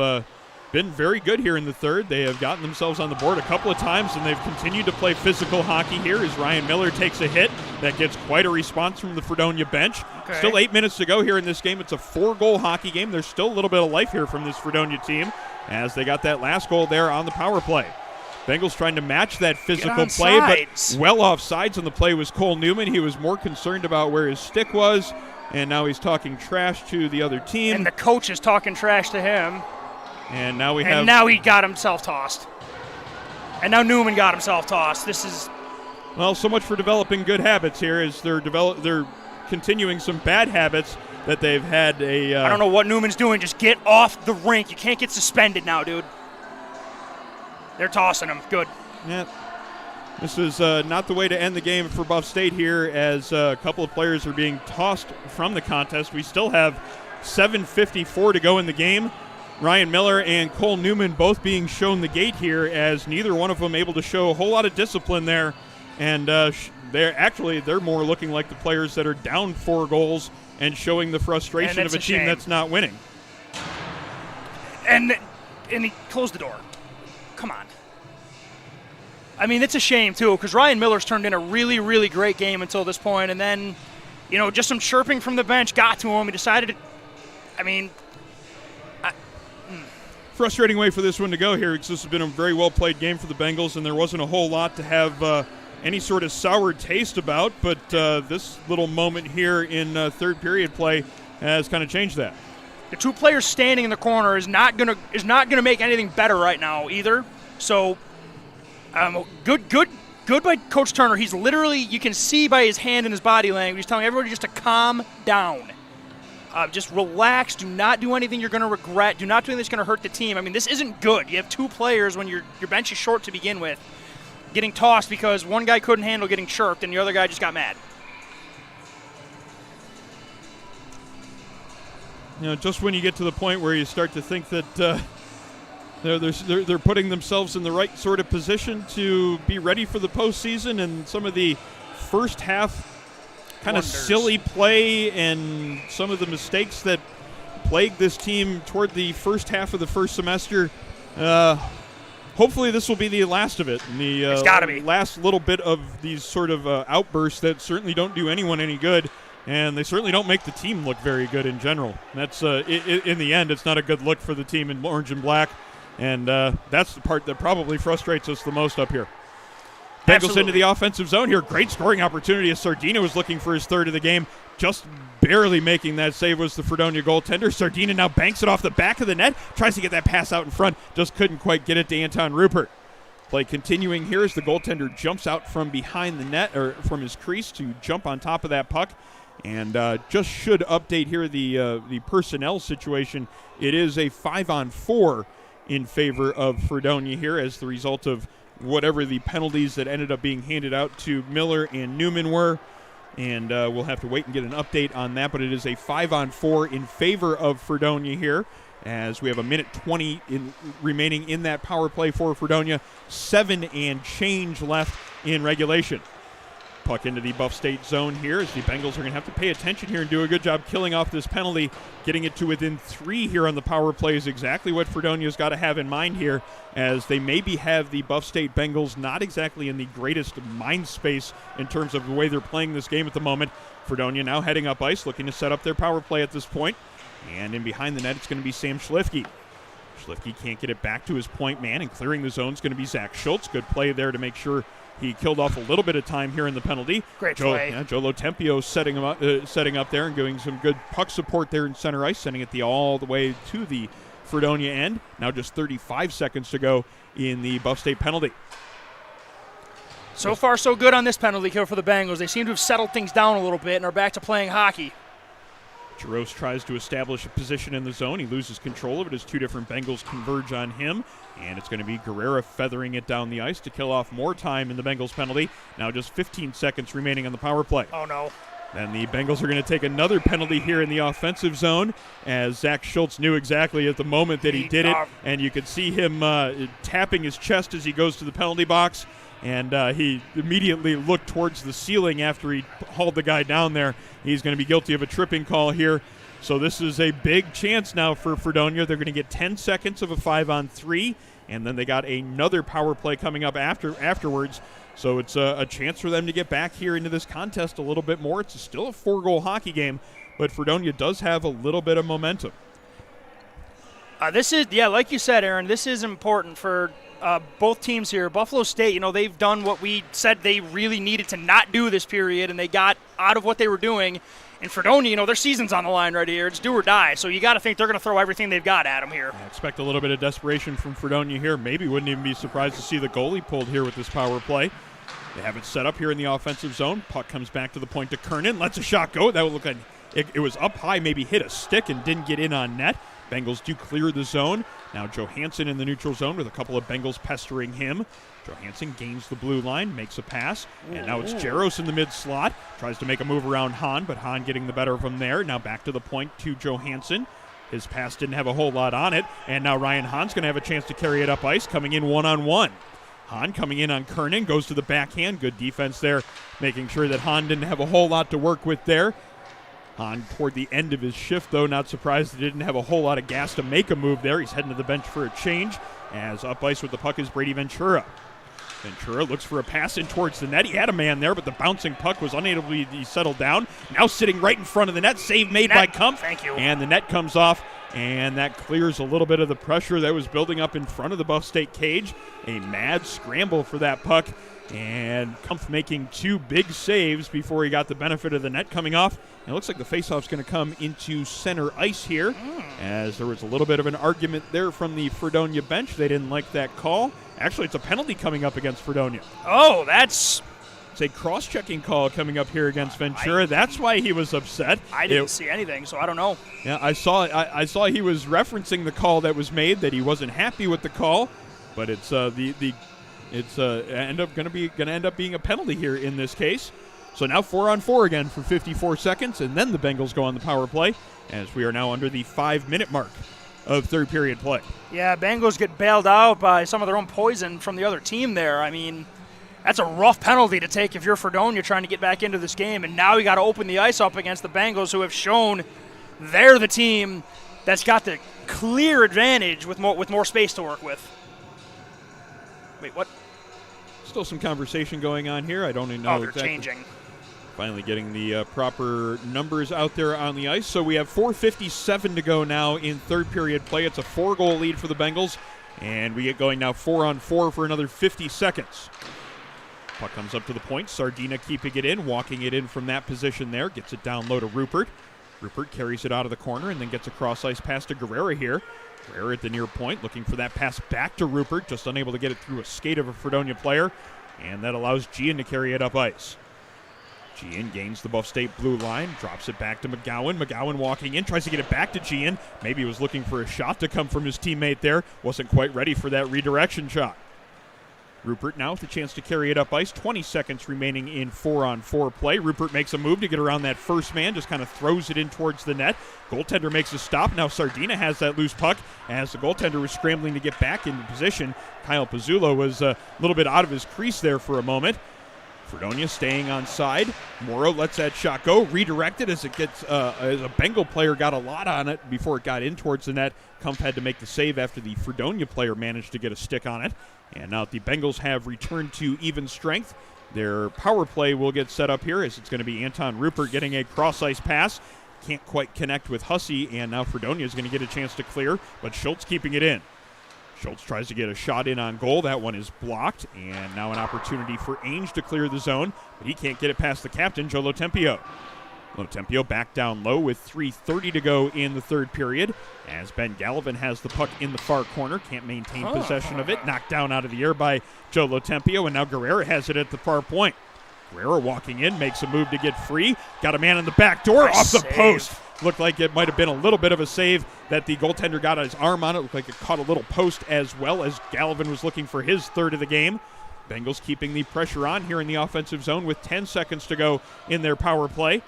been very good here in the third. They have gotten themselves on the board a couple of times, and they've continued to play physical hockey here as Ryan Miller takes a hit. that gets quite a response from the Fredonia bench.
Okay.
Still 8 minutes to go here in this game. It's a 4-goal hockey game. There's still a little bit of life here from this Fredonia team as they got that last goal there on the power play. Bengals trying to match that physical play, but well off sides on the play was Cole Newman. He was more concerned about where his stick was, and now he's talking trash to the other team.
And the coach is talking trash to him.
And now
now he got himself tossed. And now Newman got himself tossed. This is...
Well, so much for developing good habits here as they're continuing some bad habits that they've had
I don't know what Newman's doing. Just get off the rink. You can't get suspended now, dude. They're tossing him. Good.
Yeah. This is not the way to end the game for Buff State here as a couple of players are being tossed from the contest. We still have 7:54 to go in the game. Ryan Miller and Cole Newman both being shown the gate here as neither one of them able to show a whole lot of discipline there. And they're more looking like the players that are down 4 goals and showing the frustration of a team that's not winning.
And he closed the door. Come on. I mean, it's a shame, too, because Ryan Miller's turned in a really, really great game until this point, and then, just some chirping from the bench got to him. He decided to,
Frustrating way for this one to go here because this has been a very well-played game for the Bengals, and there wasn't a whole lot to have any sort of sour taste about, but this little moment here in third period play has kind of changed that.
The 2 players standing in the corner is not gonna make anything better right now either. So, good by Coach Turner. He's literally, you can see by his hand and his body language, he's telling everybody just to calm down. Just relax. Do not do anything you're going to regret. Do not do anything that's going to hurt the team. I mean, this isn't good. You have 2 players when your bench is short to begin with, getting tossed because one guy couldn't handle getting chirped and the other guy just got mad.
Just when you get to the point where you start to think that they're putting themselves in the right sort of position to be ready for the postseason, and some of the first half kind of silly play and some of the mistakes that plagued this team toward the first half of the first semester. Hopefully this will be the last of it. And the
it's gotta be.
Last little bit of these sort of outbursts that certainly don't do anyone any good, and they certainly don't make the team look very good in general. That's in the end, it's not a good look for the team in orange and black, and that's the part that probably frustrates us the most up here. Bengals into the offensive zone here. Great scoring opportunity as Sardina was looking for his third of the game. Just barely making that save was the Fredonia goaltender. Sardina now banks it off the back of the net. Tries to get that pass out in front. Just couldn't quite get it to Anton Rupert. Play continuing here as the goaltender jumps out from behind the net, or from his crease to jump on top of that puck. And just should update here the personnel situation. It is a 5-on-4 in favor of Fredonia here as the result of whatever the penalties that ended up being handed out to Miller and Newman were. And we'll have to wait and get an update on that. But it is a 5-on-4 in favor of Fredonia here as we have a minute 20 remaining in that power play for Fredonia. 7 and change left in regulation. Puck into the Buff State zone here as the Bengals are going to have to pay attention here and do a good job killing off this penalty. Getting it to within 3 here on the power play is exactly what Fredonia's got to have in mind here, as they maybe have the Buff State Bengals not exactly in the greatest mind space in terms of the way they're playing this game at the moment. Fredonia now heading up ice, looking to set up their power play at this point. And in behind the net, it's going to be Sam Schlifke. Schlifke can't get it back to his point man, and clearing the zone is going to be Zach Schultz. Good play there to make sure he killed off a little bit of time here in the penalty.
Great play.
Joe Lotempio setting up there and doing some good puck support there in center ice, sending it all the way to the Fredonia end. Now just 35 seconds to go in the Buff State penalty.
So far, so good on this penalty kill for the Bengals. They seem to have settled things down a little bit and are back to playing hockey.
Jaros tries to establish a position in the zone. He loses control of it as 2 different Bengals converge on him. And it's going to be Guerrera feathering it down the ice to kill off more time in the Bengals penalty. Now just 15 seconds remaining on the power play.
Oh, no.
And the Bengals are going to take another penalty here in the offensive zone, as Zach Schultz knew exactly at the moment that he did it. And you could see him tapping his chest as he goes to the penalty box. And he immediately looked towards the ceiling after he hauled the guy down there. He's going to be guilty of a tripping call here. So this is a big chance now for Fredonia. They're going to get 10 seconds of a 5-on-3, and then they got another power play coming up afterwards. So it's a chance for them to get back here into this contest a little bit more. It's still a 4-goal hockey game, but Fredonia does have a little bit of momentum.
This is, like you said, Aaron, this is important for both teams here. Buffalo State, they've done what we said they really needed to not do this period, and they got out of what they were doing. And Fredonia, their season's on the line right here. It's do or die. So you got to think they're going to throw everything they've got at them here.
I expect a little bit of desperation from Fredonia here. Maybe wouldn't even be surprised to see the goalie pulled here with this power play. They have it set up here in the offensive zone. Puck comes back to the point to Kernan. Lets a shot go. That would look like it was up high, maybe hit a stick and didn't get in on net. Bengals do clear the zone. Now Johansson in the neutral zone with a couple of Bengals pestering him. Johansson gains the blue line, makes a pass, and now it's Jaros in the mid slot. Tries to make a move around Hahn, but Hahn getting the better of him there. Now back to the point to Johansson. His pass didn't have a whole lot on it, and now Ryan Hahn's going to have a chance to carry it up ice, coming in one-on-one. Hahn coming in on Kernan, goes to the backhand. Good defense there, making sure that Hahn didn't have a whole lot to work with there. Hahn toward the end of his shift, though, not surprised he didn't have a whole lot of gas to make a move there. He's heading to the bench for a change, as up ice with the puck is Brady Ventura. Ventura looks for a pass in towards the net. He had a man there, but the bouncing puck was unable to be settled down. Now sitting right in front of the net. Save made by Kumpf.
Thank you.
And the net comes off, and that clears a little bit of the pressure that was building up in front of the Buff State cage. A mad scramble for that puck, and Kumpf making two big saves before he got the benefit of the net coming off. And it looks like the faceoff's going to come into center ice here, as there was a little bit of an argument there from the Fredonia bench. They didn't like that call. Actually, it's a penalty coming up against Fredonia.
Oh, it's
a cross-checking call coming up here against Ventura. That's why he was upset.
I didn't see anything, so I don't know.
Yeah, I saw he was referencing the call that was made, that he wasn't happy with the call, but it's going to end up being a penalty here in this case. So now 4-on-4 again for 54 seconds, and then the Bengals go on the power play, as we are now under the 5-minute mark of third period play.
Yeah, Bengals get bailed out by some of their own poison from the other team there. I mean, that's a rough penalty to take if you're Fredonia trying to get back into this game, and now you got to open the ice up against the Bengals, who have shown they're the team that's got the clear advantage with more space to work with. Wait, what?
Still some conversation going on here. I don't even know
they're
exactly.
Changing.
Finally getting the proper numbers out there on the ice. So we have 4:57 to go now in third period play. It's a 4-goal lead for the Bengals, and we get going now 4-on-4 for another 50 seconds. Puck comes up to the point. Sardina keeping it in, walking it in from that position there. Gets it down low to Rupert. Rupert carries it out of the corner and then gets a cross-ice pass to Guerrera here. Guerrera at the near point, looking for that pass back to Rupert, just unable to get it through a skate of a Fredonia player, and that allows Gian to carry it up ice. Gian gains the Buff State blue line, drops it back to McGowan. McGowan walking in, tries to get it back to Gian. Maybe he was looking for a shot to come from his teammate there. Wasn't quite ready for that redirection shot. Rupert now with a chance to carry it up ice. 20 seconds remaining in 4-on-4 play. Rupert makes a move to get around that first man, just kind of throws it in towards the net. Goaltender makes a stop. Now Sardina has that loose puck as the goaltender was scrambling to get back into position. Kyle Pizzulo was a little bit out of his crease there for a moment. Fredonia staying on side. Morrow lets that shot go, redirected as it gets as a Bengal player got a lot on it before it got in towards the net. Kumpf had to make the save after the Fredonia player managed to get a stick on it. And now the Bengals have returned to even strength. Their power play will get set up here as it's going to be Anton Rupert getting a cross-ice pass. Can't quite connect with Hussey, and now Fredonia is going to get a chance to clear, but Schultz keeping it in. Schultz tries to get a shot in on goal. That one is blocked, and now an opportunity for Ainge to clear the zone, but he can't get it past the captain, Joe Lotempio. Lotempio back down low with 3:30 to go in the third period, as Ben Gallivan has the puck in the far corner, can't maintain possession of it, knocked down out of the air by Joe Lotempio, and now Guerrera has it at the far point. Guerrera walking in, makes a move to get free, got a man in the back door, off the post. Looked like it might have been a little bit of a save that the goaltender got his arm on it. Looked like it caught a little post as well, as Gallivan was looking for his third of the game. Bengals keeping the pressure on here in the offensive zone with 10 seconds to go in their power play.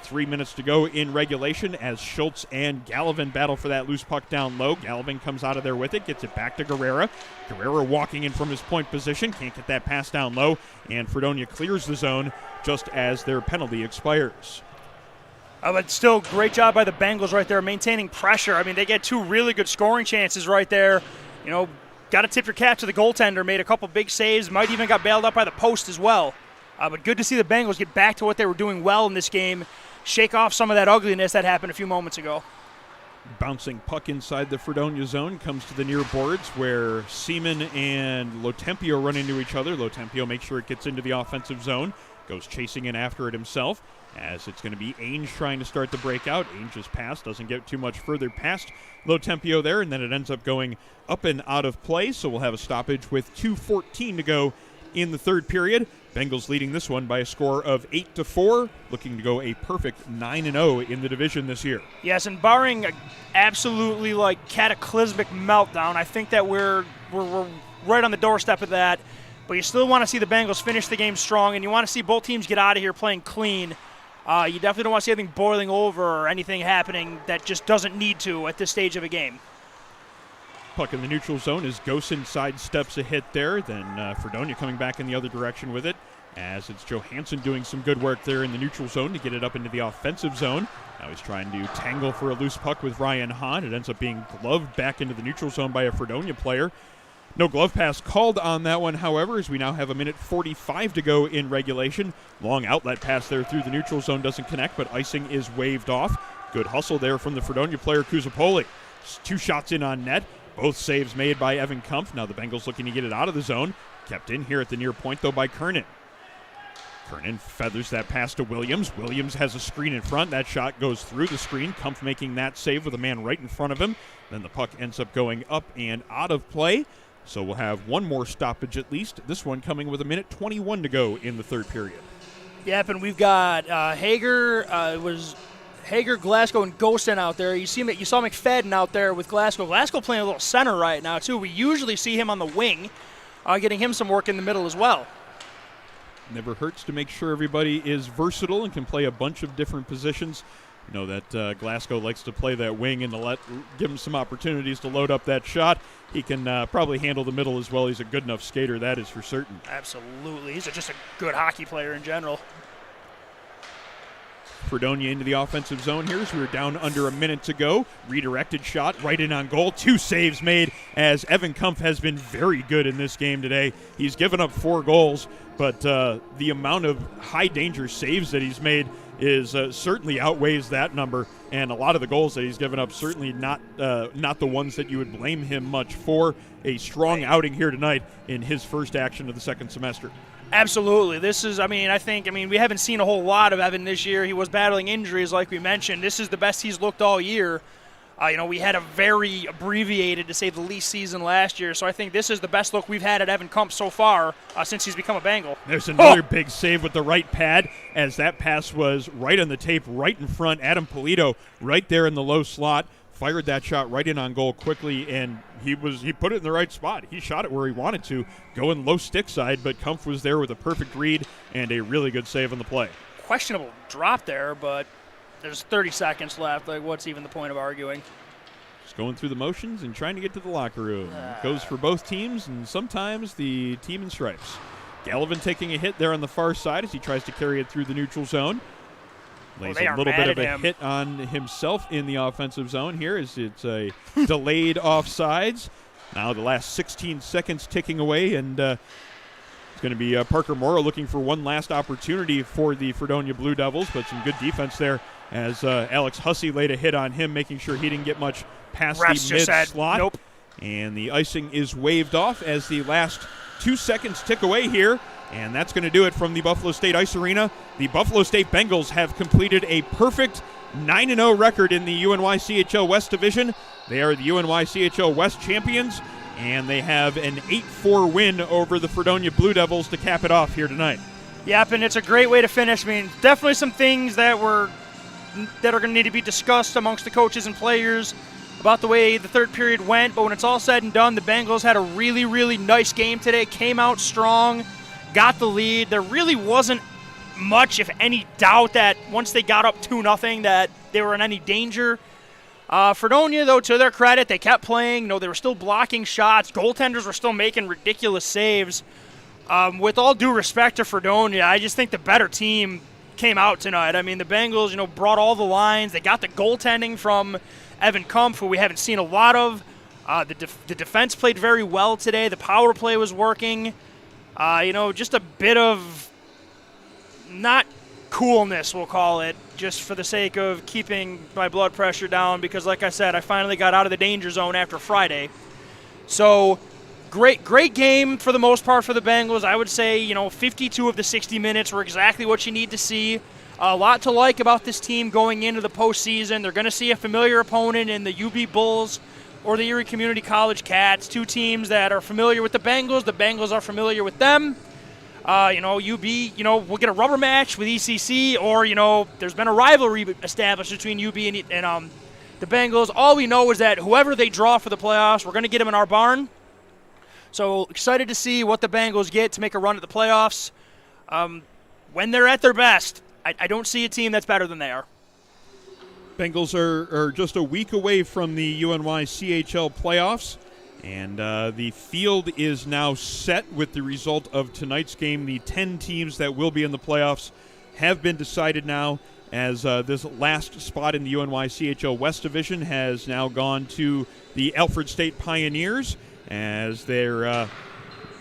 3 minutes to go in regulation as Schultz and Gallivan battle for that loose puck down low. Gallivan comes out of there with it, gets it back to Guerrera. Guerrera walking in from his point position, can't get that pass down low, and Fredonia clears the zone just as their penalty expires.
But still, great job by the Bengals right there, maintaining pressure. I mean, they get two really good scoring chances right there. You know, got to tip your cap to the goaltender. Made a couple big saves. Might even got bailed out by the post as well. But good to see the Bengals get back to what they were doing well in this game. Shake off some of that ugliness that happened a few moments ago.
Bouncing puck inside the Fredonia zone comes to the near boards where Seaman and Lotempio run into each other. Lotempio makes sure it gets into the offensive zone, goes chasing in after it himself, as it's going to be Ainge trying to start the breakout. Ainge's pass doesn't get too much further past Lotempio there, and then it ends up going up and out of play, so we'll have a stoppage with 2:14 to go in the third period. Bengals leading this one by a score of 8-4, looking to go a perfect 9-0 in the division this year.
Yes, and barring an absolutely cataclysmic meltdown, I think that we're right on the doorstep of that. But you still want to see the Bengals finish the game strong, and you want to see both teams get out of here playing clean. You definitely don't want to see anything boiling over or anything happening that just doesn't need to at this stage of a game.
Puck in the neutral zone as Gosen sidesteps a hit there. Then Fredonia coming back in the other direction with it, as it's Johansson doing some good work there in the neutral zone to get it up into the offensive zone. Now he's trying to tangle for a loose puck with Ryan Hahn. It ends up being gloved back into the neutral zone by a Fredonia player. No glove pass called on that one, however, as we now have 1:45 to go in regulation. Long outlet pass there through the neutral zone doesn't connect, but icing is waved off. Good hustle there from the Fredonia player, Kuzapoli. 2 shots in on net. Both saves made by Evan Kumpf. Now the Bengals looking to get it out of the zone. Kept in here at the near point, though, by Kernan. Kernan feathers that pass to Williams. Williams has a screen in front. That shot goes through the screen. Kumpf making that save with a man right in front of him. Then the puck ends up going up and out of play. So we'll have one more stoppage at least. This one coming with 1:21 to go in the third period.
Yep, and we've got Hager, Glasgow, and Gosen out there. You saw McFadden out there with Glasgow. Glasgow playing a little center right now, too. We usually see him on the wing, getting him some work in the middle as well.
Never hurts to make sure everybody is versatile and can play a bunch of different positions. You know that Glasgow likes to play that wing and to give him some opportunities to load up that shot. He can probably handle the middle as well. He's a good enough skater, that is for certain.
Absolutely. He's just a good hockey player in general.
Fredonia into the offensive zone here as we're down under a minute to go. Redirected shot right in on goal. 2 saves made as Evan Kumpf has been very good in this game today. He's given up 4 goals, but the amount of high danger saves that he's made is certainly outweighs that number, and a lot of the goals that he's given up certainly not the ones that you would blame him much for. A strong outing here tonight in his first action of the second semester.
Absolutely. This is, we haven't seen a whole lot of Evan this year. He was battling injuries, like we mentioned. This is the best he's looked all year. We had a very abbreviated, to say the least, season last year, so I think this is the best look we've had at Evan Kumpf so far since he's become a Bengal.
There's another big save with the right pad, as that pass was right on the tape, right in front. Adam Polito right there in the low slot. Fired that shot right in on goal quickly, and he put it in the right spot. He shot it where he wanted to, going low stick side, but Kumpf was there with a perfect read and a really good save on the play.
Questionable drop there, but there's 30 seconds left. What's even the point of arguing?
Just going through the motions and trying to get to the locker room. Goes for both teams, and sometimes the team in stripes. Gallivan taking a hit there on the far side as he tries to carry it through the neutral zone. Lays a little bit of a hit on himself in the offensive zone here as it's a delayed offsides. Now the last 16 seconds ticking away, and it's going to be Parker Morrow looking for one last opportunity for the Fredonia Blue Devils, but some good defense there as Alex Hussey laid a hit on him, making sure he didn't get much past the mid-slot.
Nope.
And the icing is waved off as the last 2 seconds tick away here. And that's going to do it from the Buffalo State Ice Arena. The Buffalo State Bengals have completed a perfect 9-0 record in the UNYCHL West Division. They are the UNYCHL West champions, and they have an 8-4 win over the Fredonia Blue Devils to cap it off here tonight.
Yep, and it's a great way to finish. Definitely some things that are going to need to be discussed amongst the coaches and players about the way the third period went. But when it's all said and done, the Bengals had a really, really nice game today. Came out strong. Got the lead. There really wasn't much, if any, doubt that once they got up 2-0 that they were in any danger. Fredonia, though, to their credit, they kept playing. They were still blocking shots. Goaltenders were still making ridiculous saves. With all due respect to Fredonia, I just think the better team came out tonight. The Bengals, brought all the lines. They got the goaltending from Evan Kumpf, who we haven't seen a lot of. The defense played very well today. The power play was working. Just a bit of not coolness, we'll call it, just for the sake of keeping my blood pressure down because, like I said, I finally got out of the danger zone after Friday. So great game for the most part for the Bengals. I would say, 52 of the 60 minutes were exactly what you need to see. A lot to like about this team going into the postseason. They're going to see a familiar opponent in the UB Bulls or the Erie Community College Cats, two teams that are familiar with the Bengals. The Bengals are familiar with them. UB, we'll get a rubber match with ECC, or, there's been a rivalry established between UB and the Bengals. All we know is that whoever they draw for the playoffs, we're going to get them in our barn. So excited to see what the Bengals get to make a run at the playoffs. When they're at their best, I don't see a team that's better than they are.
Bengals are just a week away from the UNYCHL playoffs, and the field is now set with the result of tonight's game. The 10 teams that will be in the playoffs have been decided now, as this last spot in the UNYCHL West Division has now gone to the Alfred State Pioneers, as they're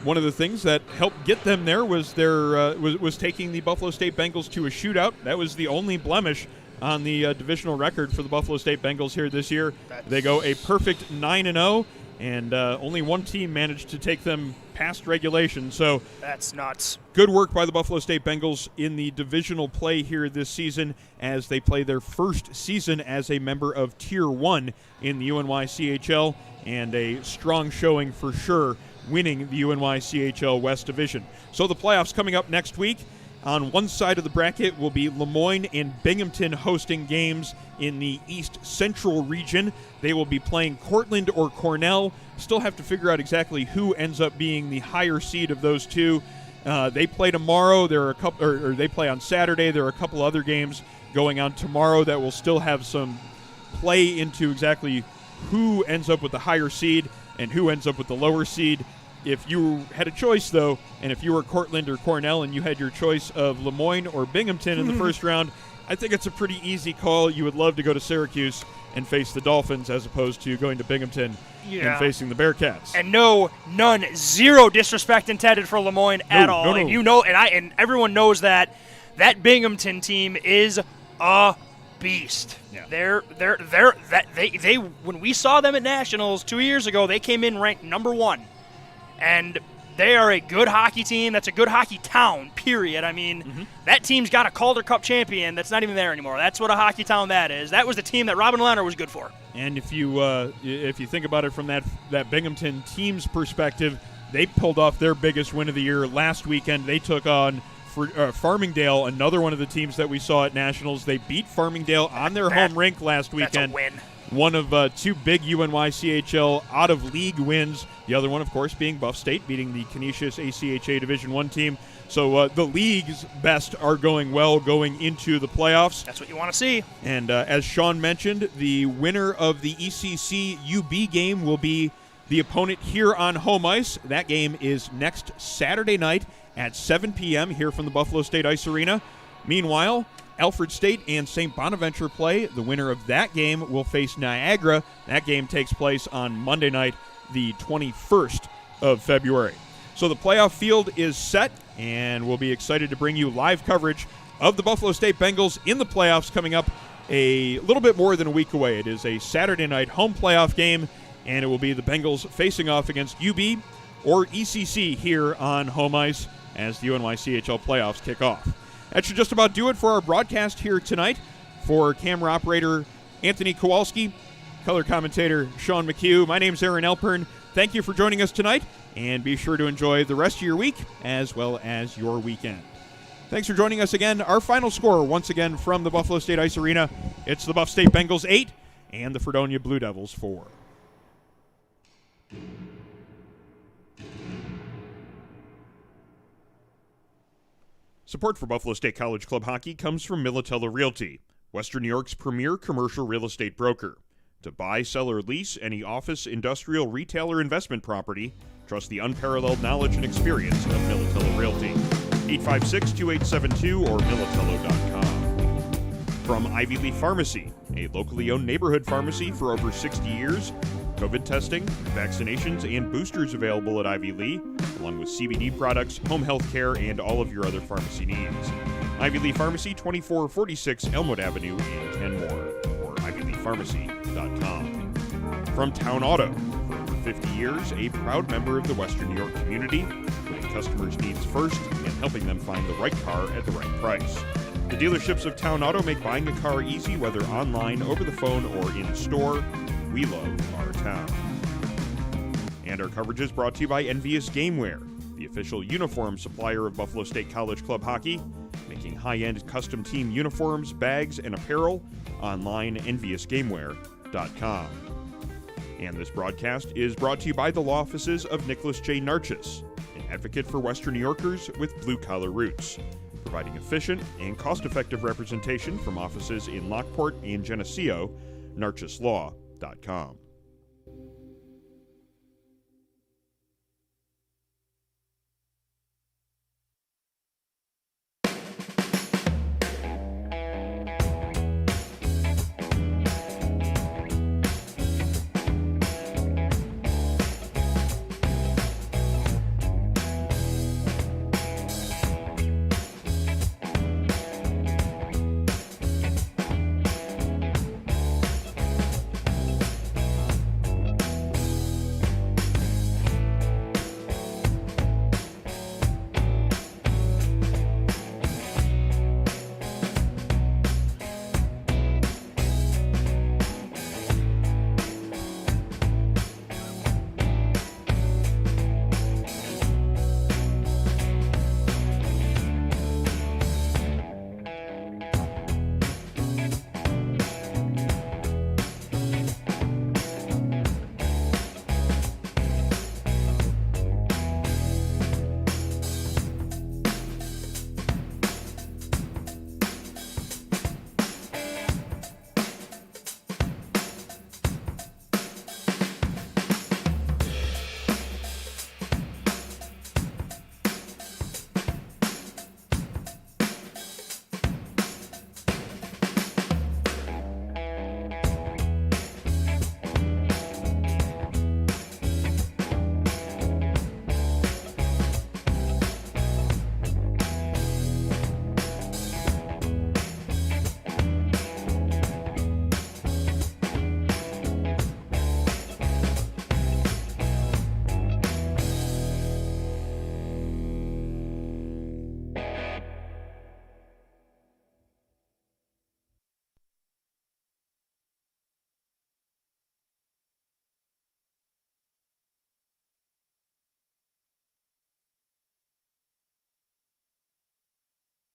one of the things that helped get them there was was taking the Buffalo State Bengals to a shootout. That was the only blemish on the divisional record for the Buffalo State Bengals here this year. They go a perfect 9-0, and only one team managed to take them past regulation. So
that's nuts.
Good work by the Buffalo State Bengals in the divisional play here this season as they play their first season as a member of Tier 1 in the UNYCHL, and a strong showing for sure, winning the UNYCHL West Division. So the playoffs coming up next week. On one side of the bracket will be Lemoyne and Binghamton hosting games in the East Central region. They will be playing Cortland or Cornell. Still have to figure out exactly who ends up being the higher seed of those two. They play tomorrow. There are a couple, or they play on Saturday. There are a couple other games going on tomorrow that will still have some play into exactly who ends up with the higher seed and who ends up with the lower seed. If you had a choice, though, and if you were Cortland or Cornell and you had your choice of Lemoyne or Binghamton in the first round, I think it's a pretty easy call. You would love to go to Syracuse and face the Dolphins as opposed to going to Binghamton and facing the Bearcats.
And zero disrespect intended for Lemoyne at all.
No.
And everyone knows that Binghamton team is a beast.
Yeah.
They when we saw them at Nationals 2 years ago, they came in ranked number 1. And they are a good hockey team. That's a good hockey town, period. I mean, that team's got a Calder Cup champion that's not even there anymore. That's what a hockey town that is. That was the team that Robin Leonard was good for.
And if you think about it from that Binghamton team's perspective, they pulled off their biggest win of the year last weekend. They took on Farmingdale, another one of the teams that we saw at Nationals. They beat Farmingdale on their home rink last weekend.
That's a win.
One of two big UNYCHL out-of-league wins. The other one, of course, being Buff State, beating the Canisius ACHA Division I team. So the league's best are going well going into the playoffs.
That's what you want to see.
And as Sean mentioned, the winner of the ECC UB game will be the opponent here on home ice. That game is next Saturday night at 7 p.m. here from the Buffalo State Ice Arena. Meanwhile, Alfred State and St. Bonaventure play. The winner of that game will face Niagara. That game takes place on Monday night, the 21st of February. So the playoff field is set, and we'll be excited to bring you live coverage of the Buffalo State Bengals in the playoffs coming up a little bit more than a week away. It is a Saturday night home playoff game, and it will be the Bengals facing off against UB or ECC here on home ice as the UNYCHL playoffs kick off. That should just about do it for our broadcast here tonight. For camera operator Anthony Kowalski, color commentator Sean McHugh, my name's Aaron Alpern. Thank you for joining us tonight, and be sure to enjoy the rest of your week as well as your weekend. Thanks for joining us again. Our final score, once again, from the Buffalo State Ice Arena. It's the Buff State Bengals 8 and the Fredonia Blue Devils 4.
Support for Buffalo State College Club hockey comes from Militello Realty, Western New York's premier commercial real estate broker. To buy, sell, or lease any office, industrial, retail, or investment property, trust the unparalleled knowledge and experience of Militello Realty. 856-2872 or militello.com. From Ivy Leaf Pharmacy, a locally owned neighborhood pharmacy for over 60 years, COVID testing, vaccinations, and boosters available at Ivy Lee, along with CBD products, home health care, and all of your other pharmacy needs. Ivy Lee Pharmacy, 2446 Elmwood Avenue, and 10 more, or ivyleepharmacy.com. From Town Auto, for over 50 years, a proud member of the Western New York community, putting customers' needs first and helping them find the right car at the right price. The dealerships of Town Auto make buying a car easy, whether online, over the phone, or in store. We love our town. And our coverage is brought to you by Envious Gameware, the official uniform supplier of Buffalo State College Club Hockey, making high-end custom team uniforms, bags, and apparel. Online, enviousgameware.com. And this broadcast is brought to you by the law offices of Nicholas J. Narchis, an advocate for Western New Yorkers with blue-collar roots, providing efficient and cost-effective representation from offices in Lockport and Geneseo. NarchisLaw.com.